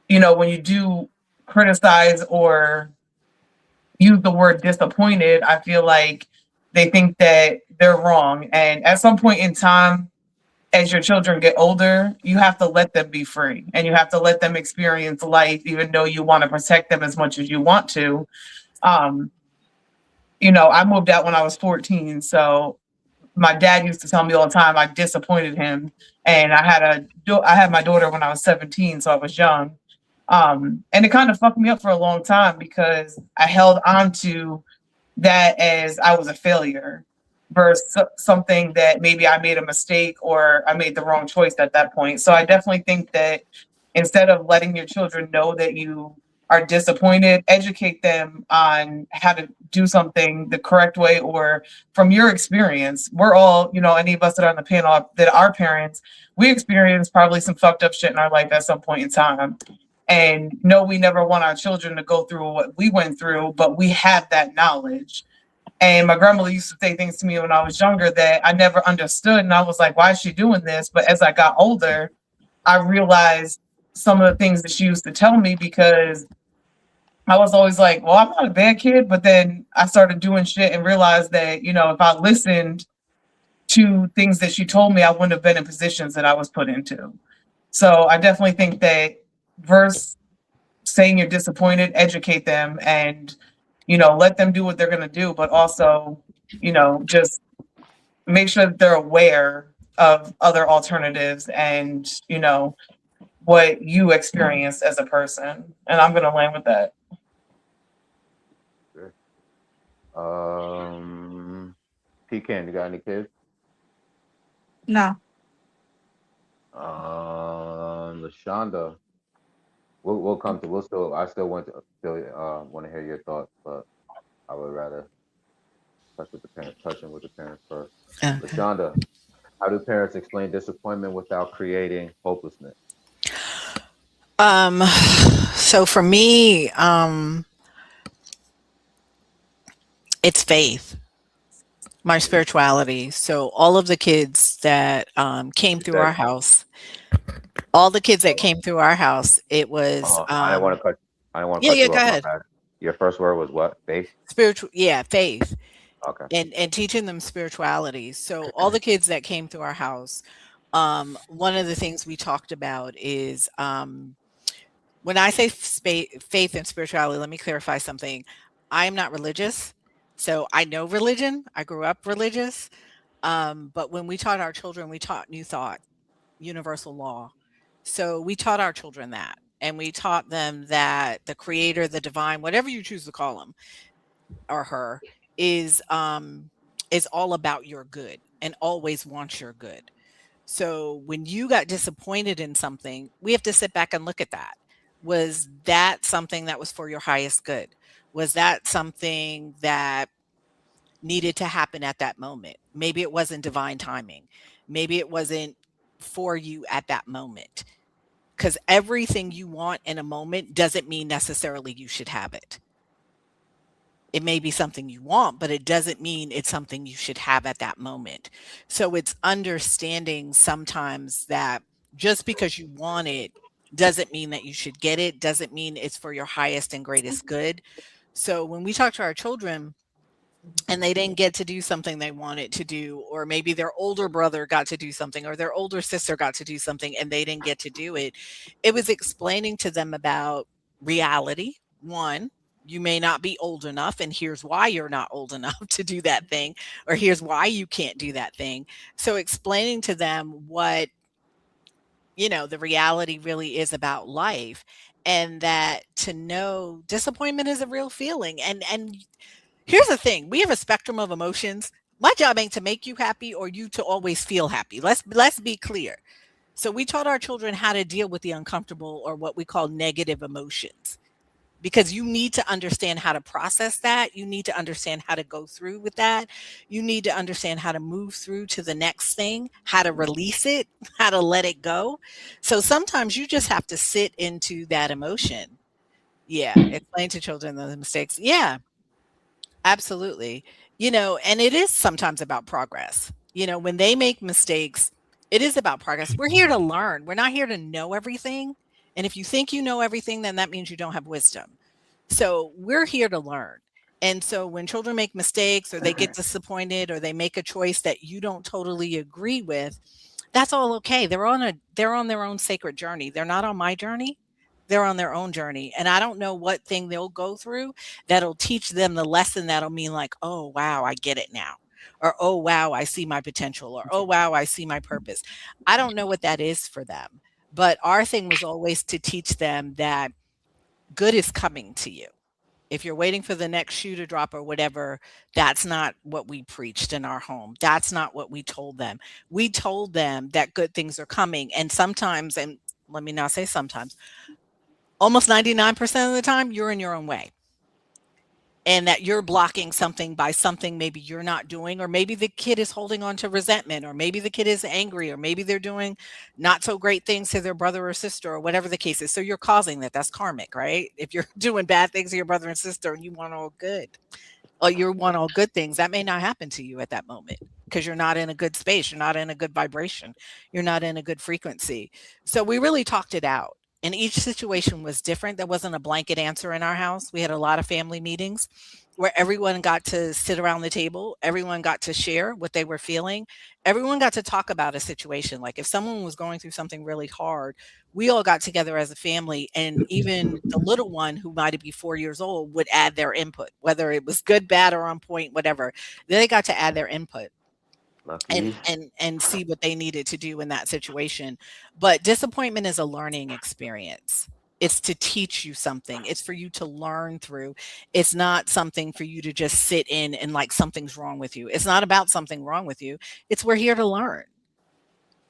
when you do criticize or use the word disappointed, I feel like they think that they're wrong. And at some point in time, as your children get older, you have to let them be free and you have to let them experience life, even though you want to protect them as much as you want to. I moved out when I was 14. So my dad used to tell me all the time I disappointed him. And I had my daughter when I was 17, so I was young. And it kind of fucked me up for a long time because I held on to that as I was a failure versus something that maybe I made a mistake or I made the wrong choice at that point. So I definitely think that instead of letting your children know that you are disappointed, educate them on how to do something the correct way or from your experience. We're all, any of us that are on the panel that are parents, we experienced probably some fucked up shit in our life at some point in time. And no, we never want our children to go through what we went through, but we have that knowledge. And my grandmother used to say things to me when I was younger that I never understood. And I was like, why is she doing this? But as I got older, I realized some of the things that she used to tell me because I was always like, well, I'm not a bad kid. But then I started doing shit and realized that, if I listened to things that she told me, I wouldn't have been in positions that I was put into. So I definitely think that versus saying you're disappointed, educate them and, let them do what they're going to do, but also, just make sure that they're aware of other alternatives and, what you experienced as a person. And I'm going to land with that. Sure. Pecan, you got any kids? No. LaShonda, we'll come to. I still want to hear your thoughts, but I would rather touching with the parents first. Okay. LaShonda, how do parents explain disappointment without creating hopelessness? So for me, it's faith, my spirituality. So all of the kids that came through our house, it was I I don't want to Yeah, cut yeah, you go off. My ahead. bad. Your first word was what? Faith. Spiritual, yeah, faith. Okay. And teaching them spirituality. So all the kids that came through our house, one of the things we talked about is when I say faith and spirituality, let me clarify something. I am not religious. So I know religion. I grew up religious. But when we taught our children, we taught new thought, universal law. So we taught our children that. And we taught them that the creator, the divine, whatever you choose to call him or her, is all about your good and always wants your good. So when you got disappointed in something, we have to sit back and look at that. Was that something that was for your highest good? Was that something that needed to happen at that moment? Maybe it wasn't divine timing. Maybe it wasn't for you at that moment. Because everything you want in a moment doesn't mean necessarily you should have it. It may be something you want, but it doesn't mean it's something you should have at that moment. So it's understanding sometimes that just because you want it doesn't mean that you should get it, doesn't mean it's for your highest and greatest good. So when we talk to our children and they didn't get to do something they wanted to do, or maybe their older brother got to do something, or their older sister got to do something and they didn't get to do it, it was explaining to them about reality. One, you may not be old enough, and here's why you're not old enough to do that thing, or here's why you can't do that thing. So explaining to them what, the reality really is about life, and that to know disappointment is a real feeling. And here's the thing, we have a spectrum of emotions. My job ain't to make you happy or you to always feel happy. Let's be clear. So we taught our children how to deal with the uncomfortable, or what we call negative emotions, because you need to understand how to process that. You need to understand how to go through with that. You need to understand how to move through to the next thing, how to release it, how to let it go. So sometimes you just have to sit into that emotion. Yeah, explain to children the mistakes. Yeah, absolutely. And it is sometimes about progress. When they make mistakes, it is about progress. We're here to learn. We're not here to know everything. And if you think you know everything, then that means you don't have wisdom. So we're here to learn. And so when children make mistakes, or they get disappointed, or they make a choice that you don't totally agree with, that's all okay. They're on their own sacred journey. They're not on my journey. They're on their own journey. And I don't know what thing they'll go through that'll teach them the lesson that'll mean like, oh wow, I get it now. Or oh wow, I see my potential. Or oh wow, I see my purpose. I don't know what that is for them. But our thing was always to teach them that good is coming to you. If you're waiting for the next shoe to drop or whatever, that's not what we preached in our home. That's not what we told them. We told them that good things are coming. And sometimes, and let me not say sometimes, almost 99% of the time, you're in your own way. And that you're blocking something by something maybe you're not doing, or maybe the kid is holding on to resentment, or maybe the kid is angry, or maybe they're doing not so great things to their brother or sister, or whatever the case is. So you're causing that. That's karmic, right? If you're doing bad things to your brother and sister and you want all good, or you want all good things, that may not happen to you at that moment because you're not in a good space. You're not in a good vibration. You're not in a good frequency. So we really talked it out. And each situation was different. There wasn't a blanket answer in our house. We had a lot of family meetings where everyone got to sit around the table. Everyone got to share what they were feeling. Everyone got to talk about a situation. Like if someone was going through something really hard, we all got together as a family, and even the little one who might be 4 years old would add their input, whether it was good, bad, or on point, whatever. They got to add their input and Lucky. and see what they needed to do in that situation. But disappointment is a learning experience. It's to teach you something. It's for you to learn through. It's not something for you to just sit in and like something's wrong with you. It's not about something wrong with you. It's we're here to learn.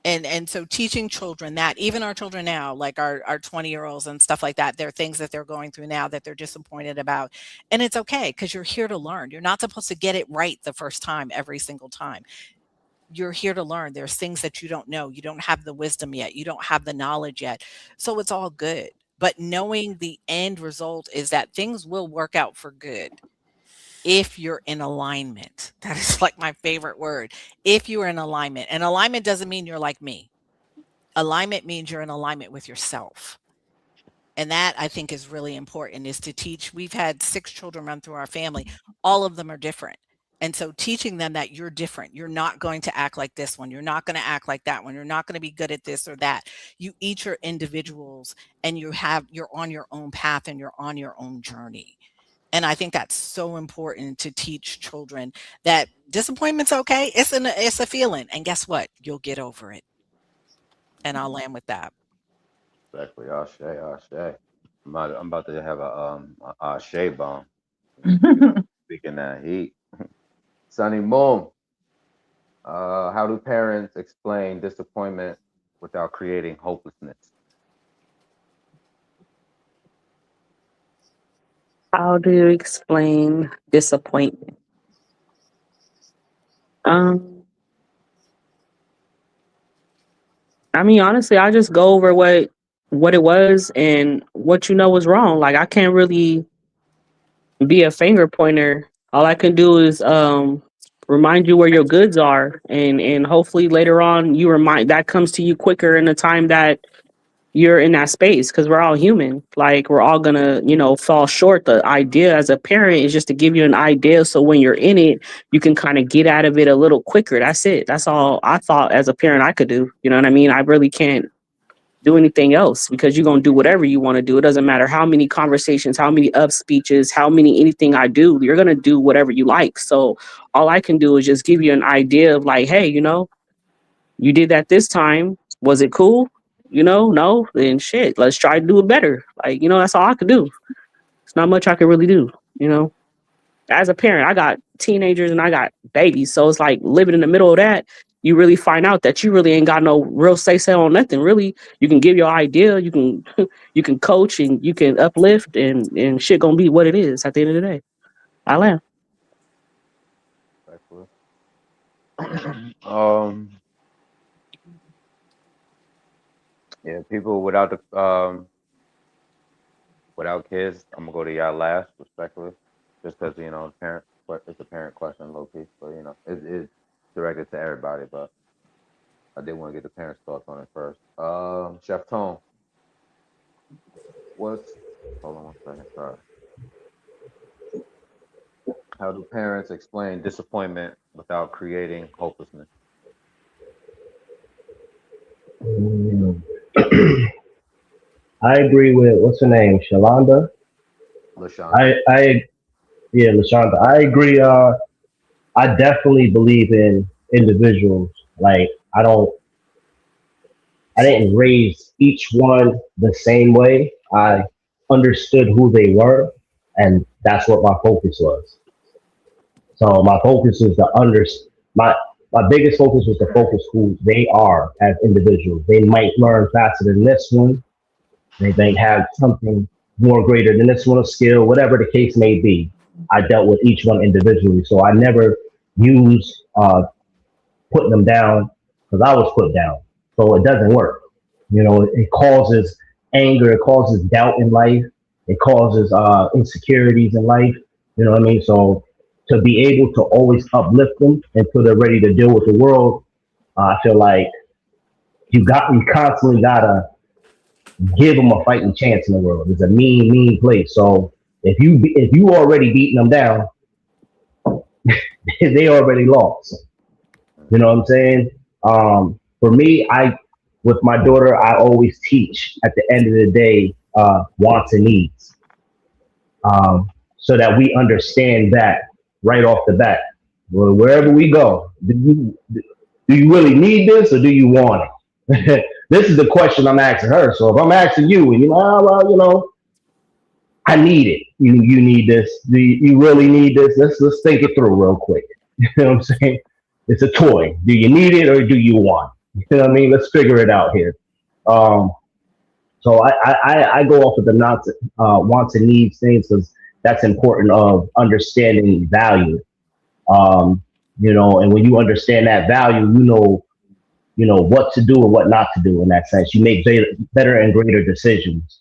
And so teaching children that, even our children now, like our 20-year-olds and stuff like that, there are things that they're going through now that they're disappointed about. And it's okay, because you're here to learn. You're not supposed to get it right the first time, every single time. You're here to learn. There's things that you don't know. You don't have the wisdom yet. You don't have the knowledge yet. So it's all good. But knowing the end result is that things will work out for good if you're in alignment. That is like my favorite word. If you are in alignment. And alignment doesn't mean you're like me. Alignment means you're in alignment with yourself. And that I think is really important, is to teach. We've had 6 children run through our family. All of them are different. And so teaching them that you're different. You're not going to act like this one. You're not going to act like that one. You're not going to be good at this or that. You each are individuals, and you're on your own path, and you're on your own journey. And I think that's so important to teach children that disappointment's okay. It's a feeling. And guess what? You'll get over it. And I'll land with that. Exactly. Ashe. I'm about to have a Ashe bomb. Speaking that heat. Sunny Moon. How do parents explain disappointment without creating hopelessness? How do you explain disappointment? I mean, honestly, I just go over what it was and what was wrong. Like, I can't really be a finger pointer. All I can do is remind you where your goods are, and hopefully later on you remind that comes to you quicker in the time that you're in that space, because we're all human. Like, we're all gonna, fall short. The idea as a parent is just to give you an idea, so when you're in it, you can kind of get out of it a little quicker. That's it. That's all I thought as a parent I could do. You know what I mean? I really can't do anything else, because you're going to do whatever you want to do. It doesn't matter how many conversations, how many up speeches, how many anything I do, you're going to do whatever you like. So all I can do is just give you an idea of, like, hey, you did that this time. Was it cool? No, then shit, let's try to do it better. Like, that's all I could do. It's not much I could really do, as a parent. I got teenagers and I got babies. So it's like, living in the middle of that, you really find out that you really ain't got no real say-so on nothing. Really, you can give your idea, you can you can coach, and you can uplift, and shit gonna be what it is at the end of the day. I laugh. um, yeah, people without the without kids, I'm gonna go to y'all last, respectfully, just because it's a parent question, low key, but it's directed to everybody, but I did want to get the parents' thoughts on it first. Chef Tone, what's hold on one second, sorry. How do parents explain disappointment without creating hopelessness? I agree with, what's her name, Shalonda. LaShonda. Yeah, LaShonda. I agree. I definitely believe in individuals. Like, I didn't raise each one the same way. I understood who they were, and that's what my focus was. So my focus was my my biggest focus was to focus who they are as individuals. They might learn faster than this one. They may have something more greater than this one, a skill, whatever the case may be. I dealt with each one individually, so I never used putting them down, because I was put down. So it doesn't work. It causes anger, it causes doubt in life, it causes insecurities in life. You know what I mean? So to be able to always uplift them until they're ready to deal with the world, I feel like you constantly gotta give them a fighting chance in the world. It's a mean place. So if you already beating them down, they already lost. You know what I'm saying? For me, with my daughter, I always teach at the end of the day, wants and needs, so that we understand that right off the bat. Well, wherever we go, do you really need this, or do you want it? This is the question I'm asking her. So if I'm asking you, and I need it. You need this. Do you really need this? Let's think it through real quick. You know what I'm saying? It's a toy. Do you need it, or do you want it? You know what I mean? Let's figure it out here. So I go off of the wants and needs things, because that's important of understanding value. And when you understand that value, what to do and what not to do in that sense. You make better and greater decisions.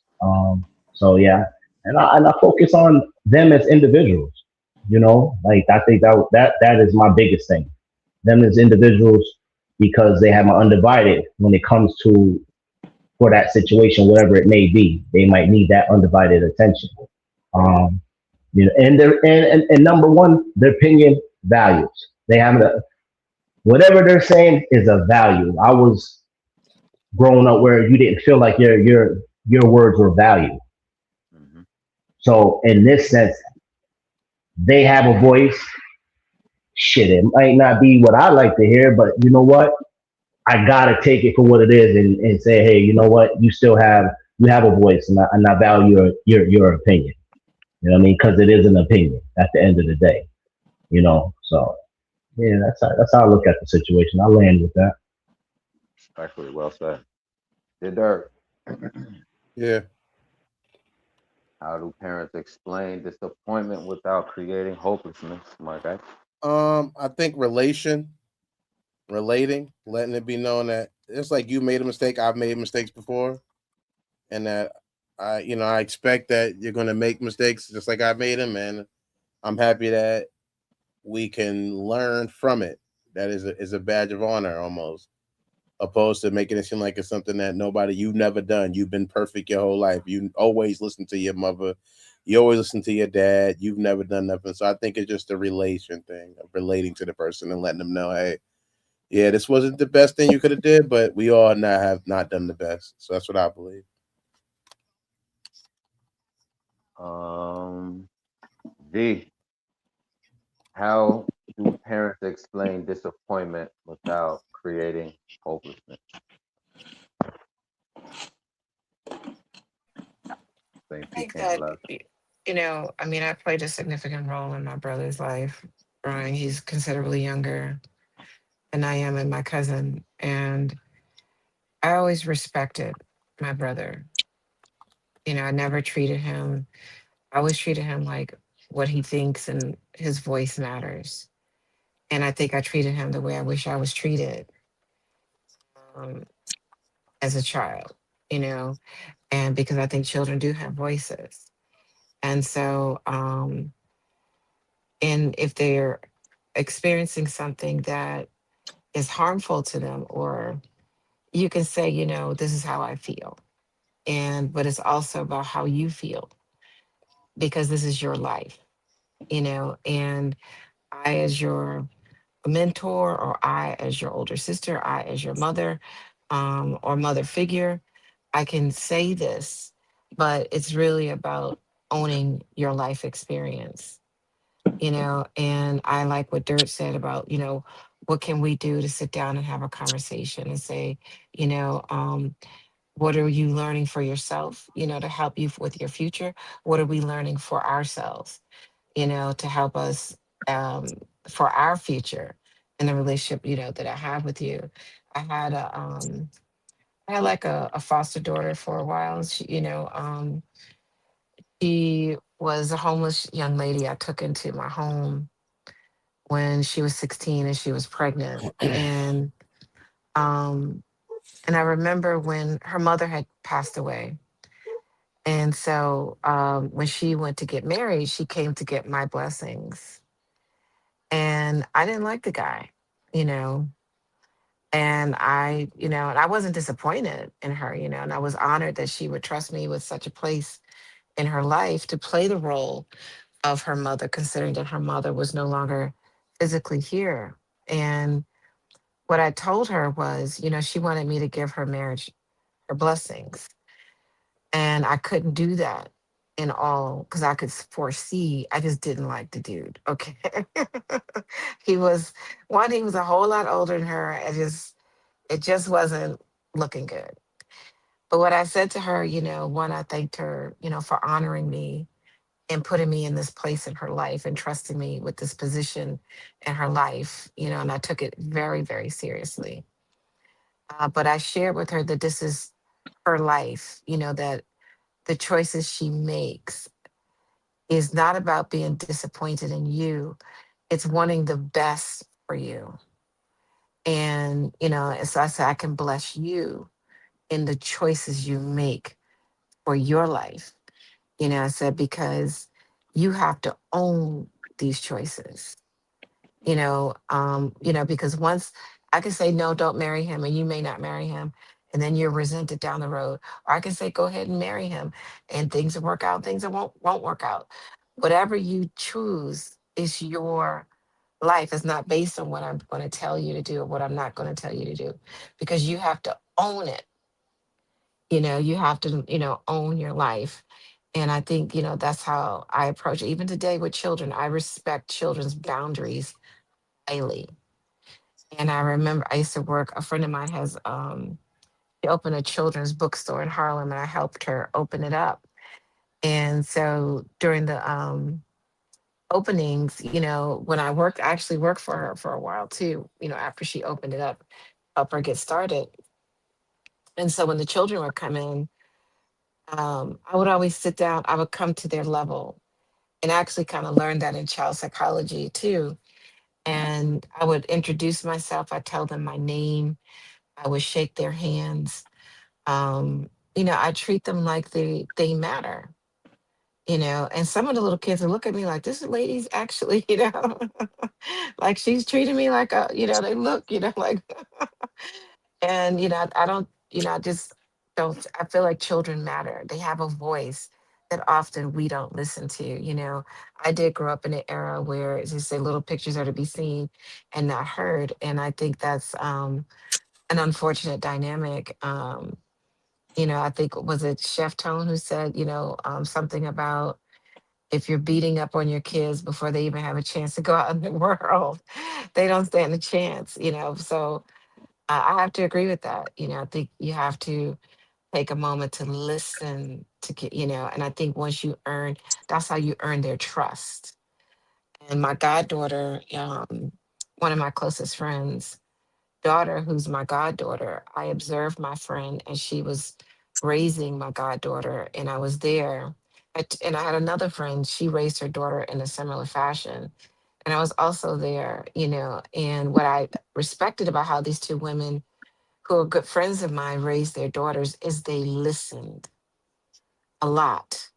So yeah, and I focus on them as individuals. Like, I think that is my biggest thing. Them as individuals, because they have my undivided when it comes to for that situation, whatever it may be. They might need that undivided attention. Um, and and number one, their opinion values. They have whatever they're saying is a value. I was growing up where you didn't feel like your words were valued. Mm-hmm. So in this sense, they have a voice. Shit, it might not be what I like to hear, but you know what? I gotta take it for what it is and say, hey, you know what? You have a voice, and I value your opinion. You know what I mean? Because it is an opinion at the end of the day. So yeah, that's how I look at the situation. I land with that. Actually, well said. Did Dirk. Yeah. How do parents explain disappointment without creating hopelessness? My guy. I think relating, letting it be known that it's like you made a mistake, I've made mistakes before, and that I expect that you're gonna make mistakes just like I made them, and I'm happy that we can learn from it. That is a badge of honor almost, opposed to making it seem like it's something that you've never done. You've been perfect your whole life. You always listen to your mother. You always listen to your dad. You've never done nothing. So I think it's just a relation thing of relating to the person and letting them know, hey, yeah, this wasn't the best thing you could have did, but we all have not done the best. So that's what I believe. Um, V. How do parents explain disappointment without creating hopelessness? Think I she think can't that, love. I mean, I played a significant role in my brother's life. Growing, he's considerably younger than I am and my cousin. And I always respected my brother. I never treated him, I always treated him like what he thinks and his voice matters. And I think I treated him the way I wish I was treated um, as a child, you know, and because I think children do have voices. And so, and if they're experiencing something that is harmful to them, or you can say, this is how I feel. But it's also about how you feel because this is your life, and I, as your mentor, or I, as your older sister, I, as your mother, or mother figure, I can say this, but it's really about owning your life experience, and I like what Dirt said about, what can we do to sit down and have a conversation and say, you know, um, what are you learning for yourself, to help you with your future? What are we learning for ourselves, to help us um, for our future in the relationship, that I have with you? I had I had like a foster daughter for a while. She was a homeless young lady I took into my home when she was 16 and she was pregnant. Um, and I remember when her mother had passed away. And so when she went to get married, she came to get my blessings. And I didn't like the guy, you know. And I wasn't disappointed in her, and I was honored that she would trust me with such a place in her life to play the role of her mother, considering that her mother was no longer physically here. And what I told her was, she wanted me to give her marriage her blessings. And I couldn't do that in all because I could foresee, I just didn't like the dude. Okay. he was he was a whole lot older than her. It just wasn't looking good. But what I said to her, one, I thanked her, for honoring me and putting me in this place in her life and trusting me with this position in her life, and I took it very, very seriously. But I shared with her that this is her life, that the choices she makes is not about being disappointed in you, it's wanting the best for you. And, so I said, I can bless you in the choices you make for your life. I said, because you have to own these choices, because once I can say, no, don't marry him, and you may not marry him. and then you're resented down the road. Or I can say, go ahead and marry him, and things will work out, things that won't work out. Whatever you choose is your life. It's not based on what I'm going to tell you to do or what I'm not going to tell you to do, because you have to own it. You have to, own your life. And I think, that's how I approach it. Even today with children, I respect children's boundaries highly. And I remember I used to work, a friend of mine has, she opened a children's bookstore in Harlem, and I helped her open it up. And so during the openings, when I actually worked for her for a while too, after she opened it up, help her get started. And so when the children would come in, I would always sit down, I would come to their level, and I actually kind of learned that in child psychology too. And I would introduce myself, I tell them my name, I would shake their hands. I treat them like they matter. And some of the little kids would look at me like, this lady's actually, like she's treating me like they look, like, and, I don't, I just don't, I feel like children matter. They have a voice that often we don't listen to. I did grow up in an era where, as you say, little pictures are to be seen and not heard. And I think that's an unfortunate dynamic. I think, was it Chef Tone who said, something about, if you're beating up on your kids before they even have a chance to go out in the world, they don't stand a chance. So I have to agree with that. I think you have to take a moment to listen to and I think once you earn, that's how you earn their trust. And my goddaughter, one of my closest friends, daughter, who's my goddaughter, I observed my friend as she was raising my goddaughter, and I was there. And I had another friend, she raised her daughter in a similar fashion. And I was also there, and what I respected about how these two women who are good friends of mine raised their daughters is they listened a lot.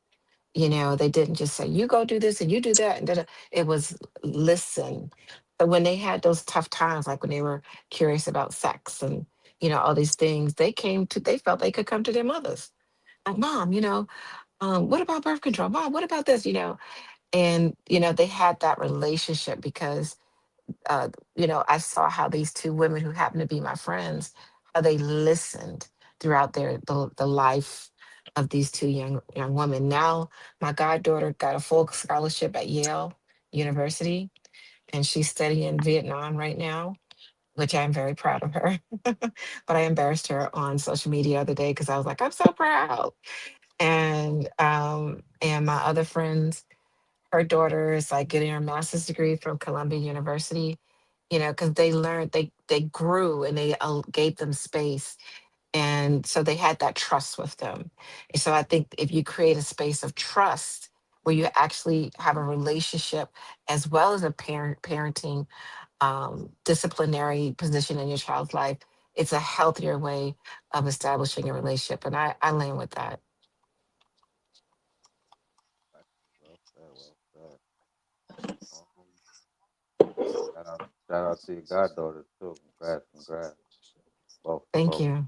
They didn't just say, you go do this and you do that. And da-da. It was listen. But when they had those tough times, like when they were curious about sex and, all these things, they felt they could come to their mothers. Like, Mom, what about birth control? Mom, what about this? And, they had that relationship because I saw how these two women who happened to be my friends, how they listened throughout the life of these two young women. Now, my goddaughter got a full scholarship at Yale University, and she's studying in Vietnam right now, which I'm very proud of her. But I embarrassed her on social media the other day because I was like, I'm so proud. And my other friends, her daughter is like getting her master's degree from Columbia University, because they learned, they grew, and they gave them space. And so they had that trust with them. And so I think if you create a space of trust where you actually have a relationship as well as a parenting, disciplinary position in your child's life, it's a healthier way of establishing a relationship. And I land with that. Well said, well said. Shout out to your goddaughters too. Congrats, congrats. Both, Thank both. you.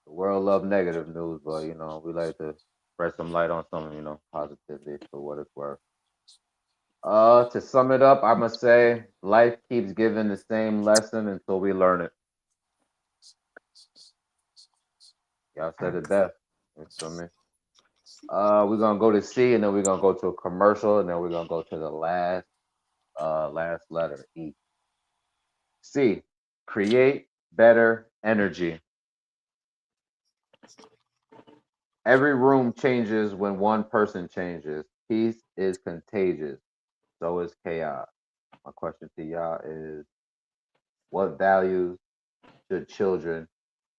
The world love negative news, but we like to spread some light on some, positivity for what it's worth. To sum it up, I'ma say life keeps giving the same lesson until we learn it. Y'all said it best. You feel me? We're gonna go to C, and then we're gonna go to a commercial, and then we're gonna go to the last letter, E. C. Create better energy. Every room changes when one person changes. Peace is contagious. So is chaos. My question to y'all is, what values should children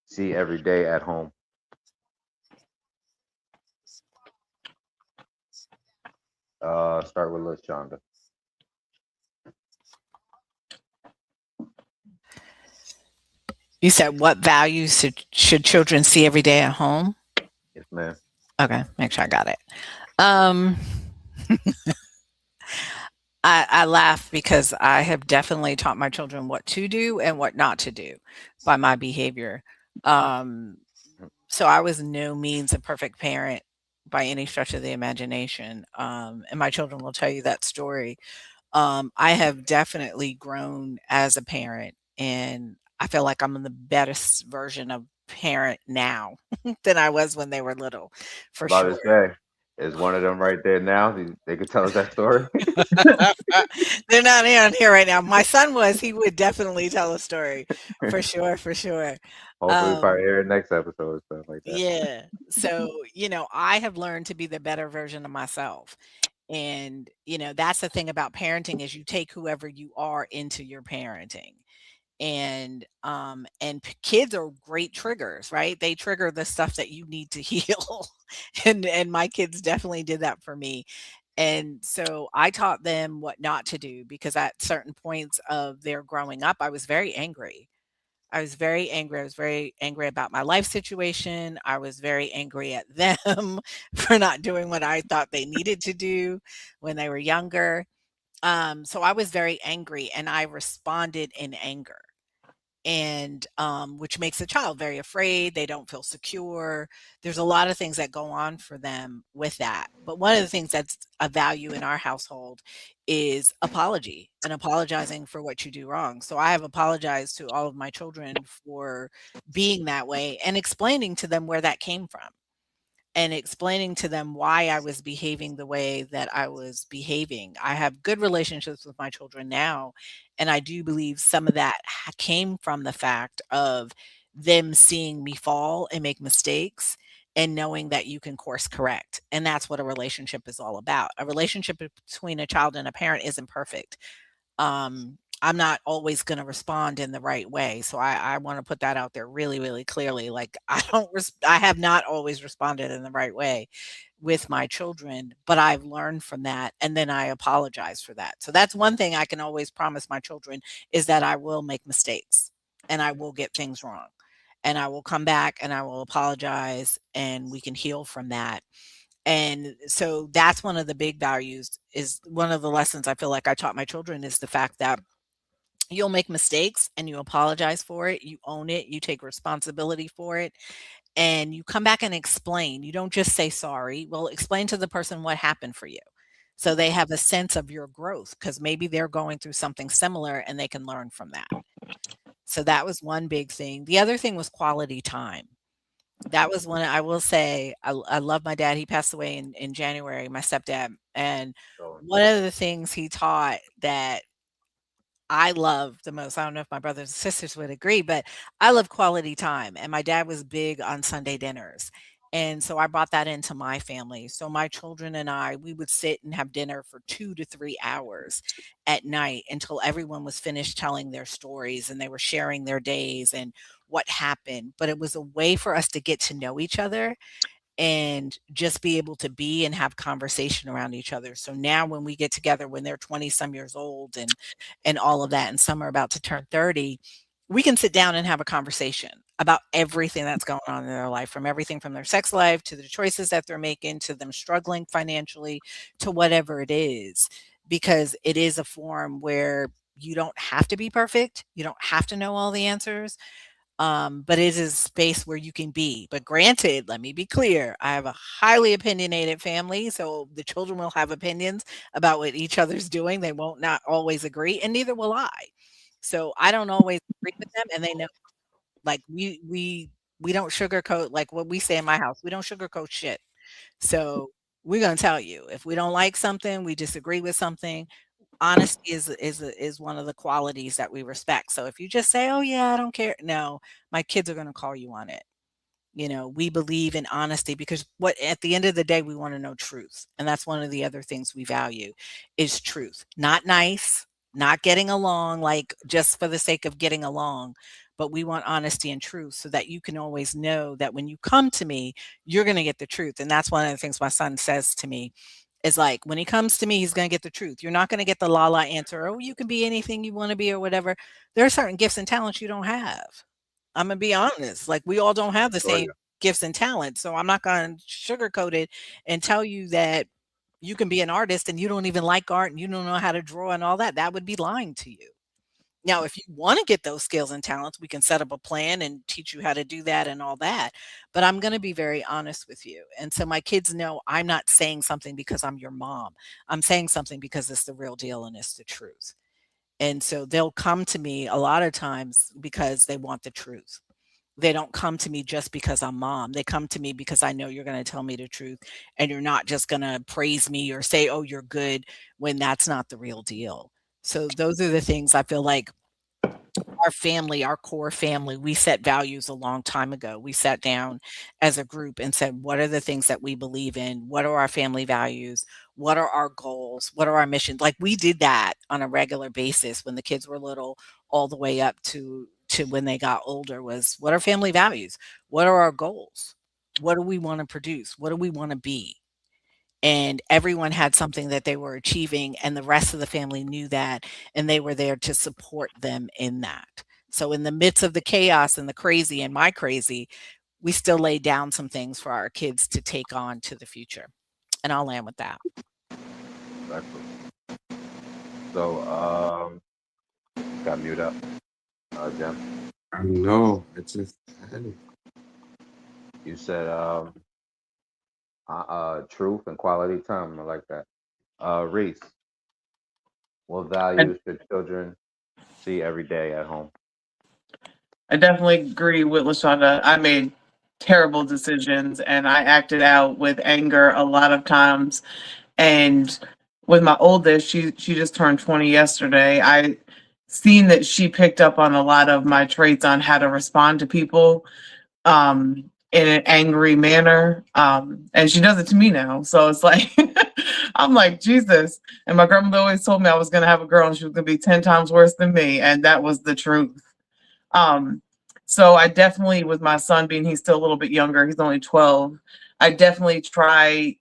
see every day at home? Start with LaShonda. You said what values should children see every day at home? Yes, ma'am. Okay, make sure I got it. Um, I laugh because I have definitely taught my children what to do and what not to do by my behavior. Um, so I was no means a perfect parent by any stretch of the imagination. And my children will tell you that story. I have definitely grown as a parent, and I feel like I'm the best version of parent now than I was when they were little, for About sure. to say, is one of them right there now? They could tell us that story. They're not on here right now. My son was, he would definitely tell a story for sure, for sure. Hopefully, probably Um, hear it next episode or stuff like that. yeah. So, I have learned to be the better version of myself. And, that's the thing about parenting is you take whoever you are into your parenting. And kids are great triggers, right? They trigger the stuff that you need to heal. And my kids definitely did that for me. And so I taught them what not to do because at certain points of their growing up, I was very angry. I was very angry. I was very angry about my life situation. I was very angry at them for not doing what I thought they needed to do when they were younger. So I was very angry and I responded in anger, and which makes a child very afraid. They don't feel secure. There's a lot of things that go on for them with that. But one of the things that's a value in our household is apology and apologizing for what you do wrong. So I have apologized to all of my children for being that way and explaining to them where that came from and explaining to them why I was behaving the way that I was behaving. I have good relationships with my children now, and I do believe some of that came from the fact of them seeing me fall and make mistakes and knowing that you can course correct. And that's what a relationship is all about. A relationship between a child and a parent isn't perfect. I'm not always going to respond in the right way. So I want to put that out there really, really clearly. Like I have not always responded in the right way with my children, but I've learned from that and then I apologize for that. So that's one thing I can always promise my children is that I will make mistakes and I will get things wrong. And I will come back and I will apologize and we can heal from that. And so that's one of the big values is one of the lessons I feel like I taught my children is the fact that you'll make mistakes and you apologize for it, you own it, you take responsibility for it, and you come back and explain. You don't just say sorry. Well, explain to the person what happened for you. So they have a sense of your growth because maybe they're going through something similar and they can learn from that. So that was one big thing. The other thing was quality time. That was one I will say, I love my dad. He passed away in January, my stepdad. And So, one of the things he taught that I love the most, I don't know if my brothers and sisters would agree, but I love quality time. And my dad was big on Sunday dinners. And so I brought that into my family. So my children and I, we would sit and have dinner for 2 to 3 hours at night until everyone was finished telling their stories and they were sharing their days and what happened. But it was a way for us to get to know each other and just be able to be and have conversation around each other. So now when we get together when they're 20 some years old and all of that and some are about to turn 30, we can sit down and have a conversation about everything that's going on in their life, from everything from their sex life to the choices that they're making to them struggling financially to whatever it is, because it is a form where you don't have to be perfect. You don't have to know all the answers, but it is a space where you can be. But granted, let me be clear, I have a highly opinionated family, so the children will have opinions about what each other's doing. They won't not always agree, and neither will I. So I don't always agree with them, and they know like we don't sugarcoat like what we say in my house. We don't sugarcoat shit. So we're gonna tell you if we don't like something, we disagree with something. Honesty is one of the qualities that we respect. So if you just say, "Oh yeah, I don't care," no, my kids are going to call you on it. We believe in honesty because what at the end of the day, we want to know truth. And that's one of the other things we value is truth. Not nice, not getting along like just for the sake of getting along, but we want honesty and truth so that you can always know that when you come to me, you're going to get the truth. And that's one of the things my son says to me is like when he comes to me, he's going to get the truth. You're not going to get the la la answer. Oh, you can be anything you want to be or whatever. There are certain gifts and talents you don't have. I'm gonna be honest. Like we all don't have the oh same yeah, gifts and talents. So I'm not gonna sugarcoat it and tell you that, You can be an artist and you don't even like art and you don't know how to draw and all that. That would be lying to you. Now, if you want to get those skills and talents, we can set up a plan and teach you how to do that and all that. But I'm going to be very honest with you. And so my kids know I'm not saying something because I'm your mom. I'm saying something because it's the real deal and it's the truth. And so they'll come to me a lot of times because they want the truth. They don't come to me just because I'm mom. They come to me because I know you're going to tell me the truth and you're not just going to praise me or say, oh, you're good, when that's not the real deal. So those are the things I feel like our family, our core family, we set values a long time ago. We sat down as a group and said, what are the things that we believe in? What are our family values? What are our goals? What are our missions? Like we did that on a regular basis when the kids were little, all the way up to when they got older, was what are family values? What are our goals? What do we want to produce? What do we want to be? And everyone had something that they were achieving, and the rest of the family knew that, and they were there to support them in that. So in the midst of the chaos and the crazy and my crazy, we still laid down some things for our kids to take on to the future. And I'll land with that. So, got mute up. Jem. No, it's just You said truth and quality time. I like that. Reese, what values should children see every day at home? I definitely agree with LaShonda. I made terrible decisions and I acted out with anger a lot of times. And with my oldest, she just turned 20 yesterday. I seen that she picked up on a lot of my traits on how to respond to people in an angry manner. And she does it to me now. So it's like, I'm like, Jesus. And my grandmother always told me I was going to have a girl and she was going to be 10 times worse than me. And that was the truth. So I definitely, with my son being, he's still a little bit younger, he's only 12, I definitely try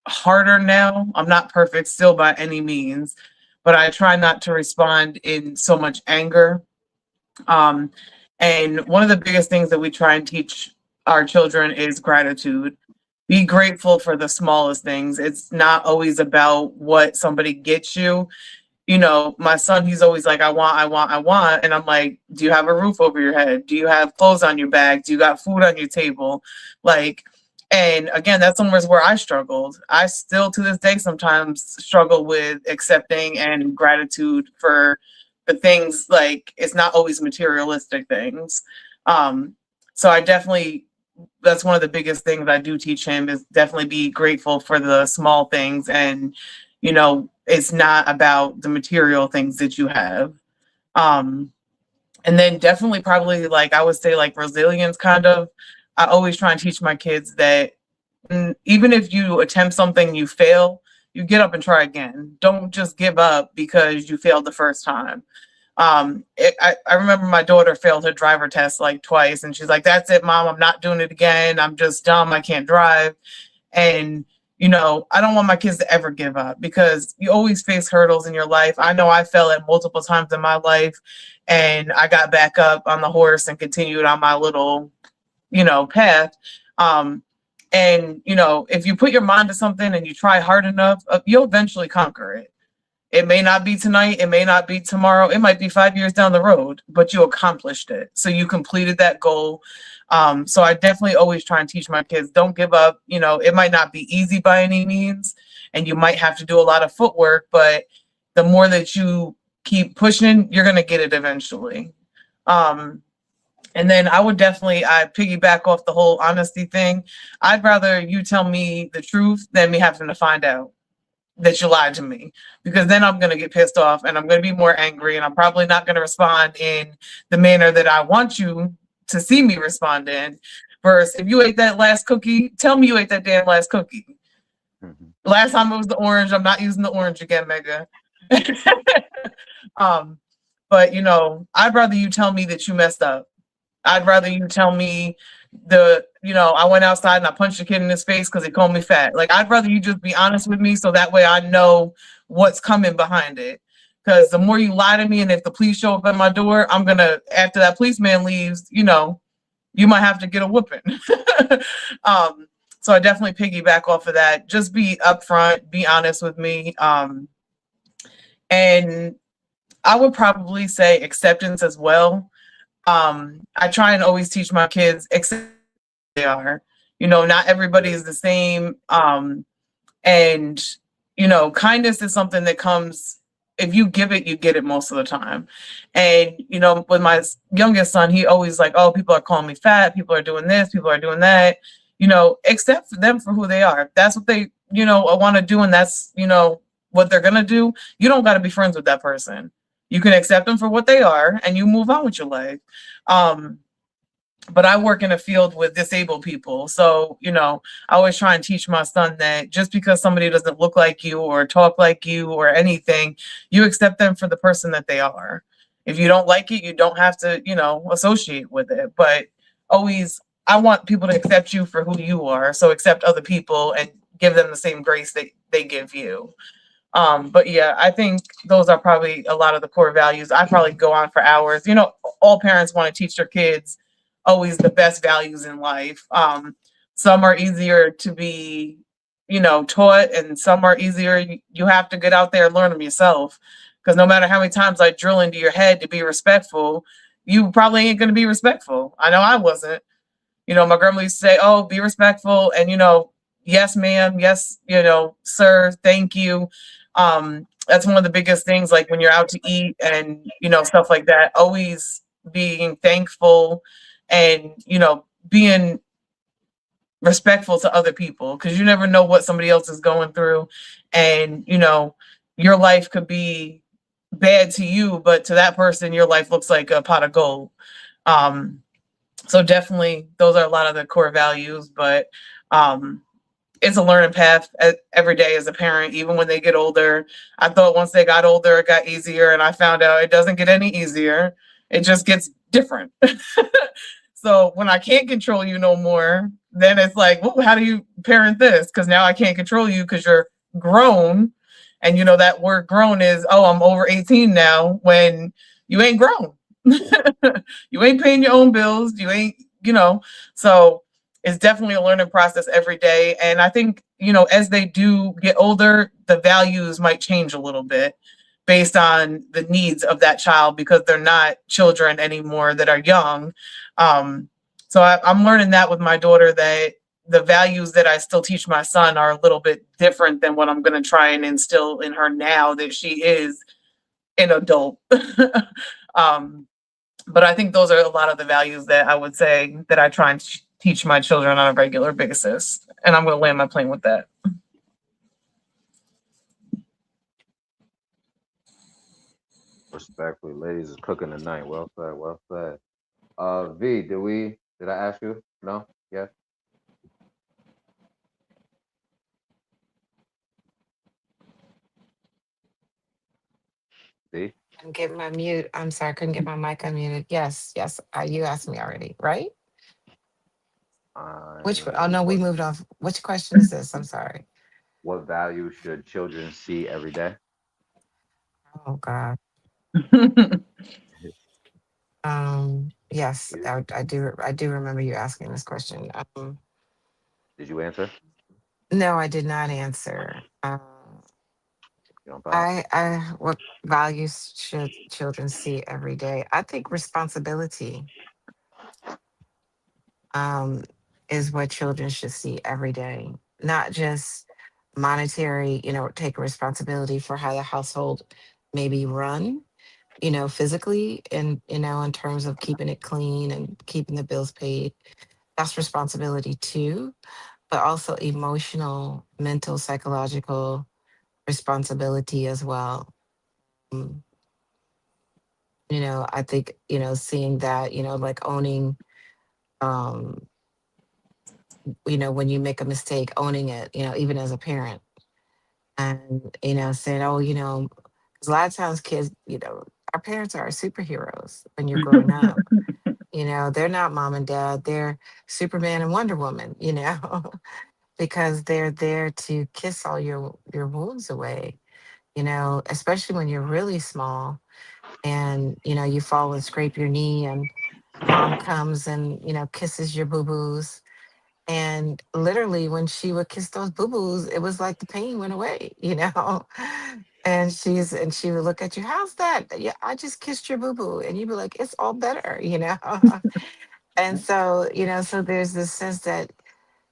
harder now. I'm not perfect still by any means, but I try not to respond in so much anger. And one of the biggest things that we try and teach our children is gratitude. Be grateful for the smallest things. It's not always about what somebody gets you. You know, my son, he's always like, I want. And I'm like, do you have a roof over your head? Do you have clothes on your back? Do you got food on your table? Like, and again, that's somewhere where I struggled. I still to this day sometimes struggle with accepting and gratitude for the things. Like, it's not always materialistic things. So I definitely, that's one of the biggest things I do teach him, is definitely be grateful for the small things. And, you know, it's not about the material things that you have. And then definitely probably, like, I would say, like, resilience kind of. I always try and teach my kids that even if you attempt something, you fail, you get up and try again. Don't just give up because you failed the first time. I remember my daughter failed her driver test like twice, and she's like, that's it, Mom, I'm not doing it again. I'm just dumb. I can't drive. And, you know, I don't want my kids to ever give up, because you always face hurdles in your life. I know I fell at multiple times in my life, and I got back up on the horse and continued on my little, you know, path. And, you know, if you put your mind to something and you try hard enough, you'll eventually conquer it. It may not be tonight, it may not be tomorrow, it might be 5 years down the road, but you accomplished it. So you completed that goal. So I definitely always try and teach my kids, don't give up. You know, it might not be easy by any means, and you might have to do a lot of footwork, but the more that you keep pushing, you're going to get it eventually. And then I would definitely, I piggyback off the whole honesty thing. I'd rather you tell me the truth than me having to find out that you lied to me, because then I'm going to get pissed off and I'm going to be more angry, and I'm probably not going to respond in the manner that I want you to see me respond in. Versus, if you ate that last cookie, tell me you ate that damn last cookie. Last time it was the orange. I'm not using the orange again, Mega. But, you know, I'd rather you tell me that you messed up. I'd rather you tell me I went outside and I punched a kid in his face because he called me fat. Like, I'd rather you just be honest with me, so that way I know what's coming behind it. Because the more you lie to me, and if the police show up at my door, I'm going to, after that policeman leaves, you know, you might have to get a whooping. So So I definitely piggyback off of that. Just be upfront, be honest with me. And I would probably say acceptance as well. I try and always teach my kids accept they are. Not everybody is the same. And kindness is something that comes, if you give it, you get it most of the time. And with my youngest son, he always like, oh, people are calling me fat, people are doing this, people are doing that. Accept them for who they are. If that's what they want to do, and that's what they're gonna do. You don't got to be friends with that person. You can accept them for what they are and you move on with your life. But I work in a field with disabled people. So, I always try and teach my son that just because somebody doesn't look like you or talk like you or anything, you accept them for the person that they are. If you don't like it, you don't have to, associate with it. But always, I want people to accept you for who you are. So accept other people and give them the same grace that they give you. But yeah, I think those are probably a lot of the core values. I probably go on for hours. All parents want to teach their kids always the best values in life. Some are easier to be, taught, and some are easier. You have to get out there and learn them yourself. Because no matter how many times I drill into your head to be respectful, you probably ain't going to be respectful. I know I wasn't. My grandma used to say, oh, be respectful. And, yes, ma'am. Yes, sir. Thank you. That's one of the biggest things, like when you're out to eat and, stuff like that, always being thankful and, being respectful to other people, because you never know what somebody else is going through. And, your life could be bad to you, but to that person, your life looks like a pot of gold. So definitely those are a lot of the core values, but it's a learning path every day as a parent, even when they get older. I thought once they got older, it got easier, and I found out it doesn't get any easier. It just gets different. So when I can't control you no more, then it's like, well, how do you parent this? Because now I can't control you because you're grown. And that word grown is, oh, I'm over 18 now, when you ain't grown. You ain't paying your own bills. You ain't, so it's definitely a learning process every day. And I think, as they do get older, the values might change a little bit based on the needs of that child, because they're not children anymore that are young. So I'm learning that with my daughter, that the values that I still teach my son are a little bit different than what I'm going to try and instill in her now that she is an adult. But I think those are a lot of the values that I would say that I try and teach my children on a regular basis. And I'm going to land my plane with that. Respectfully, ladies is cooking tonight. Well said, well said. V, did I ask you? No? Yes? V? I'm getting my mute. I'm sorry, I couldn't get my mic unmuted. Yes, yes. You asked me already, right? Oh no, we moved on. Which question is this? I'm sorry. What value should children see every day? Oh God. Yes, I do. I do remember you asking this question. Did you answer? No, I did not answer. What values should children see every day? I think responsibility is what children should see every day, not just monetary, take responsibility for how the household may be run, physically, and, in terms of keeping it clean and keeping the bills paid. That's responsibility too, but also emotional, mental, psychological responsibility as well. Um, I think, seeing that, like owning, um, when you make a mistake, owning it, even as a parent, and, saying, oh, 'cause a lot of times kids, our parents are our superheroes when you're growing up. They're not mom and dad, they're Superman and Wonder Woman, because they're there to kiss all your wounds away, especially when you're really small and, you fall and scrape your knee and mom comes and, kisses your boo-boos And literally, when she would kiss those boo boos, it was like the pain went away, And she would look at you, how's that? Yeah, I just kissed your boo boo, and you'd be like, it's all better. And so, so there's this sense that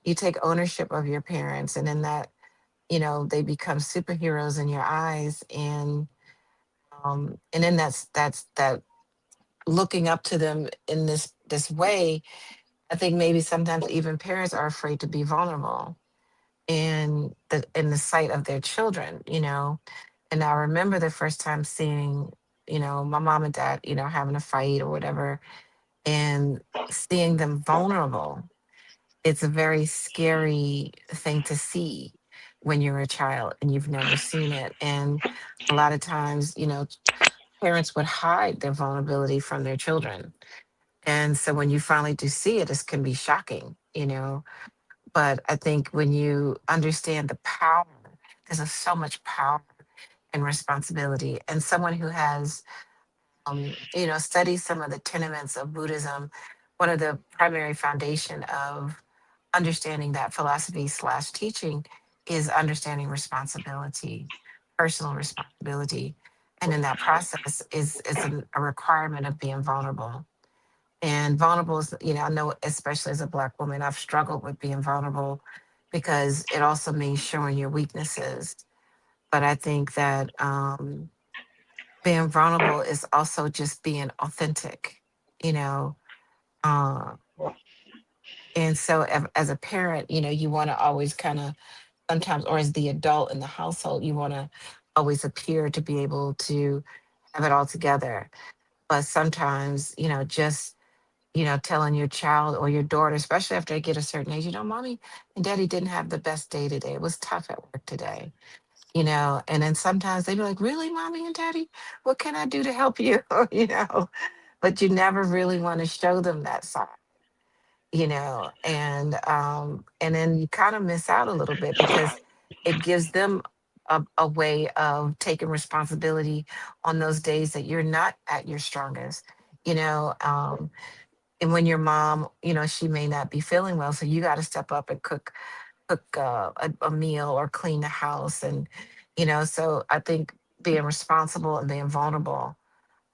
you take ownership of your parents, and then that, they become superheroes in your eyes, and then that's that looking up to them in this way. I think maybe sometimes even parents are afraid to be vulnerable in the sight of their children. And I remember the first time seeing, my mom and dad, having a fight or whatever, and seeing them vulnerable. It's a very scary thing to see when you're a child and you've never seen it. And a lot of times, parents would hide their vulnerability from their children. And so when you finally do see it, it can be shocking. But I think when you understand the power, there's so much power and responsibility. And someone who has, studied some of the tenements of Buddhism, one of the primary foundation of understanding that philosophy slash teaching is understanding responsibility, personal responsibility. And in that process is a requirement of being vulnerable. And vulnerable is, I know, especially as a Black woman, I've struggled with being vulnerable because it also means showing your weaknesses. But I think that being vulnerable is also just being authentic, you know. Uh, and so, as a parent, you want to always kind of sometimes, or as the adult in the household, you want to always appear to be able to have it all together. But sometimes, just telling your child or your daughter, especially after they get a certain age, mommy and daddy didn't have the best day today. It was tough at work today. And then sometimes they be like, really, mommy and daddy, what can I do to help you? But you never really want to show them that side. And then you kind of miss out a little bit because it gives them a way of taking responsibility on those days that you're not at your strongest. You know, and when your mom, she may not be feeling well, so you got to step up and cook a meal or clean the house, and so I think being responsible and being vulnerable.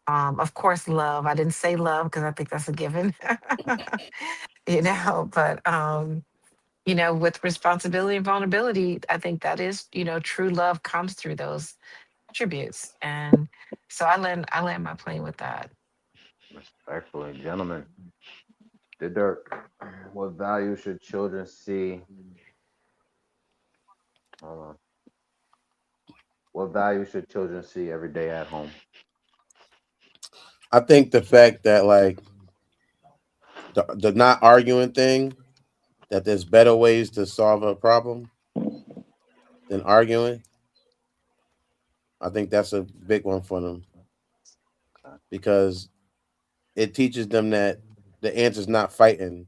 Of course, love. I didn't say love because I think that's a given, but with responsibility and vulnerability, I think that is, true love comes through those attributes. And so I land my plane with that. Respectfully, gentlemen. The Dirk. What value should children see? Hold on. What value should children see every day at home? I think the fact that like the not arguing thing, that there's better ways to solve a problem than arguing. I think that's a big one for them because it teaches them that the answer's not fighting.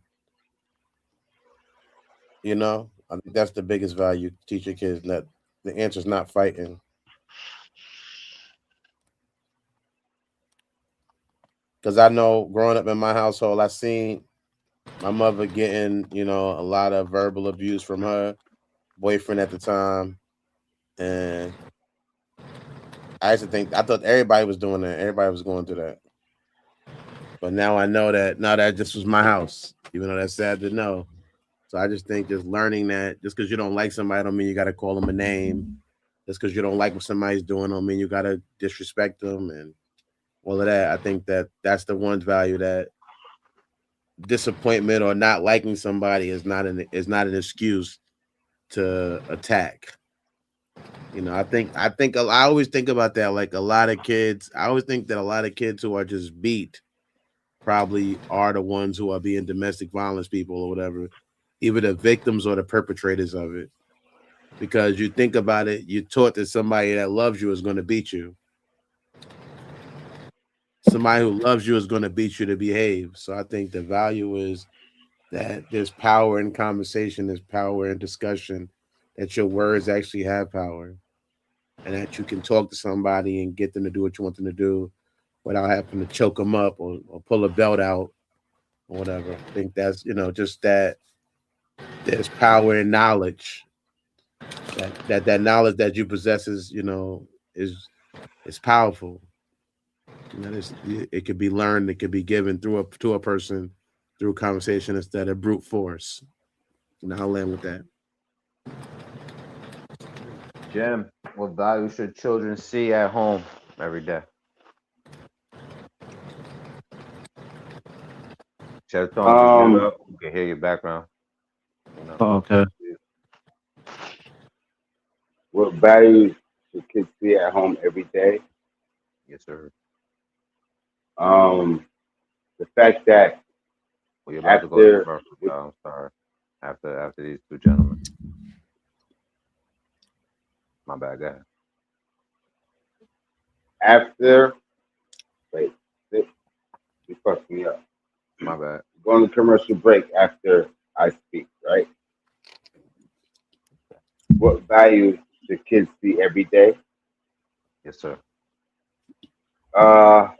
I think that's the biggest value to teach your kids, that the answer's not fighting. Because I know growing up in my household, I seen my mother getting, a lot of verbal abuse from her boyfriend at the time. And I thought everybody was doing that. Everybody was going through that. But now I know that now that this was my house, even though that's sad to know. So I just think just learning that just because you don't like somebody don't mean you got to call them a name. Just because you don't like what somebody's doing don't mean you got to disrespect them and all of that. I think that that's the one value, that disappointment or not liking somebody is not an excuse to attack. I always think about that. Like a lot of kids, I always think that a lot of kids who are just beat probably are the ones who are being domestic violence people or whatever, either the victims or the perpetrators of it. Because you think about it, you're taught that somebody that loves you is going to beat you. Somebody who loves you is going to beat you to behave. So I think the value is that there's power in conversation, there's power in discussion, that your words actually have power, and that you can talk to somebody and get them to do what you want them to do without having to choke them up or pull a belt out or whatever. I think that's, just that There's power in knowledge. That knowledge that you possess is, is powerful. It could be learned, it could be given to a person through conversation instead of brute force. I'll land with that. Jim, what value should children see at home every day? Chef Tone, just you can hear your background. Oh, okay. What values should kids see at home every day? Yes, sir. The fact that Well, you're about to go to commercial, I'm sorry. After these two gentlemen. My bad, go ahead. You fucked me up. My bad. Go on the commercial break after I speak, right? What values should kids see every day? Yes, sir. I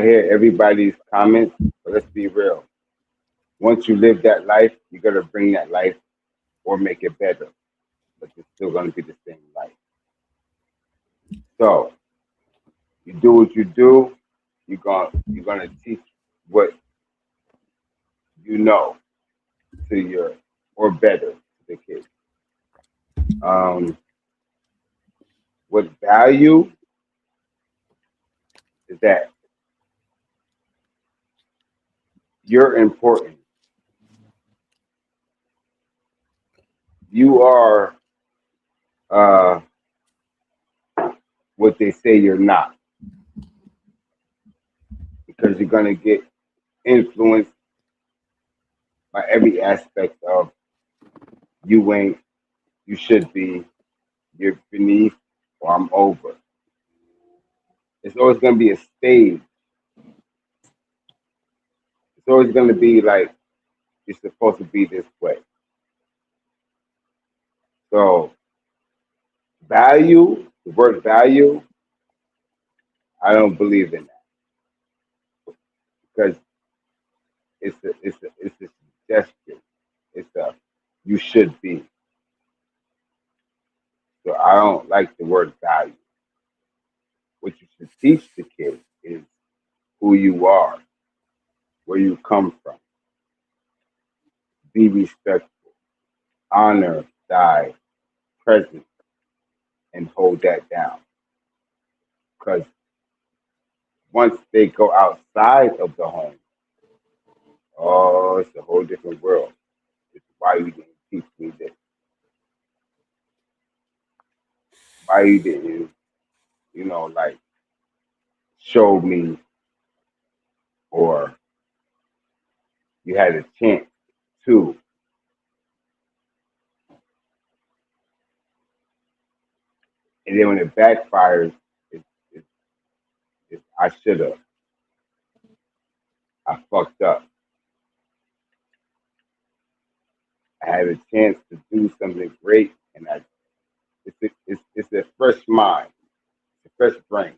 hear everybody's comments, but let's be real. Once you live that life, you got to bring that life or make it better, but it's still going to be the same life. So you do what you do. You're gonna teach what you know to your or better to the kids. What value is that you're important. You are what they say you're not, because you're gonna get influenced by every aspect of you ain't, you should be, you're beneath, or I'm over. It's always gonna be a stage. It's always gonna be like you're supposed to be this way. So value, the word value, I don't believe in that because it's a suggestion. It's a you should be. So I don't like the word value. What you should teach the kids is who you are, where you come from. Be respectful, honor thy presence, and hold that down. Because once they go outside of the home, oh, it's a whole different world. It's why you didn't teach me this. Why you didn't, like show me, or you had a chance to. And then when it backfires, it's I should have. I fucked up. I had a chance to do something great, and it's a fresh mind, a fresh brain.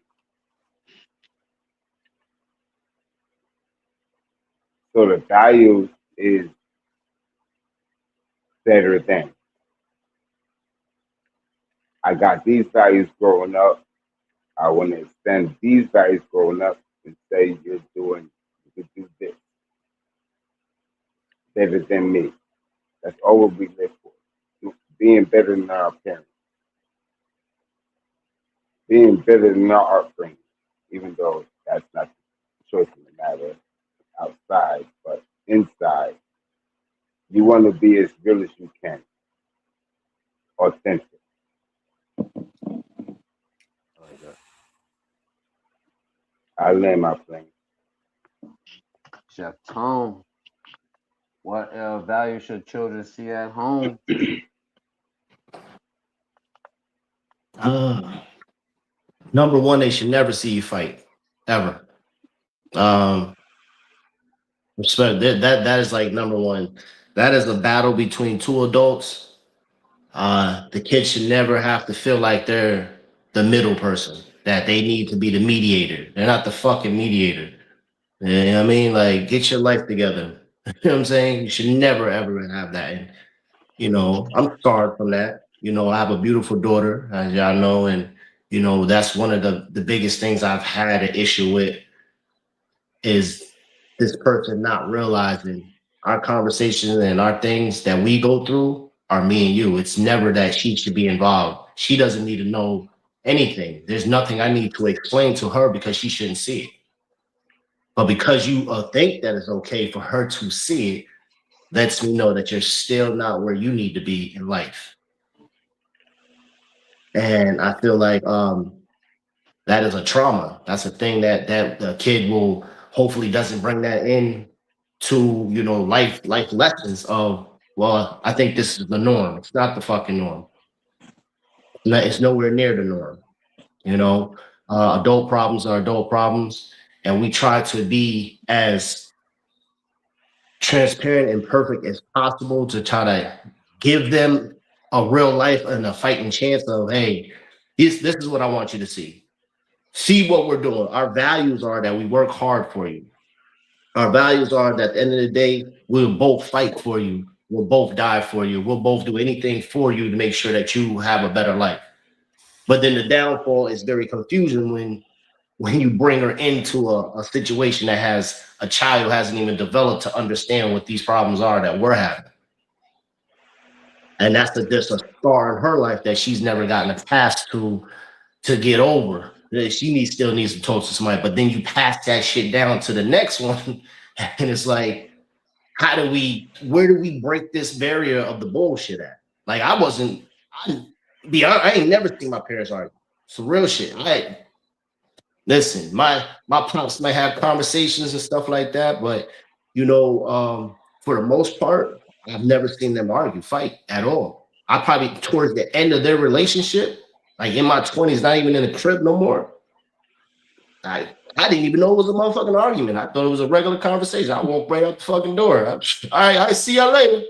So the value is better than. I got these values growing up. I want to extend these values growing up and say you could do this better than me. That's all what we live for. Being better than our parents. Being better than our upbringing, even though that's not the choice in the matter outside, but inside, you want to be as real as you can, authentic. I land my plane. Chef Tone, what value should children see at home? Number one, they should never see you fight, ever. Respect that is like number one. That is a battle between two adults. The kids should never have to feel like they're the middle person, that they need to be the mediator. They're not the fucking mediator. You know what I mean? Like, get your life together. You know what I'm saying? You should never ever have that. And I'm scarred from that. I have a beautiful daughter, as y'all know, and that's one of the biggest things I've had an issue with is this person not realizing our conversations and our things that we go through are me and you. It's never that she should be involved. She doesn't need to know anything. There's nothing I need to explain to her because she shouldn't see it. But because you think that it's okay for her to see it, lets me know that you're still not where you need to be in life. And I feel like that is a trauma. That's a thing that the kid will hopefully doesn't bring that in to life lessons of, well, I think this is the norm. It's not the fucking norm. It's nowhere near the norm. Adult problems are adult problems, and we try to be as transparent and perfect as possible to try to give them a real life and a fighting chance of, hey, this is what I want you to see. See what we're doing. Our values are that we work hard for you. Our values are that at the end of the day, we'll both fight for you. We'll both die for you. We'll both do anything for you to make sure that you have a better life. But then the downfall is very confusing when you bring her into a situation that has a child who hasn't even developed to understand what these problems are that we're having. And that's just a scar in her life that she's never gotten a pass to get over. She still needs to talk to somebody, but then you pass that shit down to the next one, and it's like, where do we break this barrier of the bullshit at? Like, I ain't never seen my parents argue. It's real shit. Listen, my pops might have conversations and stuff like that, but for the most part, I've never seen them fight at all. I probably towards the end of their relationship, like in my 20s, not even in the crib no more. I didn't even know it was a motherfucking argument. I thought it was a regular conversation. I walked right out the fucking door. All right, I see y'all later.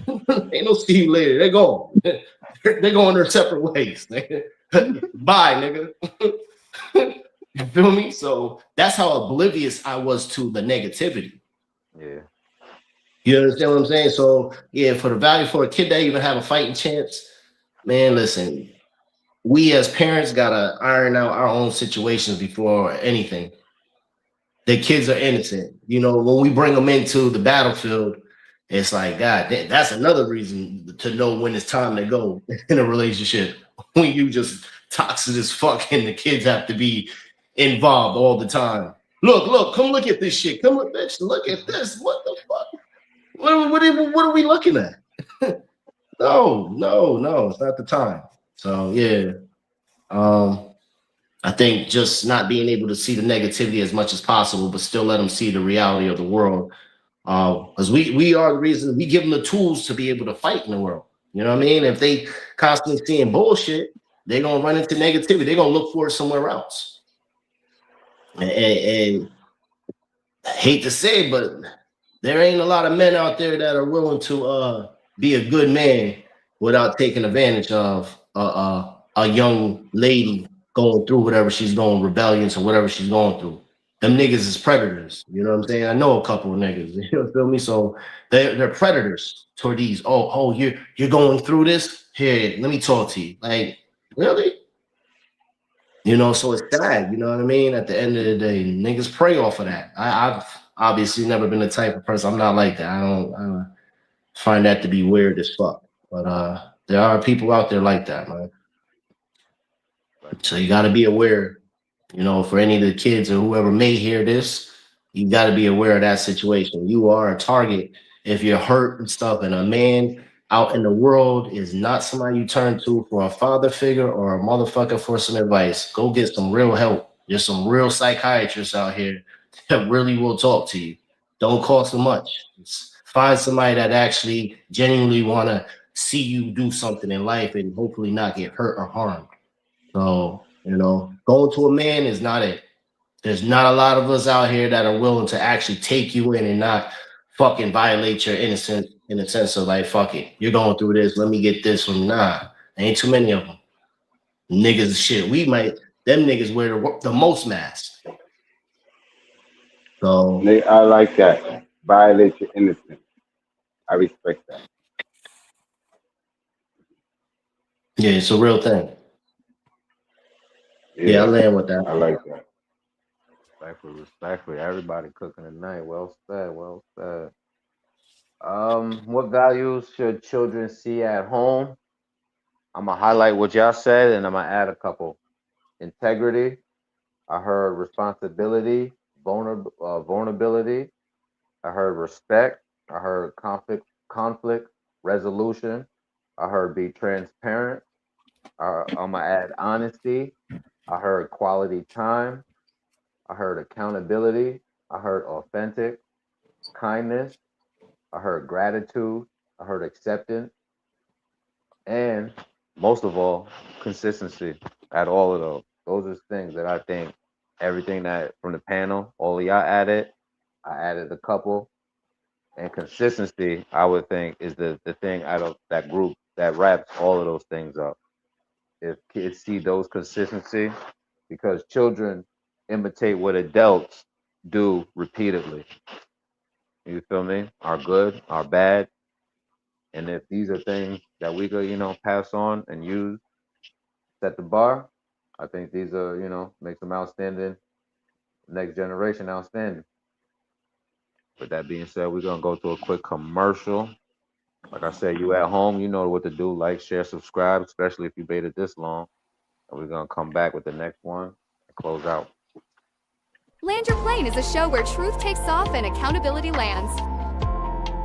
Ain't no see you later. They're gone. They're going their separate ways. Bye, nigga. You feel me? So that's how oblivious I was to the negativity. Yeah. You understand what I'm saying? So yeah, for the value for a kid that even have a fighting chance, man, listen, we as parents gotta iron out our own situations before anything. The kids are innocent. When we bring them into the battlefield, it's like, God, that's another reason to know when it's time to go in a relationship. When you just toxic as fuck and the kids have to be involved all the time. Look, come look at this shit. Come look, bitch, look at this. What the fuck? What are we looking at? No, it's not the time. So yeah. I think just not being able to see the negativity as much as possible, but still let them see the reality of the world. Because we are the reason we give them the tools to be able to fight in the world. You know what I mean? If they constantly seeing bullshit, they're gonna run into negativity. They're gonna look for it somewhere else. And I hate to say it, but there ain't a lot of men out there that are willing to be a good man without taking advantage of a young lady going through whatever she's going, rebellions or whatever she's going through. Them niggas is predators. You know what I'm saying? I know a couple of niggas. You feel me? So they're predators toward these. Oh, you're going through this? Here, let me talk to you. Like, really? So it's sad. You know what I mean? At the end of the day, niggas prey off of that. I've obviously never been the type of person. I'm not like that. I don't find that to be weird as fuck. But there are people out there like that, man. So you got to be aware, for any of the kids or whoever may hear this, you got to be aware of that situation. You are a target if you're hurt and stuff. And a man out in the world is not somebody you turn to for a father figure or a motherfucker for some advice. Go get some real help. There's some real psychiatrists out here that really will talk to you. Don't cost much. Find somebody that actually genuinely want to see you do something in life and hopefully not get hurt or harmed. So, going to a man is not it. There's not a lot of us out here that are willing to actually take you in and not fucking violate your innocence in the sense of like, fuck it, you're going through this, let me get this from nah. Ain't too many of them. Niggas shit. Them niggas wear the most masks. So I like that. Violate your innocence. I respect that. yeah, it's a real thing. Yeah, I Yeah, land with that. I like that. Respectfully, respectfully. Everybody cooking tonight. Well said, well said. What values should children see at home? I'm gonna highlight what y'all said, and I'm gonna add a couple. Integrity. I heard responsibility, vulnerability. I heard respect. I heard conflict resolution. I heard be transparent. I'm gonna add honesty. I heard quality time. I heard accountability. I heard authentic, kindness. I heard gratitude. I heard acceptance, and most of all, consistency. At all of those. Those are things that I think everything that from the panel, all of y'all added. I added a couple, and consistency. I would think is the thing out of that group that wraps all of those things up. If kids see those consistency, because children imitate what adults do repeatedly. You feel me? Are good, are bad, and if these are things that we could, pass on and use, set the bar. I think these are, make them outstanding. Next generation outstanding. With that being said, we're gonna go to a quick commercial. Like I said, you at home, you know what to do. Like, share, subscribe, especially if you waited this long. And we're gonna come back with the next one and close out. Land Your Plane is a show where truth takes off and accountability lands.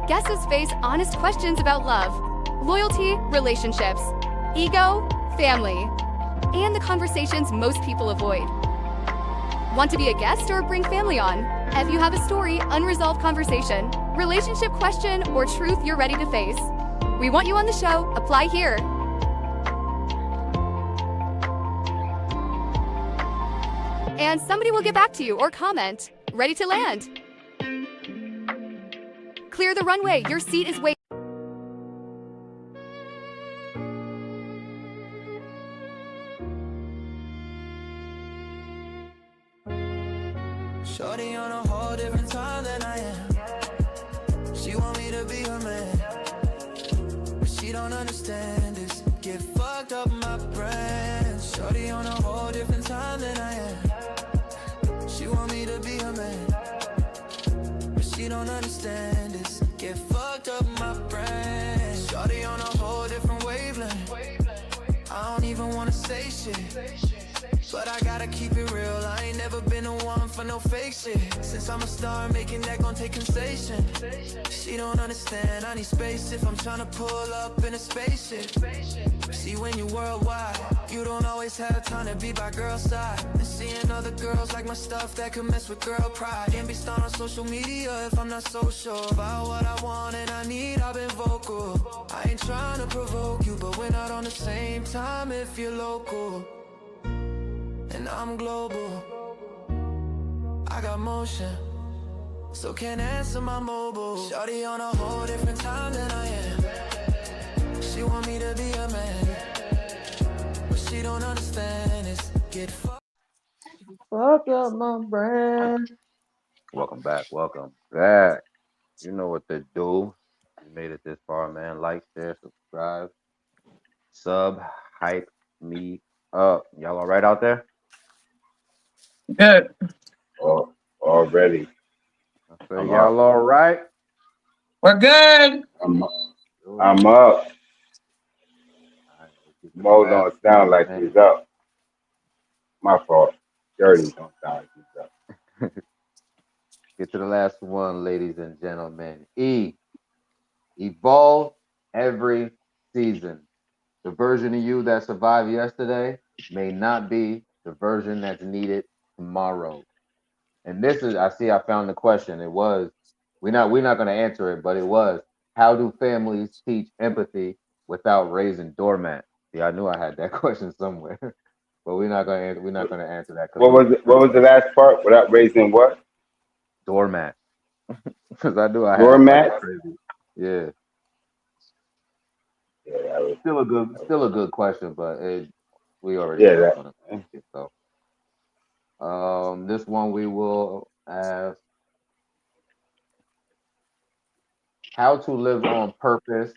Guests face honest questions about love, loyalty, relationships, ego, family, and the conversations most people avoid. Want to be a guest or bring family on? If you have a story, unresolved conversation, relationship question, or truth you're ready to face, we want you on the show. Apply here. And somebody will get back to you or comment. Ready to land. Clear the runway. Your seat is waiting. Shorty on a whole different time than I am. She want me to be her man, but she don't understand this. Get fucked up my brain. Shorty on a whole different time than I am. She want me to be her man, but she don't understand this. Get fucked up my brain. Shorty on a whole different wavelength. I don't even wanna say shit, but I gotta keep it real. I ain't never been the one for no fake shit. Since I'm a star, making that gon' take concession. She don't understand, I need space if I'm tryna pull up in a spaceship. See, when you worldwide, you don't always have time to be by girl's side. And seeing other girls like my stuff that could mess with girl pride. Can't be stoned on social media if I'm not so sure about what I want and I need. I've been vocal. I ain't trying to provoke you, but we're not on the same time if you're local. And I'm global. I got motion, so can't answer my mobile. Shawty on a whole different time than I am. She want me to be a man, but she don't understand this. Get fucked up my brand. Welcome back. Welcome back. You know what to do. You made it this far, man. Like, share, subscribe, hype me up. Y'all all right out there? Good. Oh, already. I say I'm y'all up. all right? We're good. I'm up. Mo don't sound like he's up. My fault. Dirty don't sound like he's up. Get to the last one, ladies and gentlemen. Evolve every season. The version of you that survived yesterday may not be the version that's needed tomorrow. And this is, I found the question. It was, we're not going to answer it, but it was, how do families teach empathy without raising doormats? See, I knew I had that question somewhere, but we're not going to answer that. What was the last part? Without raising what? Doormat. Because I knew I had Doormat? a crazy. Yeah. Yeah, Still a good question, but we already yeah, know that. it's gonna. So, this one we will ask. How to live on purpose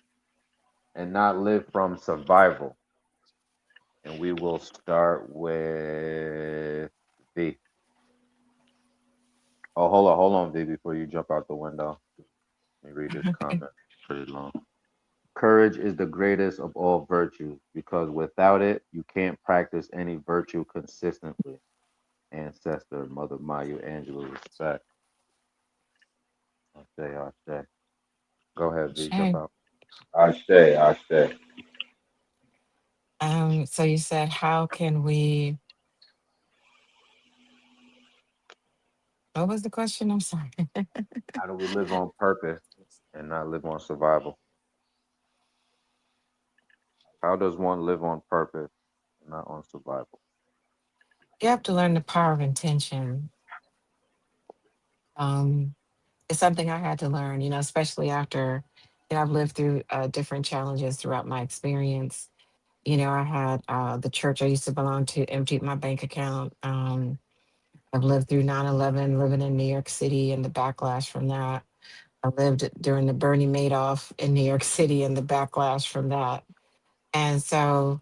and not live from survival. And we will start with V. Oh, hold on, V, before you jump out the window. Let me read this Okay. comment. Pretty long. Courage is the greatest of all virtues because without it, you can't practice any virtue consistently. Ancestor, Mother Maya, Angela, respect. I say. Go ahead, V, jump Sure. out. I say. So you said, how can we, what was the question? I'm sorry. How do we live on purpose and not live on survival? How does one live on purpose and not on survival? You have to learn the power of intention. Um, it's something I had to learn, especially after, I've lived through different challenges throughout my experience. I had the church I used to belong to emptied my bank account. I've lived through 9/11, living in New York City and the backlash from that. I lived during the Bernie Madoff in New York City and the backlash from that. And so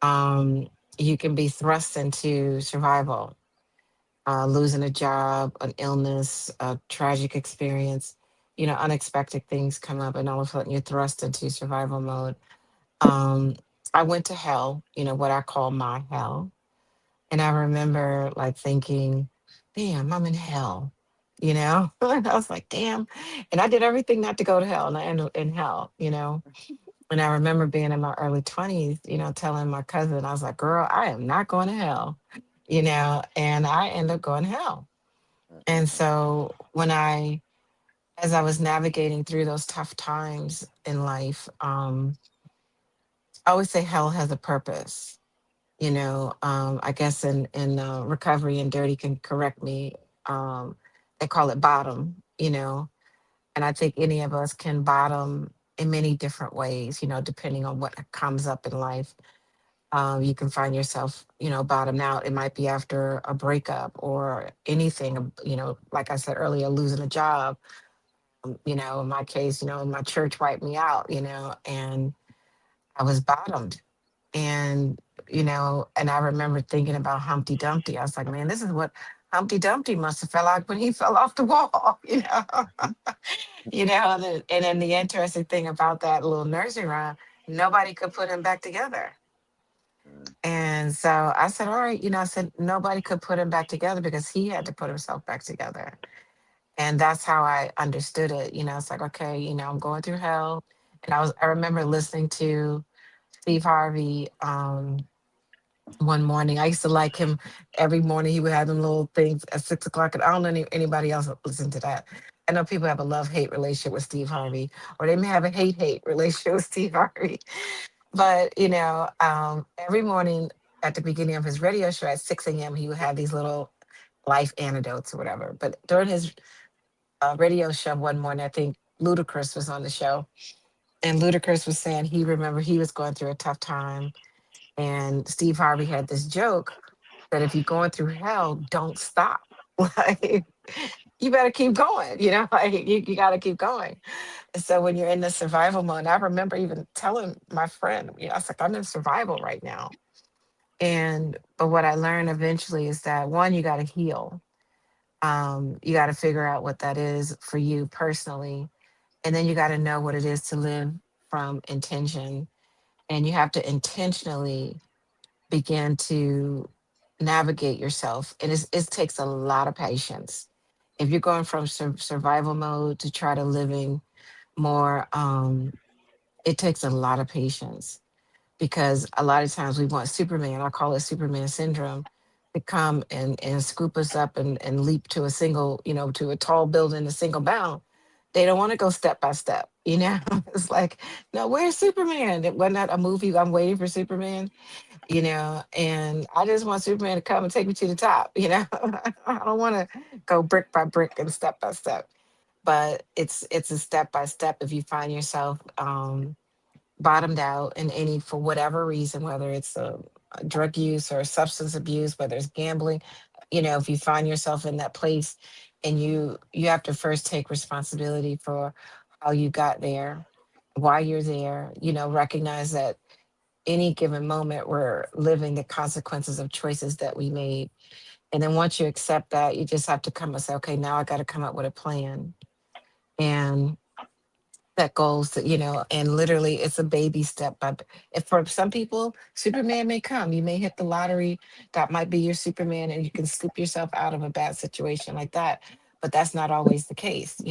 um, you can be thrust into survival, losing a job, an illness, a tragic experience, unexpected things come up, and all of a sudden you're thrust into survival mode. Um, I went to hell, what I call my hell. And I remember like thinking, damn, I'm in hell, And I was like, damn. And I did everything not to go to hell, and I ended in hell. And I remember being in my early 20s, telling my cousin, I was like, girl, I am not going to hell, and I ended up going to hell. And so as I was navigating through those tough times in life, I always say hell has a purpose. I guess in recovery, and Dirty can correct me, they call it bottom, and I think any of us can bottom in many different ways, depending on what comes up in life. You can find yourself, bottomed out. It might be after a breakup or anything, like I said earlier, losing a job. In my case, my church wiped me out, and I was bottomed. And, and I remember thinking about Humpty Dumpty. I was like, man, this is what Humpty Dumpty must have felt like when he fell off the wall, and then the interesting thing about that little nursery rhyme, nobody could put him back together. And so I said, all right, I said nobody could put him back together because he had to put himself back together. And that's how I understood it. It's like, okay, I'm going through hell. And I remember listening to Steve Harvey one morning. I used to like him every morning. He would have them little things at 6 o'clock. And I don't know anybody else that listen to that. I know people have a love-hate relationship with Steve Harvey, or they may have a hate-hate relationship with Steve Harvey. But, every morning at the beginning of his radio show at 6 a.m., he would have these little life anecdotes or whatever. But during his radio show one morning, I think Ludacris was on the show. And Ludacris was saying he remember he was going through a tough time. And Steve Harvey had this joke that if you're going through hell, don't stop. Like, you better keep going, like you got to keep going. And so when you're in the survival mode, I remember even telling my friend, I was like, I'm in survival right now. But what I learned eventually is that one, you got to heal. You got to figure out what that is for you personally. And then you got to know what it is to live from intention. And you have to intentionally begin to navigate yourself. And it takes a lot of patience. If you're going from survival mode to try to living more, it takes a lot of patience because a lot of times we want Superman, I call it Superman syndrome, to come and scoop us up and leap to a single, to a tall building, a single bound. They don't want to go step by step. It's like, no, where's Superman? It wasn't that a movie? I'm waiting for Superman, and I just want Superman to come and take me to the top. I don't want to go brick by brick and step by step. But it's a step by step if you find yourself bottomed out in any for whatever reason, whether it's a drug use or substance abuse, whether it's gambling, if you find yourself in that place and you have to first take responsibility for how you got there, why you're there. Recognize that any given moment we're living the consequences of choices that we made. And then once you accept that, you just have to come and say, okay, now I got to come up with a plan. And set goals that, and literally it's a baby step. But if for some people, Superman may come, you may hit the lottery, that might be your Superman, and you can scoop yourself out of a bad situation like that. But that's not always the case.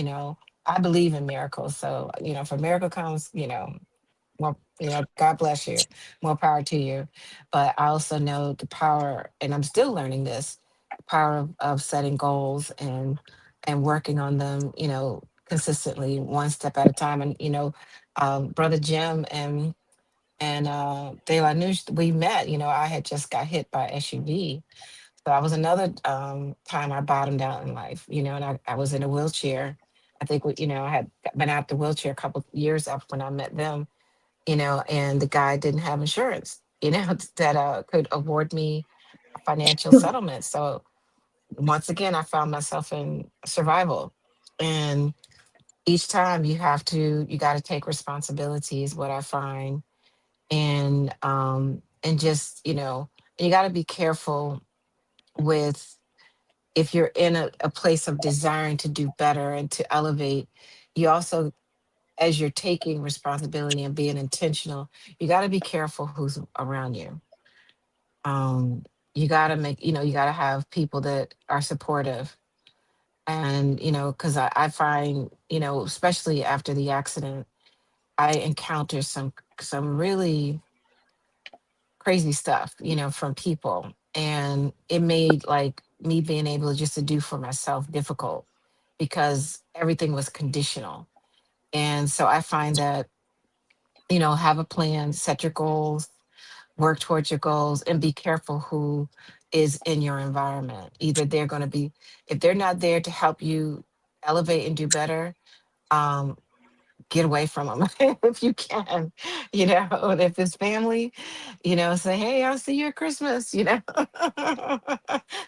I believe in miracles. So, if a miracle comes, more, God bless you, more power to you. But I also know the power, and I'm still learning this, the power of setting goals and working on them, consistently, one step at a time. And Brother Jim and De La Nouche, we met. I had just got hit by SUV, so that was another time I bottomed out in life. And I was in a wheelchair. I think I had been out the wheelchair a couple years up when I met them. And the guy didn't have insurance, that could award me a financial settlement. So once again, I found myself in survival. And each time you got to take responsibility is what I find. And just, you got to be careful with, if you're in a place of desiring to do better and to elevate, you also, as you're taking responsibility and being intentional, you got to be careful who's around you. Um, you got to you got to have people that are supportive. And, because I find, especially after the accident, I encountered some really crazy stuff, from people. And it made like me being able just to do for myself difficult because everything was conditional. And so I find that, have a plan, set your goals, work towards your goals, and be careful who is in your environment. Either they're going to be, if they're not there to help you elevate and do better, um, get away from them if you can. And if it's family, say, hey, I'll see you at Christmas,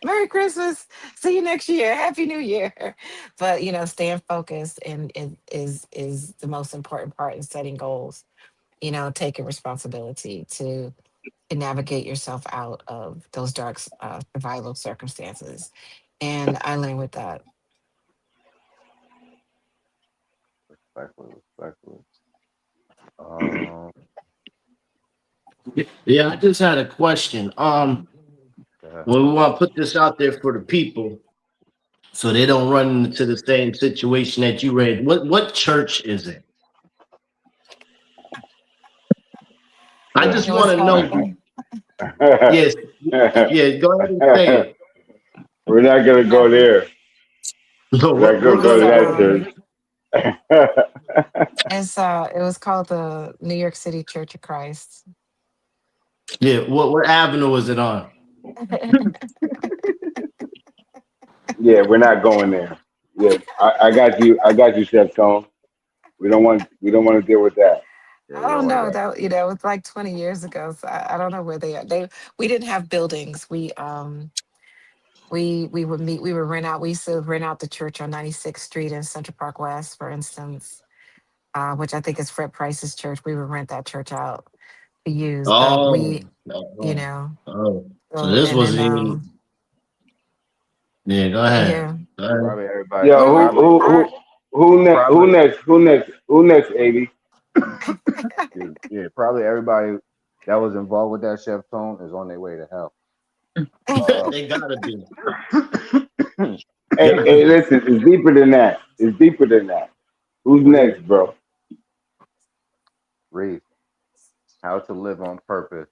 Merry Christmas, see you next year, Happy New Year. But staying focused and is the most important part in setting goals, taking responsibility to navigate yourself out of those dark survival circumstances. And I learned with that. Respectfully. Yeah, I just had a question. When we want to put this out there for the people, so they don't run into the same situation that you ran. What church is it? I just want to know. Yes, yeah. Go ahead and say it. We're not gonna go there. No, We're not gonna go to that church. It was called the New York City Church of Christ. Yeah, what avenue is it on? Yeah, we're not going there. Yeah, I got you. I got you, Chef Tone. We don't want to deal with that. I don't know that, it was like 20 years ago. So I don't know where they are. We didn't have buildings. We would meet, we would rent out, we used to rent out the church on 96th Street in Central Park West, for instance, which I think is Fred Price's church. We would rent that church out to use. But Oh, so so, this and wasn't then even. Yeah, go ahead. yeah. Go ahead. Probably everybody. Yo, We were who next? Who next? Who next? 80. Yeah, probably everybody that was involved with that Chef Tone is on their way to hell. They gotta be. Hey, listen, it's deeper than that. It's deeper than that. Who's next, bro? Read how to live on purpose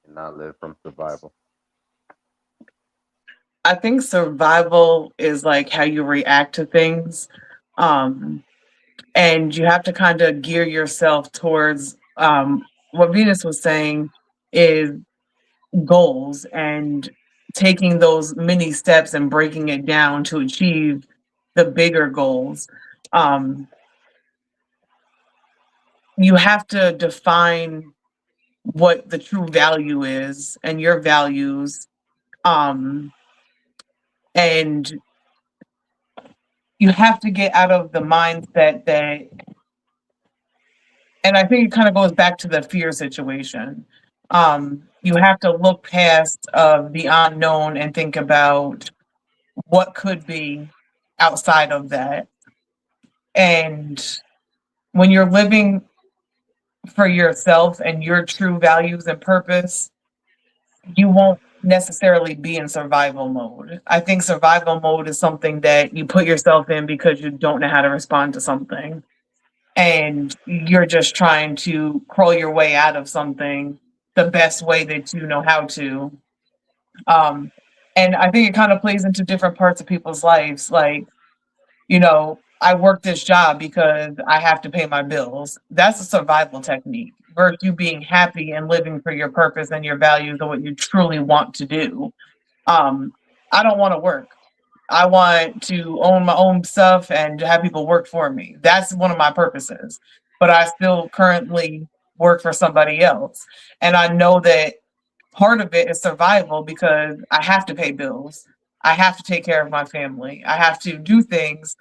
and not live from survival. I think survival is like how you react to things. And you have to kind of gear yourself towards what Venus was saying is goals and taking those mini steps and breaking it down to achieve the bigger goals. You have to define what the true value is and your values. And you have to get out of the mindset that And I think it kind of goes back to the fear situation. You have to look past the unknown and think about what could be outside of that. And when you're living for yourself and your true values and purpose, you won't necessarily be in survival mode. I think survival mode is something that you put yourself in because you don't know how to respond to something. And you're just trying to crawl your way out of something the best way that you know how to. Um, and I think it kind of plays into different parts of people's lives. Like, I work this job because I have to pay my bills. That's a survival technique versus you being happy and living for your purpose and your values and what you truly want to do. I don't want to work. I want to own my own stuff and to have people work for me. That's one of my purposes. But I still currently work for somebody else. And I know that part of it is survival because I have to pay bills. I have to take care of my family. I have to do things.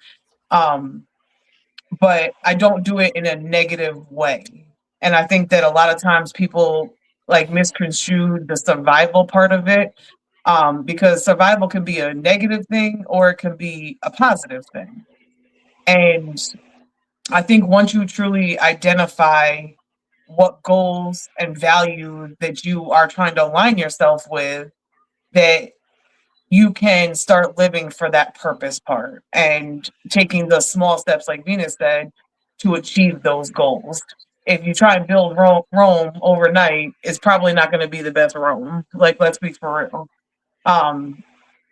But I don't do it in a negative way. And I think that a lot of times people like misconstrue the survival part of it, because survival can be a negative thing or it can be a positive thing. And I think once you truly identify what goals and values that you are trying to align yourself with, that you can start living for that purpose part and taking the small steps, like Venus said, to achieve those goals. If you try and build Rome overnight, it's probably not going to be the best Rome. Like, let's be for real.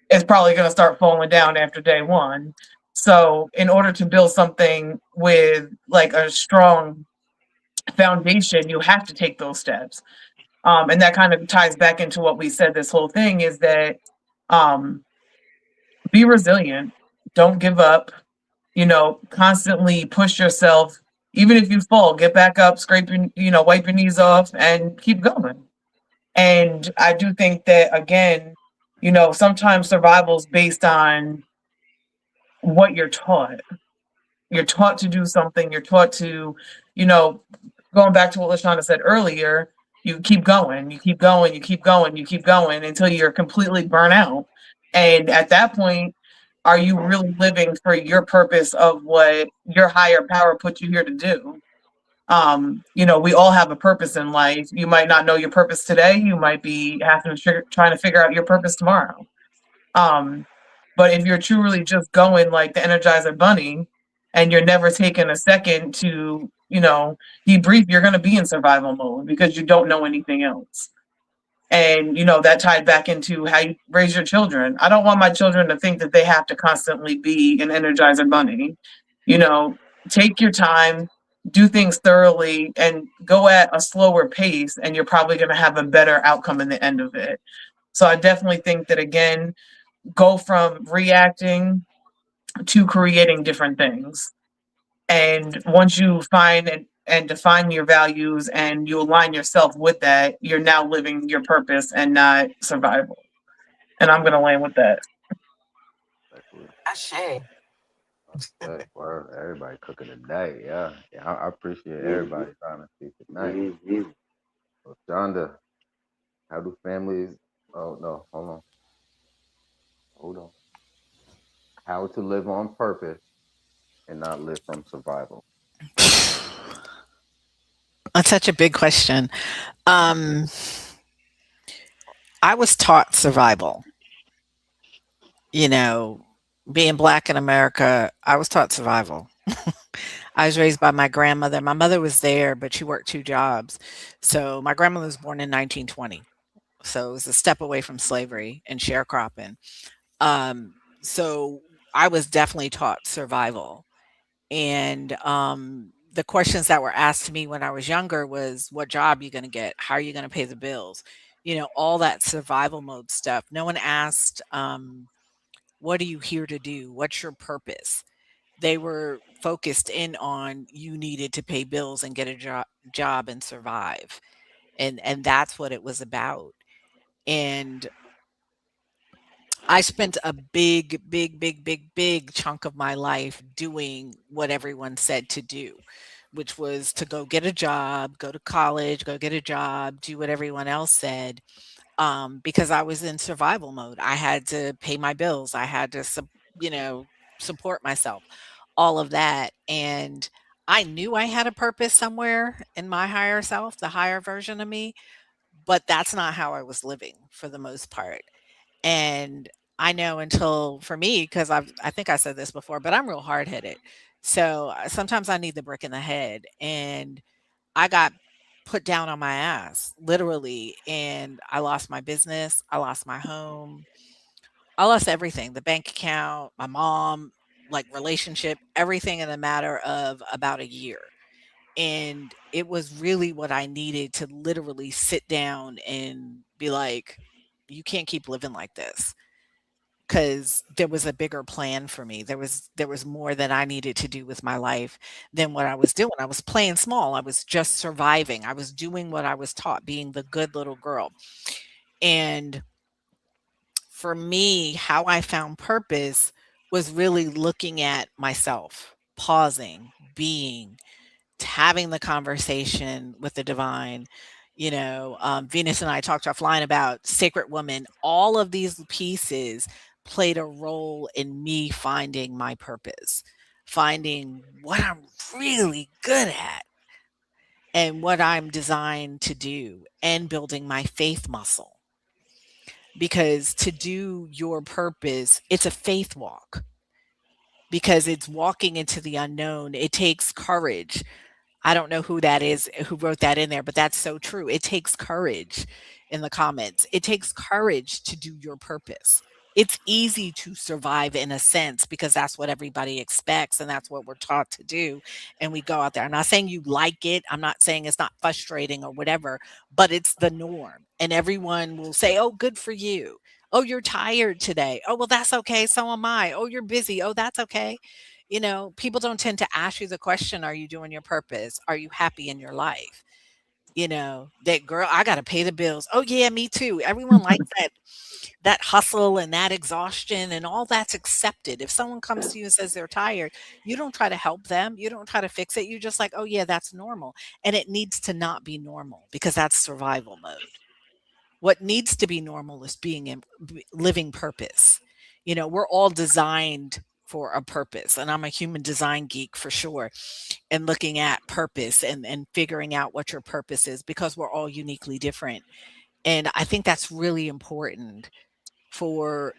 It's probably going to start falling down after day one. So, in order to build something with like a strong foundation, you have to take those steps. And that kind of ties back into what we said this whole thing is that be resilient, don't give up, constantly push yourself. Even if you fall, get back up, scrape your, wipe your knees off and keep going. And I do think that again, sometimes survival is based on what you're taught. You're taught to do something, you're taught to, going back to what LaShonda said earlier, you keep going, you keep going, you keep going, you keep going until you're completely burnt out. And at that point, are you really living for your purpose of what your higher power put you here to do? We all have a purpose in life. You might not know your purpose today. You might be trying to figure out your purpose tomorrow. But if you're truly just going like the Energizer Bunny and you're never taking a second to, debrief, you're going to be in survival mode because you don't know anything else. And, that tied back into how you raise your children. I don't want my children to think that they have to constantly be an Energizer Bunny. Take your time, do things thoroughly, and go at a slower pace, and you're probably going to have a better outcome in the end of it. So I definitely think that, again, go from reacting to creating different things. And once you find and define your values and you align yourself with that, you're now living your purpose and not survival. And I'm going to land with that. Ashe. Hey, word, everybody cooking today. Yeah. I appreciate everybody trying to speak tonight. So, Shonda, how do families? Oh no, hold on. How to live on purpose and not live from survival? That's such a big question. I was taught survival. Being Black in America, I was taught survival. I was raised by my grandmother. My mother was there, but she worked two jobs. So my grandmother was born in 1920. So it was a step away from slavery and sharecropping. So I was definitely taught survival. And the questions that were asked to me when I was younger was, what job are you going to get? How are you going to pay the bills? All that survival mode stuff. No one asked, what are you here to do? What's your purpose? They were focused in on you needed to pay bills and get a job and survive. And that's what it was about. And I spent a big chunk of my life doing what everyone said to do which was to go get a job, go to college, go get a job, do what everyone else said, because I was in survival mode. I had to pay my bills. I had to, you know, support myself, all of that. And I knew I had a purpose somewhere in my higher self, the higher version of me, but that's not how I was living for the most part. And I know until for me, because I think I said this before, but I'm real hard headed. So sometimes I need the brick in the head. And I got put down on my ass, literally. And I lost my business. I lost my home. I lost everything, the bank account, my mom, like relationship, everything in a matter of about a year. And it was really what I needed to literally sit down and be like, you can't keep living like this, because there was a bigger plan for me. There was more that I needed to do with my life than what I was doing. I was playing small. I was just surviving. I was doing what I was taught, being the good little girl. And for me, how I found purpose was really looking at myself, pausing, being, having the conversation with the divine. Venus and I talked offline about sacred woman. All of these pieces played a role in me finding my purpose, finding what I'm really good at and what I'm designed to do, and building my faith muscle. Because to do your purpose, it's a faith walk, because it's walking into the unknown. It takes courage. I don't know who that is who wrote that in there, but that's so true. It takes courage in the comments. It takes courage to do your purpose. It's easy to survive in a sense because that's what everybody expects and that's what we're taught to do. And we go out there. I'm not saying you like it. I'm not saying it's not frustrating or whatever, but it's the norm. And everyone will say, oh, good for you. Oh, you're tired today. Oh, well, that's okay. So am I. Oh, you're busy. Oh, that's okay. People don't tend to ask you the question, are you doing your purpose? Are you happy in your life? That girl, I got to pay the bills. Oh yeah, me too. Everyone likes that hustle and that exhaustion, and all that's accepted. If someone comes to you and says they're tired, you don't try to help them. You don't try to fix it. You just like, oh yeah, that's normal. And it needs to not be normal because that's survival mode. What needs to be normal is being in living purpose. We're all designed for a purpose, and I'm a human design geek for sure. And looking at purpose and figuring out what your purpose is, because we're all uniquely different. And I think that's really important for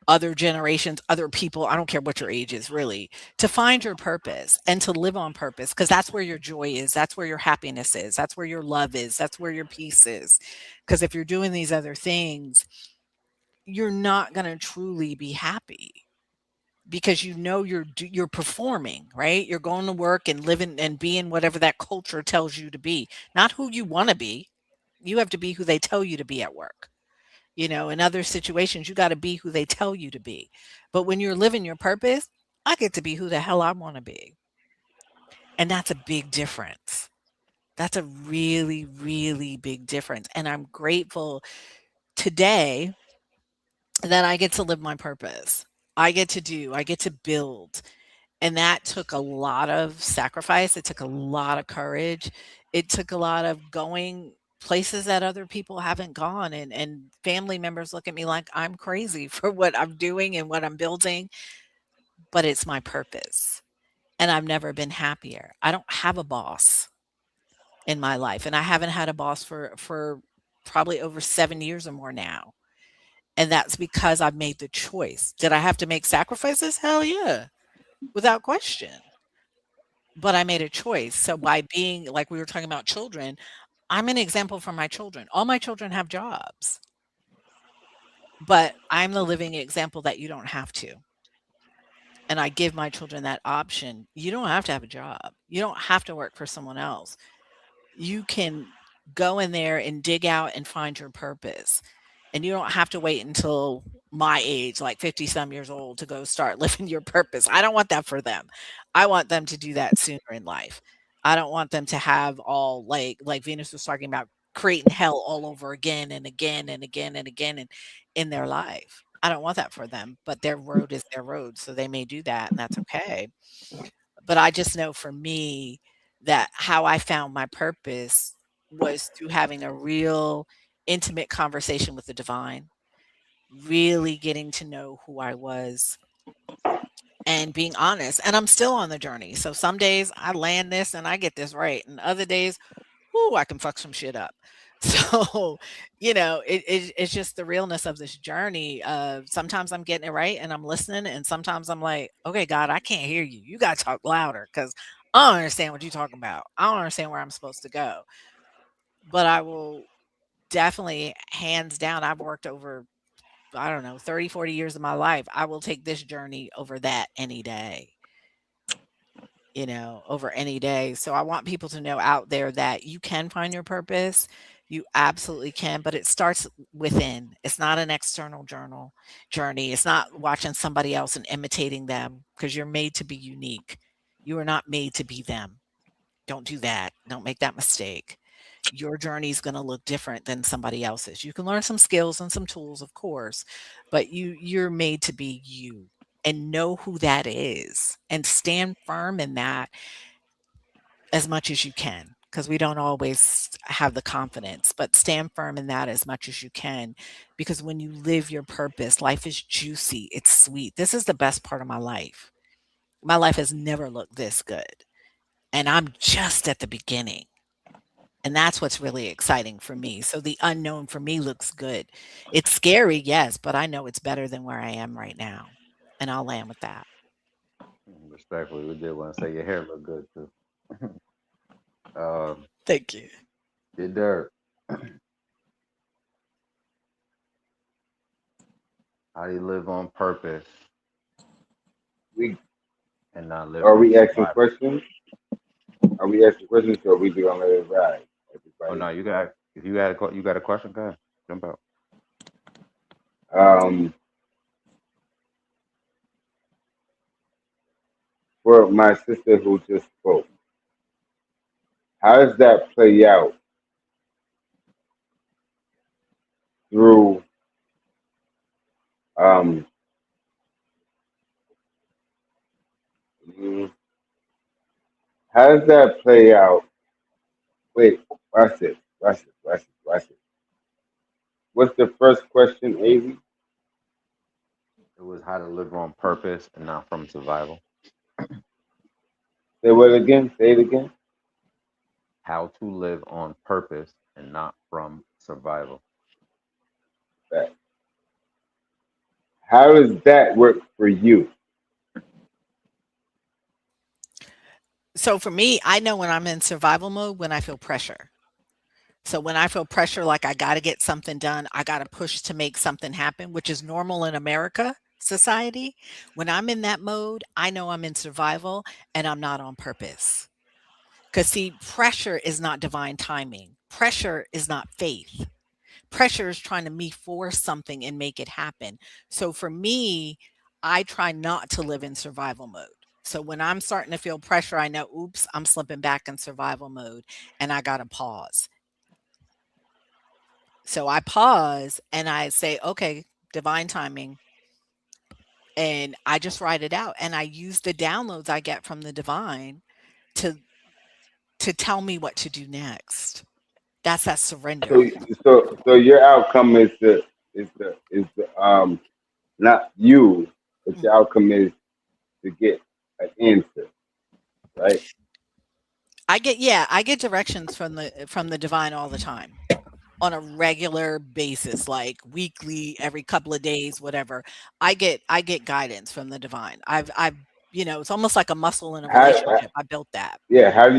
other generations, other people, I don't care what your age is really, to find your purpose and to live on purpose, because that's where your joy is. That's where your happiness is. That's where your love is. That's where your peace is. Because if you're doing these other things, you're not going to truly be happy, because you're performing, right? You're going to work and living and being whatever that culture tells you to be, not who you want to be. You have to be who they tell you to be at work. In other situations, you got to be who they tell you to be. But when you're living your purpose, I get to be who the hell I want to be. And that's a big difference. That's a really, really big difference. And I'm grateful today that I get to live my purpose. I get to build. And that took a lot of sacrifice. It took a lot of courage. It took a lot of going places that other people haven't gone, and family members look at me like I'm crazy for what I'm doing and what I'm building, but it's my purpose. And I've never been happier. I don't have a boss in my life, and I haven't had a boss for probably over 7 years or more now. And that's because I've made the choice. Did I have to make sacrifices? Hell yeah, without question. But I made a choice. So by being, like we were talking about children, I'm an example for my children. All my children have jobs, but I'm the living example that you don't have to. And I give my children that option. You don't have to have a job. You don't have to work for someone else. You can go in there and dig out and find your purpose. And you don't have to wait until my age, like 50 some years old, to go start living your purpose. I don't want that for them. I want them to do that sooner in life. I don't want them to have all like Venus was talking about, creating hell all over again and again and again and again in their life. I don't want that for them, but their road is their road. So they may do that, and that's okay. But I just know for me that how I found my purpose was through having a real intimate conversation with the divine, really getting to know who I was and being honest. And I'm still on the journey. So some days I land this and I get this right. And other days, ooh, I can fuck some shit up. So, it's just the realness of this journey. Sometimes I'm getting it right and I'm listening, and sometimes I'm like, okay, God, I can't hear you. You got to talk louder because I don't understand what you're talking about. I don't understand where I'm supposed to go. But I will definitely, hands down, I've worked over, I don't know, 30, 40 years of my life. I will take this journey over that any day. Over any day. So I want people to know out there that you can find your purpose. You absolutely can, but it starts within. It's not an external journey. It's not watching somebody else and imitating them, because you're made to be unique. You are not made to be them. Don't do that. Don't make that mistake. Your journey is going to look different than somebody else's. You can learn some skills and some tools, of course, but you're made to be you, and know who that is and stand firm in that as much as you can, because we don't always have the confidence, but stand firm in that as much as you can, because when you live your purpose, life is juicy, it's sweet. This is the best part of my life. My life has never looked this good, and I'm just at the beginning. And that's what's really exciting for me. So the unknown for me looks good. It's scary, yes, but I know it's better than where I am right now. And I'll land with that. Respectfully, we did want to say your hair look good too. Thank you. Get dirt. How do you live on purpose We and not live are from we asking survival? questions? Are we asking questions or are we doing let it ride? Oh no, Everybody. you got if you got a question, go ahead. Jump out. Um, for my sister who just spoke, how does that play out through um mm, how does that play out? Wait, watch it, watch it, watch it, watch it. What's the first question, Avery? It was how to live on purpose and not from survival. Say what again? Say it again. How to live on purpose and not from survival. That. How does that work for you? So for me, I know when I'm in survival mode when I feel pressure. So when I feel pressure, like I got to get something done, I got to push to make something happen, which is normal in America society. When I'm in that mode, I know I'm in survival and I'm not on purpose. Because, see, pressure is not divine timing, pressure is not faith. Pressure is trying to me force something and make it happen. So for me, I try not to live in survival mode. So when I'm starting to feel pressure, I know, oops, I'm slipping back in survival mode and I got to pause. So I pause and I say, okay, divine timing. And I just write it out. And I use the downloads I get from the divine to tell me what to do next. That's that So surrender. so your outcome is the not you, but Mm. your outcome is to get an answer, right? I get directions from the divine all the time, on a regular basis, like weekly, every couple of days, whatever. I get guidance from the divine. It's almost like a muscle in a How relationship. I built that. yeah, how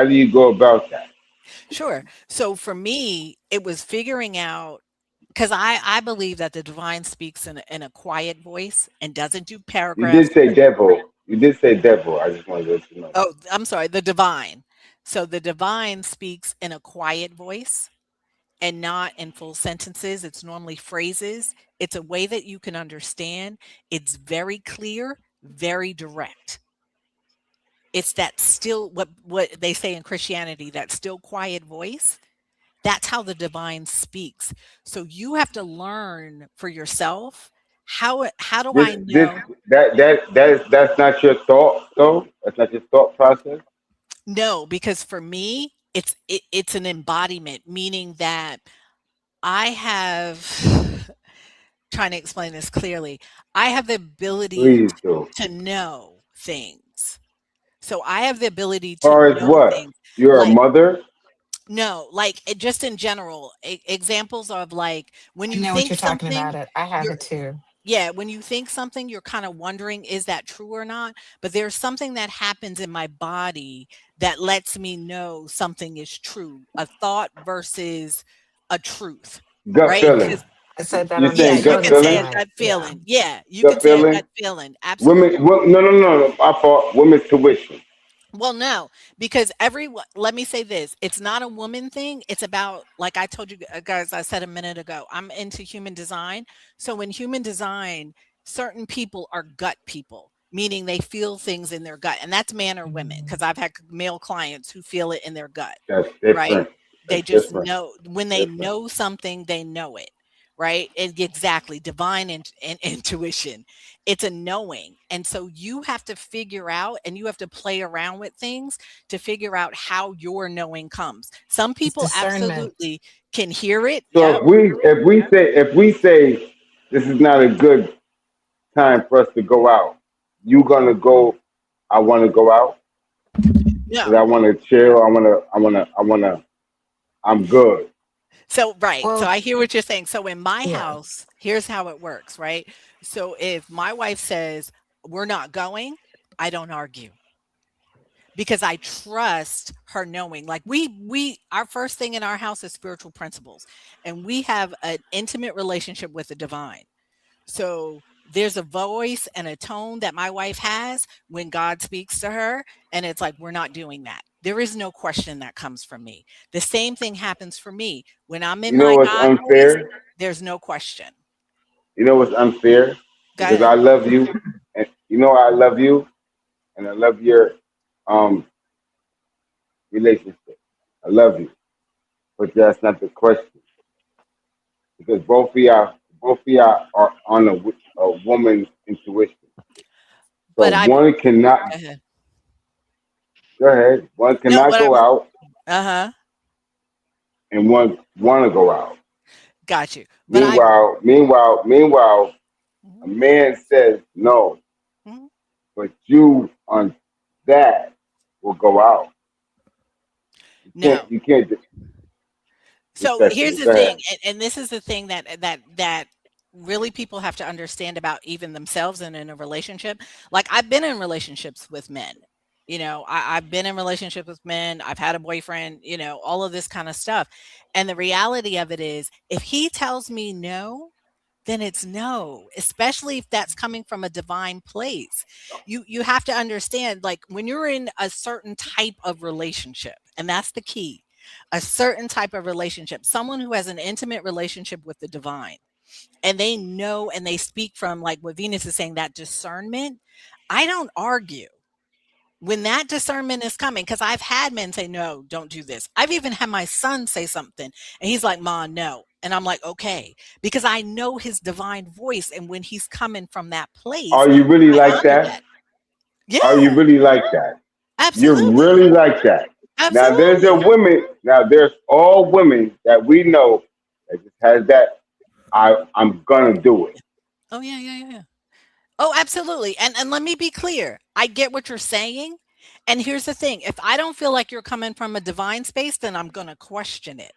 do you go about that? Sure. So for me, it was figuring out, because I believe that the divine speaks in a quiet voice and doesn't do You did paragraphs. say devil. You did say devil. I just wanted to let you know that. Oh, I'm sorry, the divine. So the divine speaks in a quiet voice and not in full sentences. It's normally phrases. It's a way that you can understand. It's very clear, very direct. It's that still, what they say in Christianity, that still quiet voice. That's how the divine speaks. So you have to learn for yourself, how do This I this know? that is that's not your thought though. That's not your thought process. No, because for me, it's an embodiment, meaning that I have trying to explain this clearly. I have the ability Please do. to know things. So I have the ability to Far as know what? things You're a like mother? no, like just in general, examples of like when I you know what think you're talking something, about. It. I have you're it too. yeah, when you think something, you're kind of wondering, is that true or not? But there's something that happens in my body that lets me know something is true, a thought versus a truth, Gut right? feeling. Because I said that You're on the yeah, saying you gut can show say a feeling? tonight. gut Yeah. feeling. Yeah, you can Gut say a feeling? gut feeling. Women, Absolutely. no, no, no, no. I thought women's tuition. Well, no, because let me say this, it's not a woman thing. It's about, like I told you guys, I said a minute ago, I'm into human design. So in human design, certain people are gut people, meaning they feel things in their gut. And that's man or women, because I've had male clients who feel it in their gut, That's right? different. They That's just different. know when they Different. know something, they know it, right? And exactly, divine and intuition. It's a knowing. And so you have to figure out and you have to play around with things to figure out how your knowing comes. Some It's people discernment. absolutely can hear it. So Yep. if we say this is not a good time for us to go out, you gonna go? I want to go out because No. I want to chill. I'm good. So, right. So Well, I hear what you're saying. So in my yeah. house, here's how it works, right? So if my wife says, we're not going, I don't argue because I trust her knowing. Like we our first thing in our house is spiritual principles, and we have an intimate relationship with the divine. So there's a voice and a tone that my wife has when God speaks to her, and it's like we're not doing that. There is no question that comes from me. The same thing happens for me when I'm in You know my what's God voice. unfair? There's no question. You know what's unfair? Go Because ahead. I love you, and you know I love you, and I love your um relationship. I love you, but that's not the question. Because both of y'all are on a woman's intuition. So But I one cannot go ahead. go ahead. One No, cannot what I go was out, uh-huh. and one want to go out. Got you. But I Meanwhile, a mhm, man says no, mhm. but you on that will go out. No. You can't So here's respectfully. the Go thing, ahead. and this is the thing that really people have to understand about even themselves and in a relationship. Like I've been in relationships with men. I've been in relationships with men. I've had a boyfriend. All of this kind of stuff. And the reality of it is, if he tells me no, then it's no, especially if that's coming from a divine place. You have to understand, like when you're in a certain type of relationship, and that's the key, a certain type of relationship, someone who has an intimate relationship with the divine, and they know and they speak from like what Venus is saying, that discernment. I don't argue when that discernment is coming, because I've had men say, no, don't do this. I've even had my son say something and he's like, Ma, no. And I'm like, okay, because I know his divine voice. And when he's coming from that place, Are you really I like honor that? that. Yeah, Are you really like that? You're absolutely. really like that. Absolutely. Now there's all women that we know that just has that I'm gonna do it. Oh, yeah, yeah, yeah. Oh, absolutely. And let me be clear. I get what you're saying. And here's the thing. If I don't feel like you're coming from a divine space, then I'm going to question it.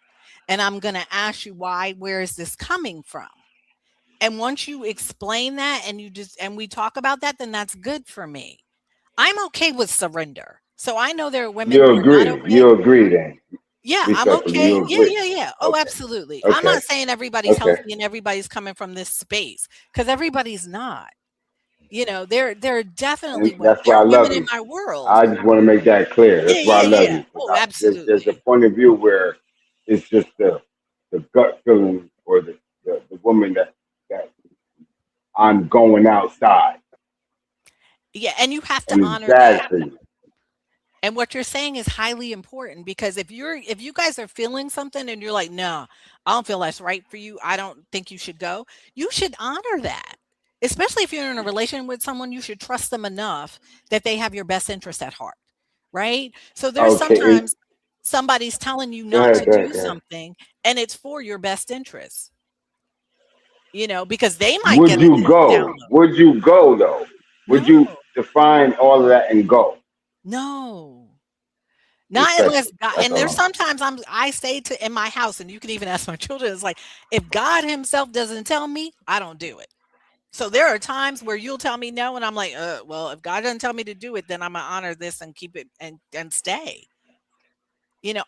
And I'm going to ask you why, where is this coming from? And once you explain that and we talk about that, then that's good for me. I'm okay with surrender. So I know there are women who You are not agree. okay. You agree then. Yeah, I'm Respectfully, okay. you Yeah, agree. yeah, yeah. Oh, Okay. absolutely. I'm Okay. not saying everybody's Okay. healthy and everybody's coming from this space, because everybody's not. There are definitely And women. that's There why I are women love in you. my world. I just want to make that clear. Yeah, That's why I yeah, love yeah. you. Oh, There's a absolutely. point of view where it's just the gut feeling or the woman that I'm going outside. Yeah, and you have to And it's honor that. bad for you. And what you're saying is highly important, because if you guys are feeling something and you're like, "No, I don't feel that's right for you. I don't think you should go." You should honor that. Especially if you're in a relation with someone, you should trust them enough that they have your best interest at heart. right? So there's Okay. sometimes somebody's telling you Go not ahead. to Go ahead. do Go ahead. something and it's for your best interest, because they might Would get a you go? download. Would you go though? Would you No, define all of that and go? no. Not unless Respectfully. God, That's and all there's I'm saying. sometimes I say to in my house, and you can even ask my children, it's like, if God himself doesn't tell me, I don't do it. So there are times where you'll tell me no, and I'm like, well, if God doesn't tell me to do it, then I'm gonna honor this and keep it and stay.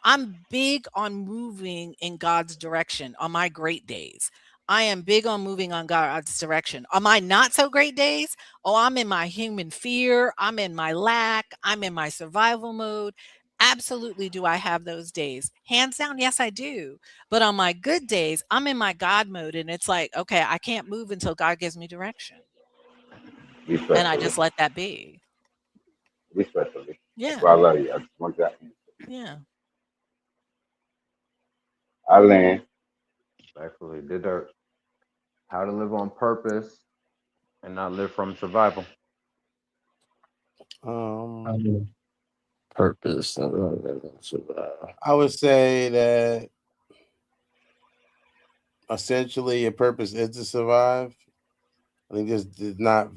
I'm big on moving in God's direction on my great days. I am big on moving on God's direction. On my not so great days, oh, I'm in my human fear. I'm in my lack. I'm in my survival mode. Absolutely, do I have those days? Hands down, yes, I do. But on my good days, I'm in my God mode. And it's like, okay, I can't move until God gives me direction. And I Respectfully. just let that be. Respectfully. That's Yeah. why I love you. I just want that. Yeah. I land. Respectfully, the dirt. How to live on purpose and not live from survival. Purpose. I would say that essentially your purpose is to survive. I think just did not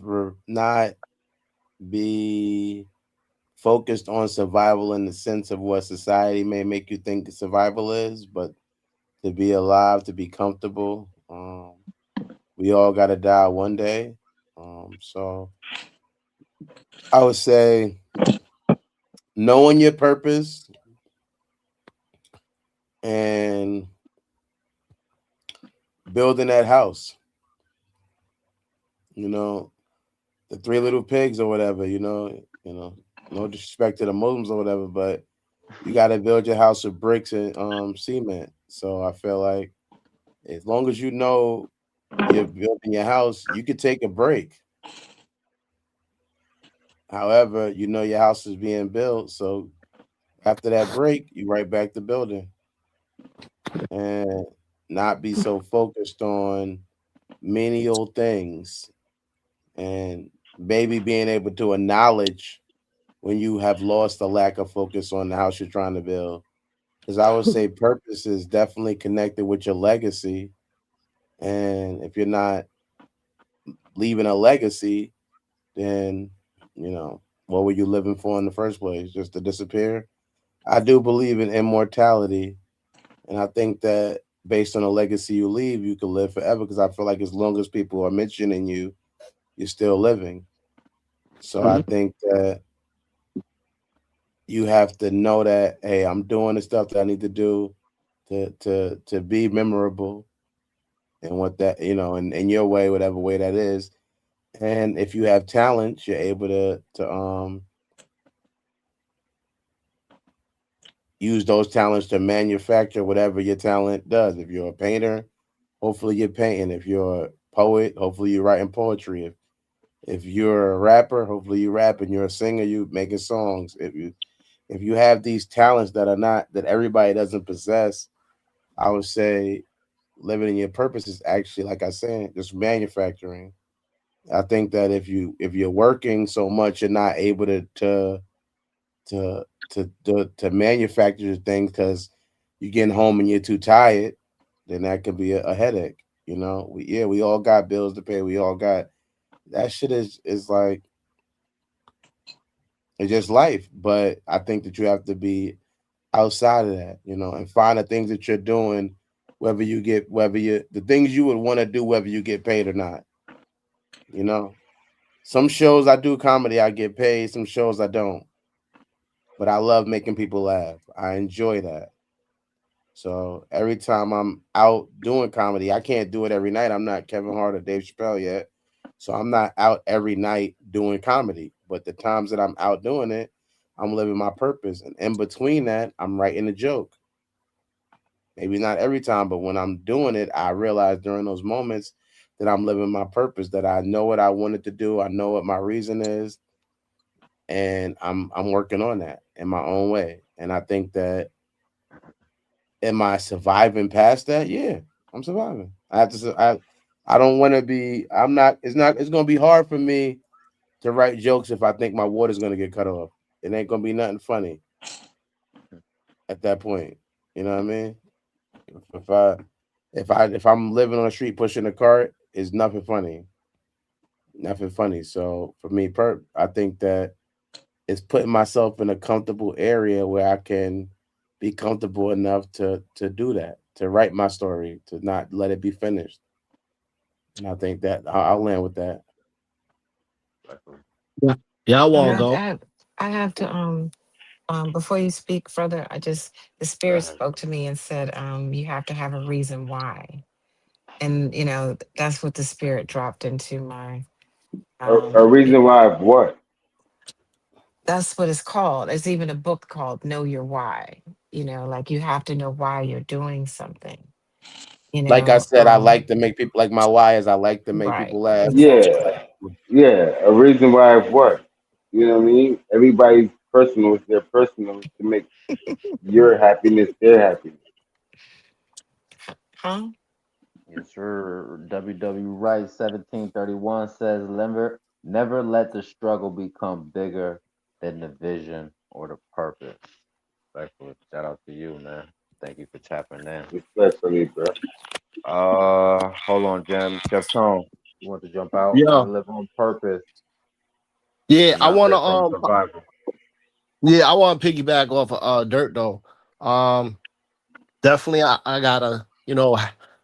be focused on survival in the sense of what society may make you think survival is, but to be alive, to be comfortable. We all got to die one day. So I would say knowing your purpose and building that house. The Three Little Pigs or whatever. No disrespect to the Muslims or whatever, but you got to build your house with bricks and cement. So I feel like as long as you know you're building your house, you could take a break. However, you know your house is being built, so after that break, you right back to building and not be so focused on menial things and maybe being able to acknowledge when you have lost the lack of focus on the house you're trying to build. Because I would say purpose is definitely connected with your legacy. And if you're not leaving a legacy, then, what were you living for in the first place? Just to disappear? I do believe in immortality. And I think that based on the legacy you leave, you can live forever. Because I feel like as long as people are mentioning you, you're still living. So I think that you have to know that, hey, I'm doing the stuff that I need to do to be memorable and what that, in your way, whatever way that is. And if you have talent, you're able to use those talents to manufacture whatever your talent does. If you're a painter, hopefully you're painting. If you're a poet, hopefully you're writing poetry. If you're a rapper, hopefully you rap, and you're a singer, you making songs. If you have these talents that everybody doesn't possess, I would say living in your purpose is actually, like I said, just manufacturing. I think that if you're working so much, you're not able to manufacture things because you're getting home and you're too tired, then that could be a headache. We all got bills to pay. We all got that shit is like it's just life. But I think that you have to be outside of that, and find the things that you're doing, the things you would want to do, whether you get paid or not. Some shows I do comedy, I get paid. Some shows I don't. But I love making people laugh. I enjoy that. So every time I'm out doing comedy, I can't do it every night. I'm not Kevin Hart or Dave Chappelle yet. So I'm not out every night doing comedy. But the times that I'm out doing it, I'm living my purpose. And in between that, I'm writing a joke. Maybe not every time, but when I'm doing it, I realize during those moments that I'm living my purpose, that I know what I wanted to do. I know what my reason is. And I'm working on that in my own way. And I think that am I surviving past that? Yeah, I'm surviving. I have to. I don't want to be. I'm not. It's not. It's going to be hard for me to write jokes if I think my water's going to get cut off. it ain't gonna be nothing funny at that point. You know what I mean? If I if I'm living on the street pushing a cart, it's nothing funny. Nothing funny. So for me, I think that it's putting myself in a comfortable area where I can be comfortable enough to do that, to write my story, to not let it be finished. And I think that I'll land with that. Yeah, yeah, I I won't have, I go. have, I have to before you speak further, the Go spirit ahead. spoke to me and said, you have to have a reason why. And that's what the spirit dropped into my A it- reason why of what? that's what it's called. There's even a book called Know Your Why. Like you have to know why you're doing something. You Like I know, said, I like to make people like my why is I like to make right. people laugh. Exactly. Yeah, yeah. A reason why of what? You know what I mean? Everybody's personal. It's their personal to make your happiness their happiness. Huh? Yes, sir. WW Wright 1731 says, never let the struggle become bigger than the vision or the purpose. Respectfully. Shout out to you, man. Thank you for tapping in. Respectfully, bro. Hold on, Jam. Chef Tone, you want to jump out? Yeah, Gotta live on purpose yeah. and not live from survival. I want to piggyback off of Dirt though. Um, Definitely, I got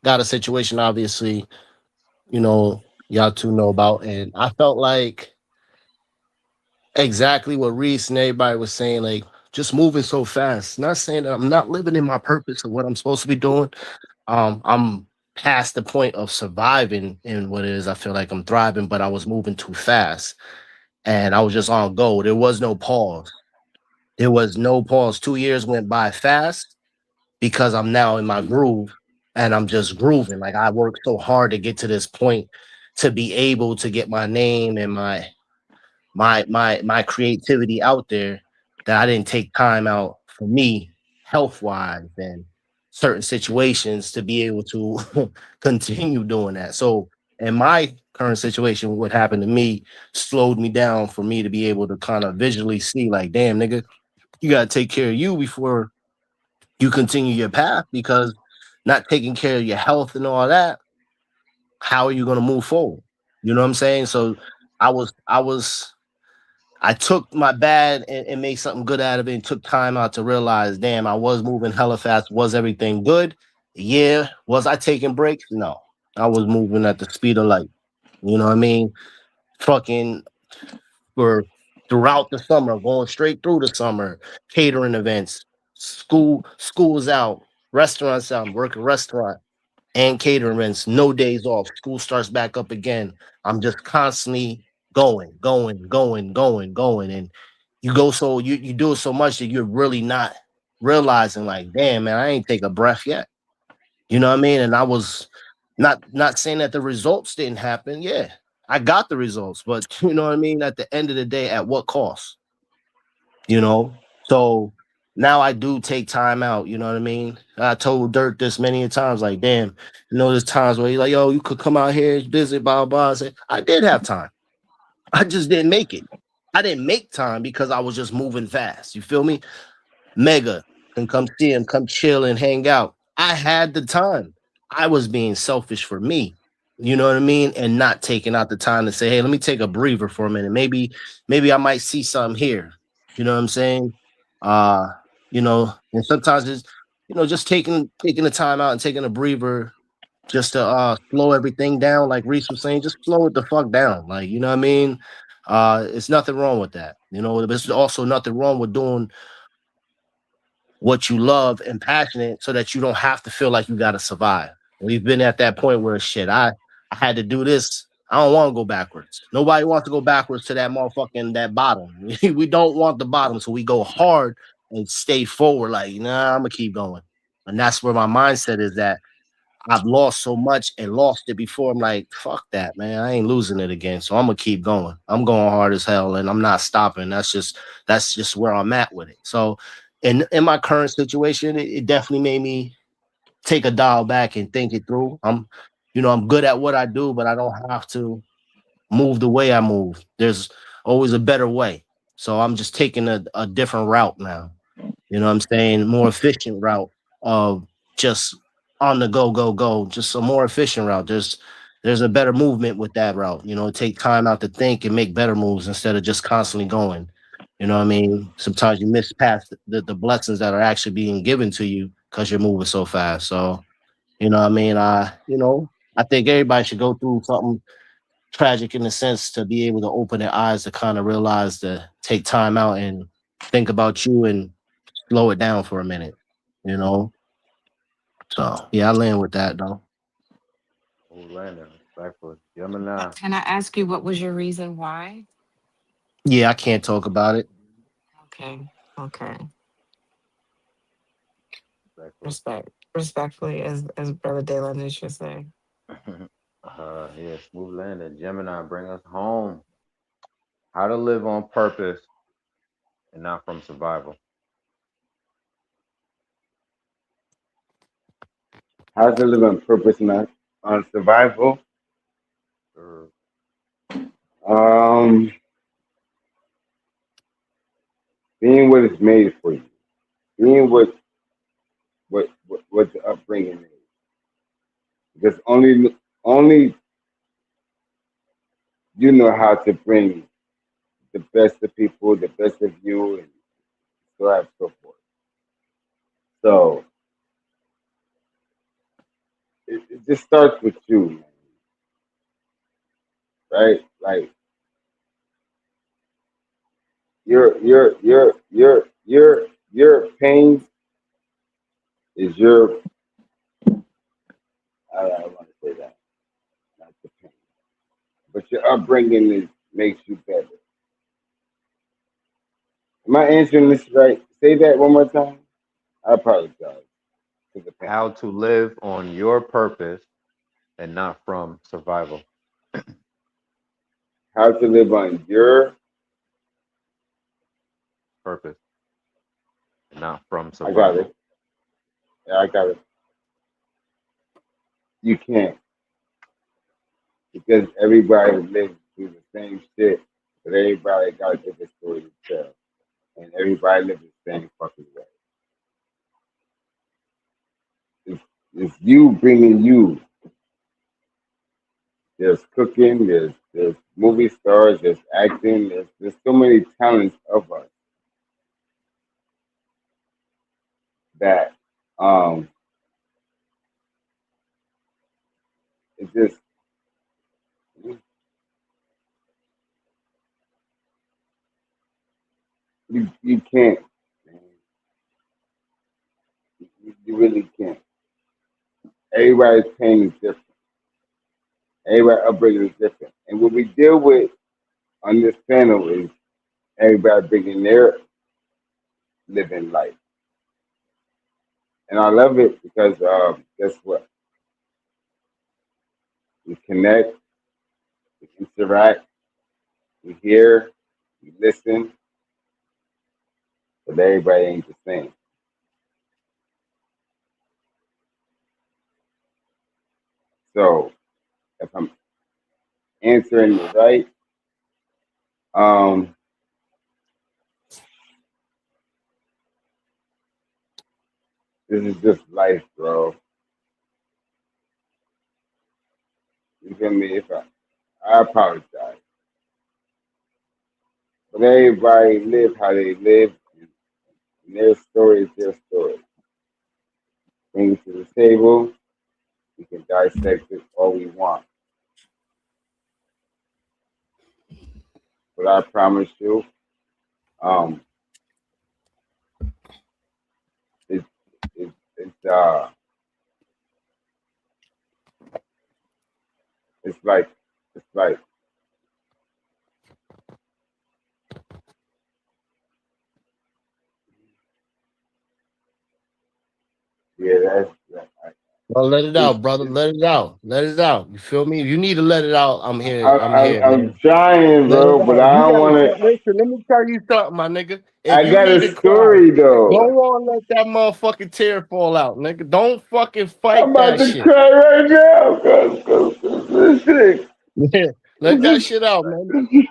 got a situation. Obviously, y'all two know about, and I felt like exactly what Reese and everybody was saying, like just moving so fast. Not saying that I'm not living in my purpose of what I'm supposed to be doing. I'm past the point of surviving in what it is. I feel like I'm thriving, but I was moving too fast, and I was just on go. There was no pause. There was no pause. 2 years went by fast because I'm now in my groove and I'm just grooving. Like I worked so hard to get to this point to be able to get my name and my creativity out there that I didn't take time out for me health wise and certain situations to be able to continue doing that. So in my current situation, what happened to me slowed me down for me to be able to kind of visually see like, damn nigga, you gotta take care of you before you continue your path because not taking care of your health and all that, how are you gonna move forward? You know what I'm saying? So I took my bad and made something good out of it and took time out to realize, damn, I was moving hella fast. Was everything good? Yeah. Was I taking breaks? No. I was moving at the speed of light. You know what I mean? Fucking for throughout the summer, going straight through the summer, catering events, schools out, restaurants out, working restaurant and catering events, no days off. School starts back up again. I'm just constantly going. And you do it so much that you're really not realizing like, damn, man, I ain't take a breath yet. You know what I mean? And I was not saying that the results didn't happen. Yeah, I got the results, but you know what I mean? At the end of the day, at what cost? You know? So now I do take time out, you know what I mean? I told Dirk this many a times, like, damn, there's times where he's like, yo, you could come out here, visit, blah, blah. I said, I did have time. I just didn't make it. I didn't make time because I was just moving fast. You feel me? Mega can come see him, come chill and hang out. I had the time. I was being selfish for me. You know what I mean? And not taking out the time to say, hey, let me take a breather for a minute. Maybe I might see something here. You know what I'm saying? Uh, and sometimes it's, just taking the time out and taking a breather just to slow everything down, like Reese was saying, just slow it the fuck down. Like, you know what I mean? It's nothing wrong with that. There's also nothing wrong with doing what you love and passionate so that you don't have to feel like you got to survive. We've been at that point where shit, I had to do this. I don't want to go backwards. Nobody wants to go backwards to that motherfucking that bottom. We don't want the bottom, so we go hard and stay forward. Like, nah, I'm gonna keep going, and that's where my mindset is. That I've lost so much and lost it before. I'm like, fuck that, man. I ain't losing it again. So I'm gonna keep going. I'm going hard as hell, and I'm not stopping. That's just where I'm at with it. So, in my current situation, it definitely made me take a dial back and think it through. I'm good at what I do, but I don't have to move the way I move. There's always a better way. So I'm just taking a different route now. You know what I'm saying? More efficient route of just on the go, just a more efficient route. There's a better movement with that route. You know, take time out to think and make better moves instead of just constantly going. You know what I mean? Sometimes you miss past the blessings that are actually being given to you because you're moving so fast. So, you know what I mean? I think everybody should go through something tragic in a sense to be able to open their eyes to kind of realize to take time out and think about you and slow it down for a minute, you know. So yeah, I land with that though. Orlando, respectful. Gemini, Can I ask you what was your reason why? Yeah, I can't talk about it. Okay. Okay. respectful. Respectfully, as Brother Daylan should say. Yeah, smooth landing. Gemini, bring us home. How to live on purpose and not from survival. How to live on purpose, not on survival. Or Um, being what it's made for you. Being what the upbringing is. Because only you know how to bring the best of people, the best of you, and so on and so forth. So it just starts with you, man, right? Like your pain is your. I don't want to say that, not the pain, but your upbringing makes you better. Am I answering this right? Say that one more time. I apologize for the pain. how to live on your purpose and not from survival. How to live on your. Purpose and not from I got survival. it. Yeah, I got it. You can't because everybody lives through the same shit, but everybody got a different story to tell, and everybody lives the same fucking way. It's you bringing you. There's cooking, there's movie stars, there's acting, there's so many talents of us that it's just you can't, man. You really can't. Everybody's pain is different. Everybody's upbringing is different, and what we deal with on this panel is everybody bringing their living life, and I love it because guess what? We connect, we interact, we hear, we listen, but everybody ain't the same. So if I'm answering it right, um, this is just life, bro. You feel me? I apologize, but everybody live how they live, and their story is their story. Bring it to the table. We can dissect it all we want, but I promise you, um, it's it's it's like it's like yeah, Well, let it it's, out, brother. it's, Let it out. Let it out. You feel me? If you need to let it out, I'm here. I'm here, I'm man. trying, Let it bro, but out. I You don't gotta want to. listen. Let me tell you something, my nigga. If I you got need a to cry, story go though. on, let that motherfucking tear fall out, nigga. Don't fucking I'm fight about that to shit. cry right now, cause listen. Yeah, let that shit out, man.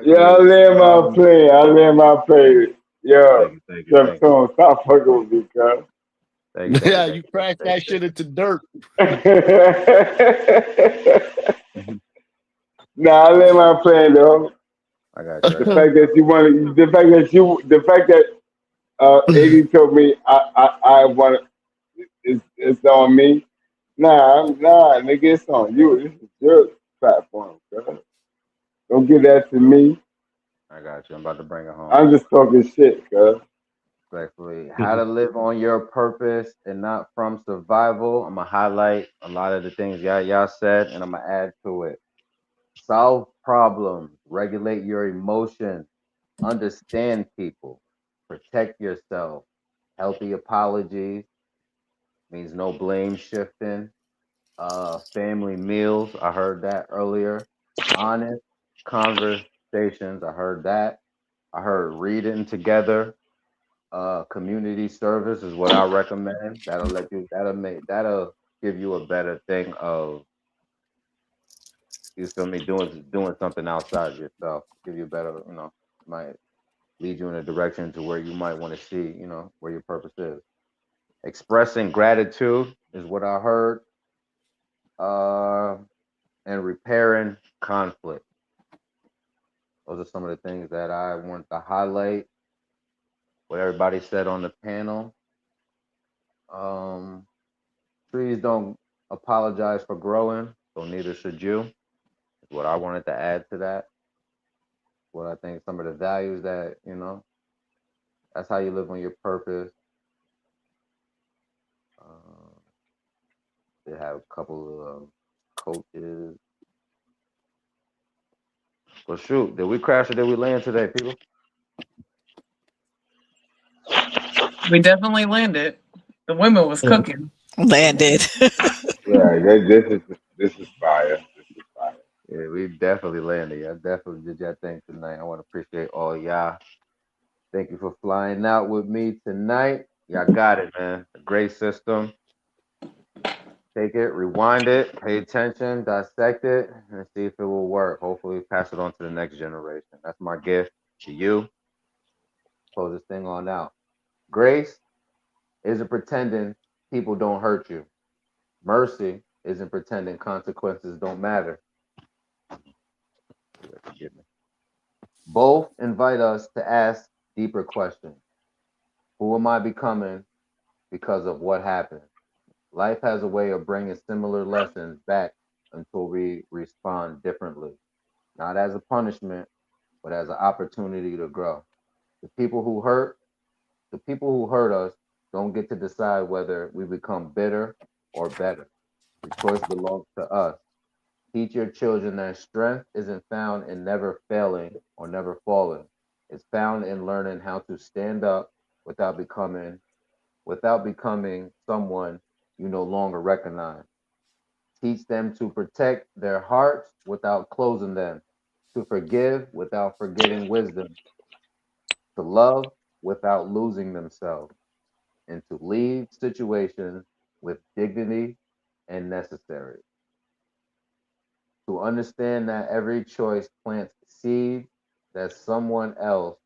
Yeah, I land my plane. I land my plane. Yo, Thank Jeff Tone, stop fucking with me, cuz. Yeah, you crashed that shit into dirt. Nah, I land my plane though. I got The fact that you want, the fact that 80 told me I want it's on me. Nah, nigga, it's on you. This is your platform, bro. Don't give that to me. I got you. I'm about to bring it home. I'm just talking shit, cuz. Respectfully, how to live on your purpose and not from survival. I'm gonna highlight a lot of the things y'all said, and I'm gonna add to it. Solve problems, regulate your emotions, understand people, protect yourself. Healthy apologies means no blame shifting. Family meals, I heard that earlier. Honest conversations, I heard that. I heard reading together. Community service is what I recommend. That'll give you a better thing of, you feel me, doing something outside yourself. Give you a better, might lead you in a direction to where you might want to see, where your purpose is. Expressing gratitude is what I heard. And repairing conflict. Those are some of the things that I want to highlight. What everybody said on the panel. Trees don't apologize for growing, so neither should you. Is what I wanted to add to that. What I think some of the values that, that's how you live on your purpose. They have a couple of coaches. Well, shoot, did we crash or did we land today, people? We definitely landed. The women was cooking. Landed. Yeah, this is fire. This is fire. Yeah, we definitely landed. Y'all definitely did your thing tonight. I want to appreciate all y'all. Thank you for flying out with me tonight. Y'all got it, man. A great system. Take it, rewind it, pay attention, dissect it, and see if it will work. Hopefully, pass it on to the next generation. That's my gift to you. Close this thing on out. Grace isn't pretending people don't hurt you. Mercy isn't pretending consequences don't matter. Forgive me. Both invite us to ask deeper questions. Who am I becoming because of what happened? Life has a way of bringing similar lessons back until we respond differently, not as a punishment, but as an opportunity to grow. The people who hurt us don't get to decide whether we become bitter or better. The choice belongs to us. Teach your children that strength isn't found in never failing or never falling. It's found in learning how to stand up without becoming someone you no longer recognize. Teach them to protect their hearts without closing them, to forgive without forgetting wisdom, to love without losing themselves, and to leave situations with dignity and necessary. To understand that every choice plants seeds that someone else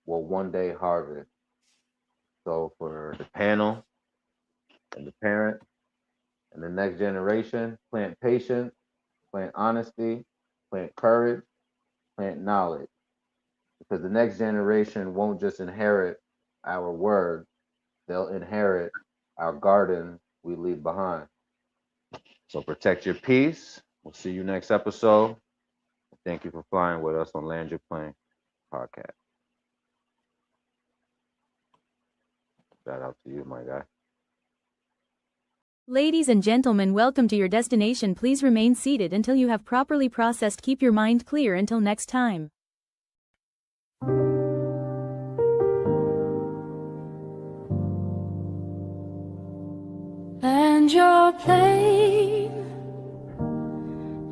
will one day harvest. So for the panel and the parent and the next generation, plant patience, plant honesty, plant courage, plant knowledge. Because the next generation won't just inherit our words, they'll inherit our garden we leave behind. So protect your peace. We'll see you next episode. Thank you for flying with us on Land Your Plane podcast. Shout out to you, my guy. Ladies and gentlemen, welcome to your destination. Please remain seated until you have properly processed. Keep your mind clear until next time. Land your plane,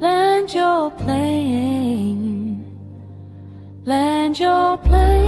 land your plane, land your plane.